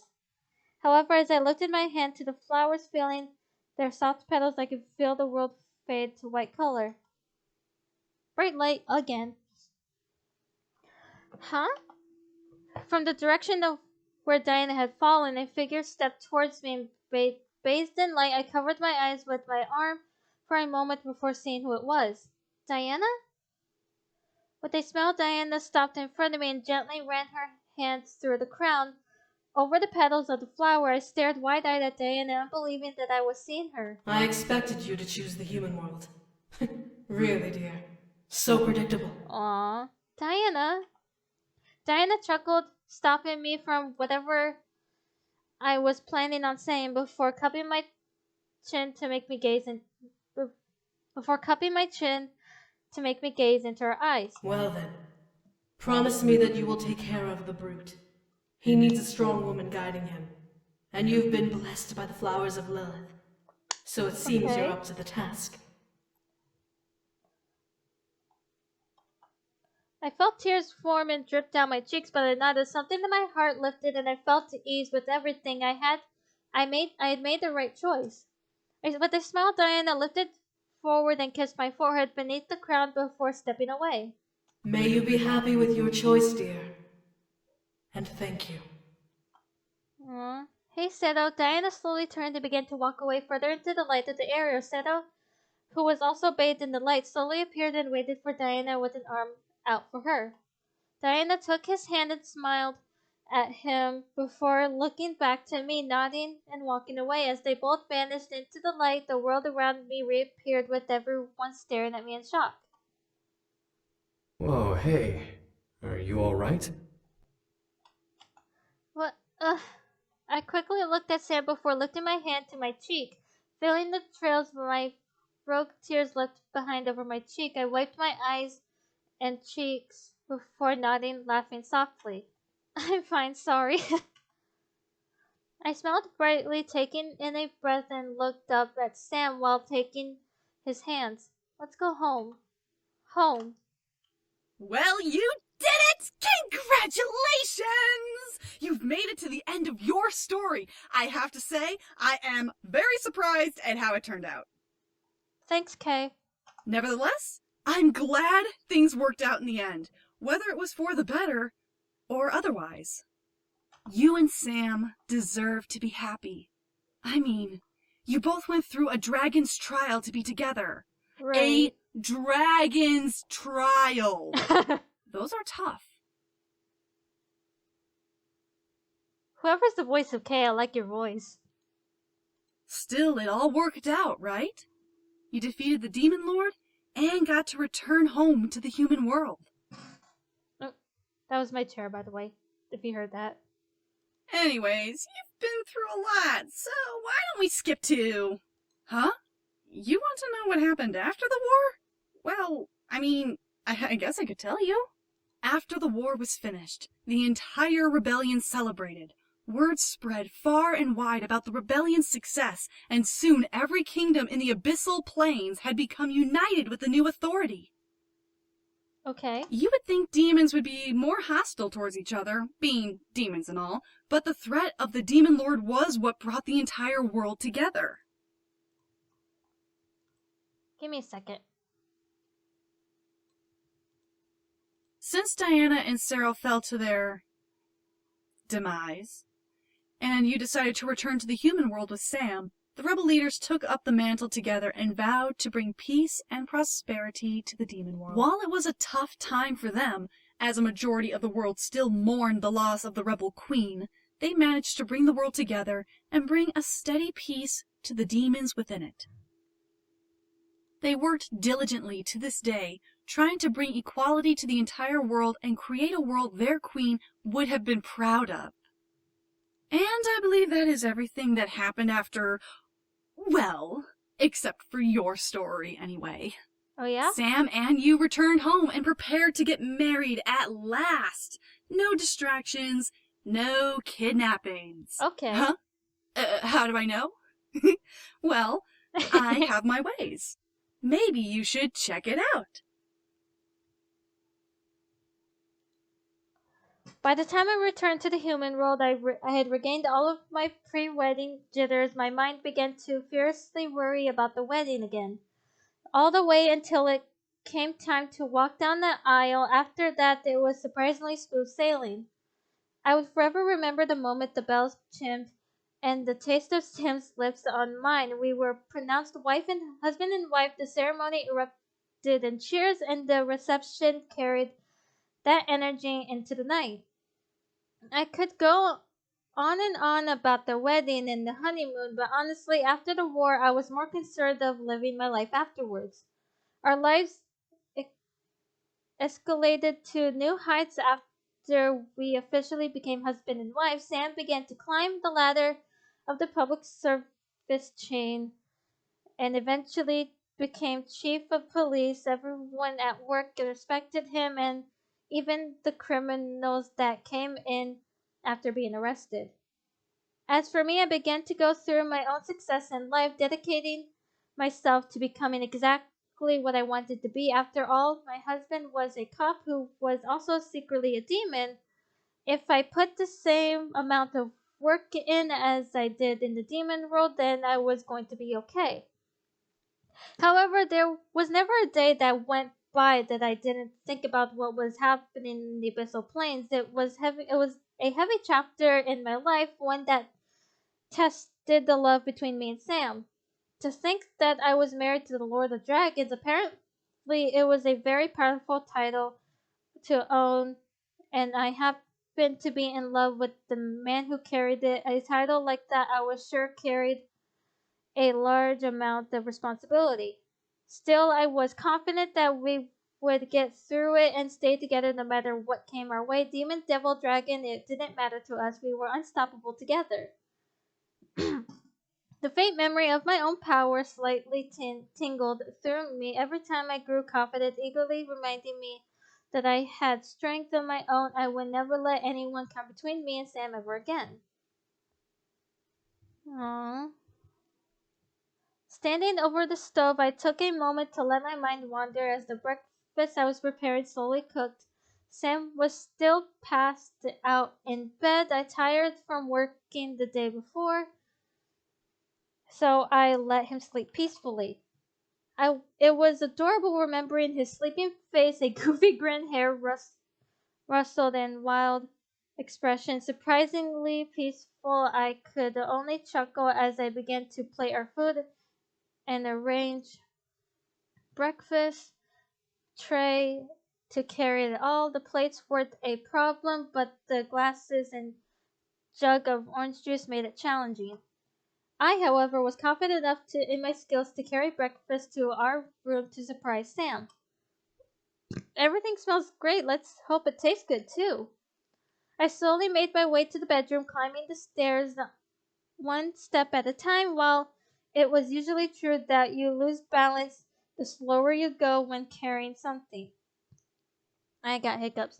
However, as I lifted my hand to the flowers, feeling their soft petals, I could feel the world fade to white color. Bright light again. Huh? From the direction of where Diana had fallen, a figure stepped towards me and bathed in light. I covered my eyes with my arm for a moment before seeing who it was. Diana? With a smile, Diana stopped in front of me and gently ran her hands through the crown. Over the petals of the flower, I stared wide-eyed at Diana, unbelieving that I was seeing her. I expected you to choose the human world. Really, dear. So predictable. Aww. Diana? Diana chuckled, stopping me from whatever I was planning on saying before cupping my chin to make me gaze into her eyes. Well then, promise me that you will take care of the brute. He needs a strong woman guiding him. And you've been blessed by the flowers of Lilith. So it seems you're up to the task. I felt tears form and drip down my cheeks, but I noticed something in my heart lifted, and I felt at ease with everything I had made the right choice. With a smile, Diana lifted forward and kissed my forehead beneath the crown before stepping away. May you be happy with your choice, dear. And thank you. Aww. Hey, Seto. Diana slowly turned and began to walk away further into the light of the area. Seto, who was also bathed in the light, slowly appeared and waited for Diana with an arm out for her. Diana took his hand and smiled at him before looking back to me, nodding and walking away. As they both vanished into the light, the world around me reappeared with everyone staring at me in shock. Whoa, hey. Are you alright? What? I quickly looked at Sam before lifting my hand to my cheek. Feeling the trails of my broke tears left behind over my cheek, I wiped my eyes and cheeks before nodding, laughing softly. I'm fine, sorry. I smiled brightly, taking in a breath, and looked up at Sam while taking his hands. Let's go home. Home. Well, you did it! Congratulations! You've made it to the end of your story. I have to say, I am very surprised at how it turned out. Thanks, Kay. Nevertheless, I'm glad things worked out in the end, whether it was for the better or otherwise. You and Sam deserve to be happy. I mean, you both went through a dragon's trial to be together. Right. A dragon's trial. Those are tough. Whoever's the voice of Kay, I like your voice. Still, it all worked out, right? You defeated the Demon Lord and got to return home to the human world. Oh, that was my chair, by the way, if you heard that. Anyways, you've been through a lot, so why don't we skip to... Huh? You want to know what happened after the war? Well, I mean, I guess I could tell you. After the war was finished, the entire rebellion celebrated. Word spread far and wide about the rebellion's success, and soon every kingdom in the Abyssal Plains had become united with the new authority. Okay. You would think demons would be more hostile towards each other, being demons and all, but the threat of the Demon Lord was what brought the entire world together. Give me a second. Since Diana and Sarah fell to their demise, and you decided to return to the human world with Sam, the rebel leaders took up the mantle together and vowed to bring peace and prosperity to the demon world. While it was a tough time for them, as a majority of the world still mourned the loss of the rebel queen, they managed to bring the world together and bring a steady peace to the demons within it. They worked diligently to this day, trying to bring equality to the entire world and create a world their queen would have been proud of. And I believe that is everything that happened after, well, except for your story anyway. Oh yeah? Sam and you returned home and prepared to get married at last. No distractions, no kidnappings. Okay. Huh? How do I know? Well, I have my ways. Maybe you should check it out. By the time I returned to the human world, I had regained all of my pre-wedding jitters. My mind began to fiercely worry about the wedding again, all the way until it came time to walk down the aisle. After that, it was surprisingly smooth sailing. I would forever remember the moment the bells chimed and the taste of Sam's lips on mine. We were pronounced husband and wife. The ceremony erupted in cheers, and the reception carried that energy into the night. I could go on and on about the wedding and the honeymoon, but honestly, after the war, I was more concerned of living my life afterwards. Our lives e- escalated to new heights after we officially became husband and wife. Sam began to climb the ladder of the public service chain and eventually became chief of police. Everyone at work respected him, and even the criminals that came in after being arrested. As for me, I began to go through my own success in life, dedicating myself to becoming exactly what I wanted to be. After all, my husband was a cop who was also secretly a demon. If I put the same amount of work in as I did in the demon world, then I was going to be okay. However, there was never a day that went by that I didn't think about what was happening in the Abyssal Plains. It was a heavy chapter in my life, one that tested the love between me and Sam. To think that I was married to the Lord of Dragons, apparently it was a very powerful title to own, and I happened to be in love with the man who carried it. A title like that I was sure carried a large amount of responsibility. Still, I was confident that we would get through it and stay together no matter what came our way. Demon, devil, dragon, it didn't matter to us. We were unstoppable together. The faint memory of my own power slightly tingled through me every time I grew confident, eagerly reminding me that I had strength of my own. I would never let anyone come between me and Sam ever again. Aww. Standing over the stove, I took a moment to let my mind wander as the breakfast I was preparing slowly cooked. Sam was still passed out in bed. I tired from working the day before, so I let him sleep peacefully. It was adorable remembering his sleeping face, a goofy grin, hair rustled, and wild expression. Surprisingly peaceful, I could only chuckle as I began to plate our food and arrange breakfast tray to carry it all. The plates weren't a problem, but the glasses and jug of orange juice made it challenging. I, however, was confident enough in my skills to carry breakfast to our room to surprise Sam. Everything smells great. Let's hope it tastes good too. I slowly made my way to the bedroom, climbing the stairs one step at a time. While it was usually true that you lose balance the slower you go when carrying something. I got hiccups.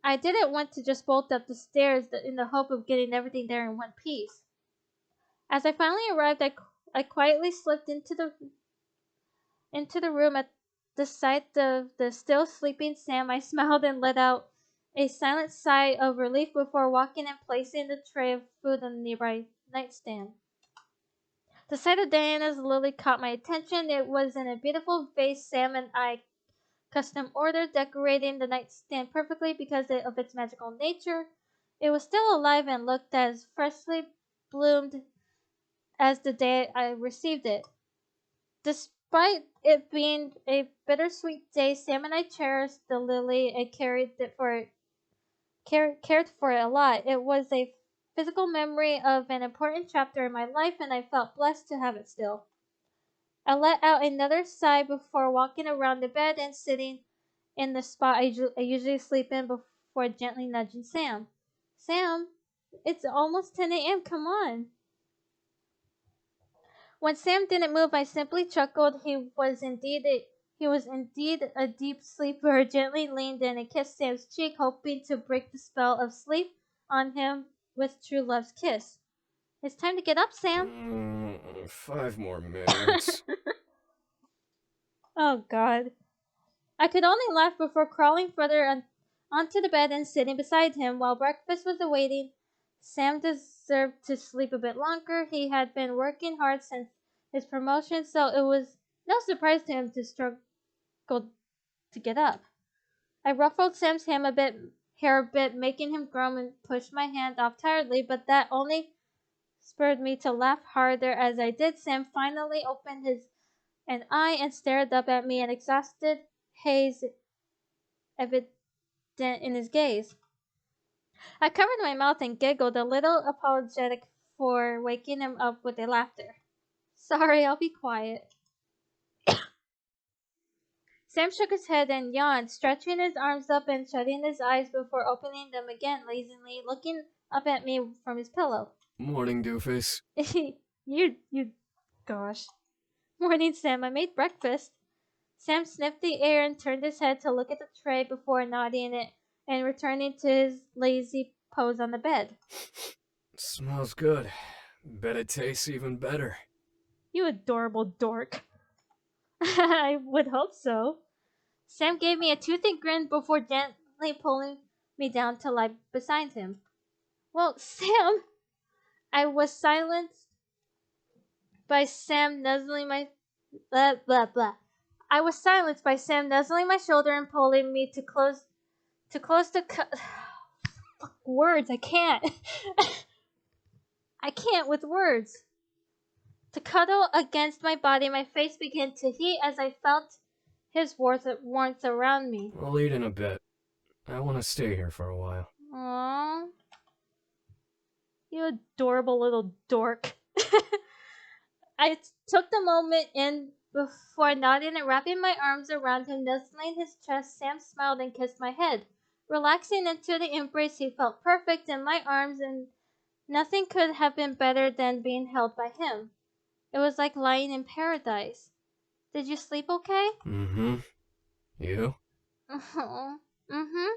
I didn't want to just bolt up the stairs in the hope of getting everything there in one piece. As I finally arrived, I quietly slipped into the room at the sight of the still sleeping Sam. I smiled and let out a silent sigh of relief before walking and placing the tray of food on the nearby nightstand. The sight of Diana's lily caught my attention. It was in a beautiful vase Sam and I custom ordered, decorating the nightstand perfectly because of its magical nature. It was still alive and looked as freshly bloomed as the day I received it. Despite it being a bittersweet day, Sam and I cherished the lily and cared for it a lot. It was a physical memory of an important chapter in my life, and I felt blessed to have it still. I let out another sigh before walking around the bed and sitting in the spot I usually sleep in before gently nudging Sam. Sam, it's almost 10 a.m. Come on. When Sam didn't move, I simply chuckled. He was indeed a deep sleeper. I gently leaned in and kissed Sam's cheek, hoping to break the spell of sleep on him with true love's kiss. It's time to get up, Sam. 5 more minutes. Oh, God. I could only laugh before crawling further onto the bed and sitting beside him while breakfast was awaiting. Sam deserved to sleep a bit longer. He had been working hard since his promotion, so it was no surprise to him to struggle to get up. I ruffled Sam's hair a bit, making him groan and pushed my hand off tiredly, but that only spurred me to laugh harder as I did. Sam finally opened an eye and stared up at me, an exhausted haze evident in his gaze. I covered my mouth and giggled, a little apologetic for waking him up with a laughter. Sorry, I'll be quiet. Sam shook his head and yawned, stretching his arms up and shutting his eyes before opening them again lazily, looking up at me from his pillow. Morning, doofus. Gosh. Morning, Sam. I made breakfast. Sam sniffed the air and turned his head to look at the tray before nodding it and returning to his lazy pose on the bed. Smells good. Bet it tastes even better. You adorable dork. I would hope so. Sam gave me a toothy grin before gently pulling me down to lie beside him. Well, Sam, I was silenced by Sam nuzzling my blah blah blah. I was silenced by Sam nuzzling my shoulder and pulling me to close the words. I can't. I can't with words. To cuddle against my body, my face began to heat as I felt his warmth around me. I'll eat in a bit. I want to stay here for a while. Aww. You adorable little dork. I took the moment in before nodding and wrapping my arms around him, nuzzling his chest. Sam smiled and kissed my head. Relaxing into the embrace, he felt perfect in my arms, and nothing could have been better than being held by him. It was like lying in paradise. Did you sleep okay? Mm-hmm. You? Mm-hmm.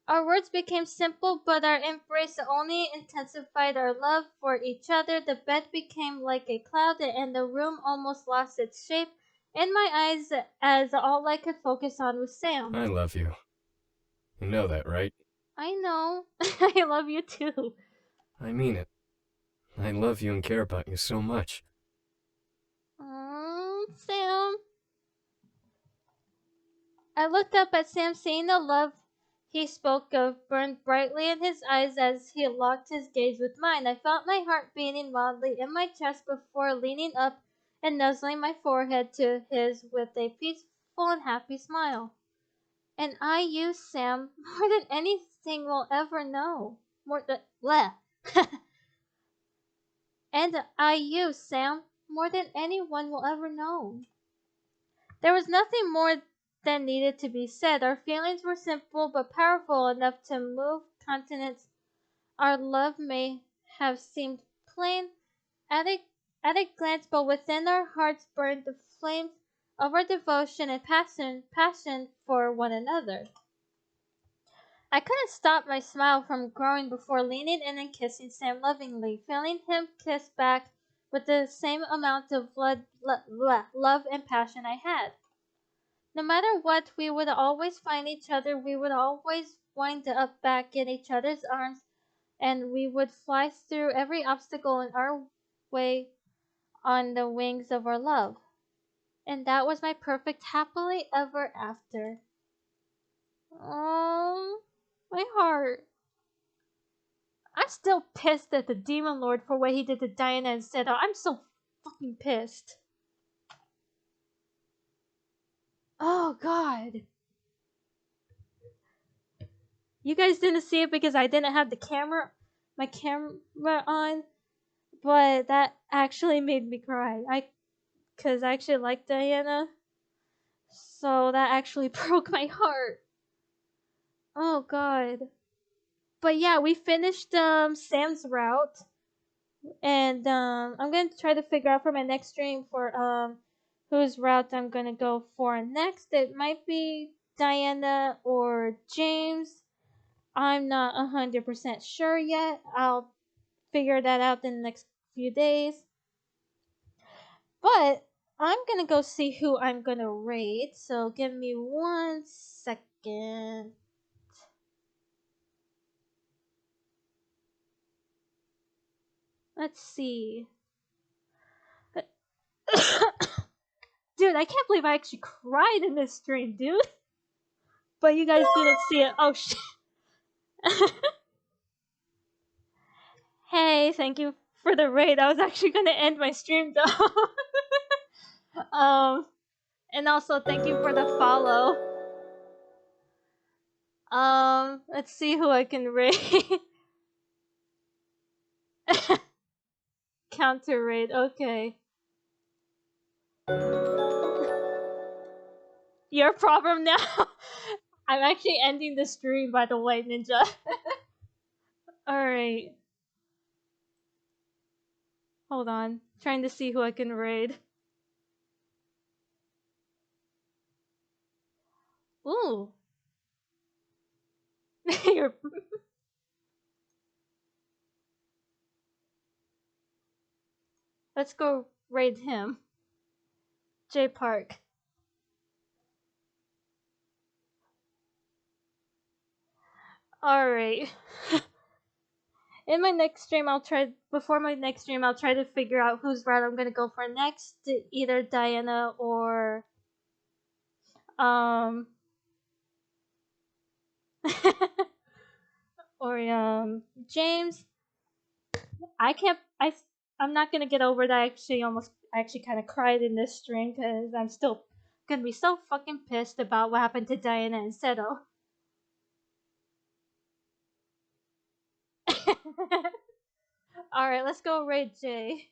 Our words became simple, but our embrace only intensified our love for each other. The bed became like a cloud, and the room almost lost its shape in my eyes as all I could focus on was Sam. I love you. You know that, right? I know. I love you too. I mean it. I love you and care about you so much. Sam. I looked up at Sam, seeing the love he spoke of burned brightly in his eyes as he locked his gaze with mine. I felt my heart beating wildly in my chest before leaning up and nuzzling my forehead to his with a peaceful and happy smile. And you, Sam, more than anything will ever know. And you, Sam, more than anyone will ever know. There was nothing more that needed to be said. Our feelings were simple but powerful enough to move continents. Our love may have seemed plain at a glance, but within our hearts burned the flames of our devotion and passion for one another. I couldn't stop my smile from growing before leaning in and kissing Sam lovingly, feeling him kiss back with the same amount of love and passion I had. No matter what, we would always find each other. We would always wind up back in each other's arms, and we would fly through every obstacle in our way on the wings of our love. And that was my perfect happily ever after. Oh, my heart. I'm still pissed at the Demon Lord for what he did to Diana and Seto. I'm so fucking pissed. Oh, God. You guys didn't see it because I didn't have my camera on, but that actually made me cry. Cause I actually like Diana, so that actually broke my heart. Oh God. But yeah, we finished Sam's route, and I'm gonna try to figure out for my next stream for whose route I'm gonna go for next. It might be Diana or James. I'm not 100% sure yet. I'll figure that out in the next few days. But I'm gonna go see who I'm gonna raid. So give me 1 second. Let's see. Dude, I can't believe I actually cried in this stream, dude. But you guys didn't see it. Oh shit. Hey, thank you for the raid. I was actually gonna end my stream though. And also thank you for the follow. Let's see who I can raid. Counter raid, okay. Your problem now? I'm actually ending the stream, by the way, Ninja. Alright. Hold on. Trying to see who I can raid. Ooh. You're... Let's go raid him. J Park. Alright. In my next stream, before my next stream, I'll try to figure out whose route I'm gonna go for next. Either Diana or, James. I'm not gonna get over that. I actually kind of cried in this stream because I'm still gonna be so fucking pissed about what happened to Diana and Seto. Alright, let's go raid Jay.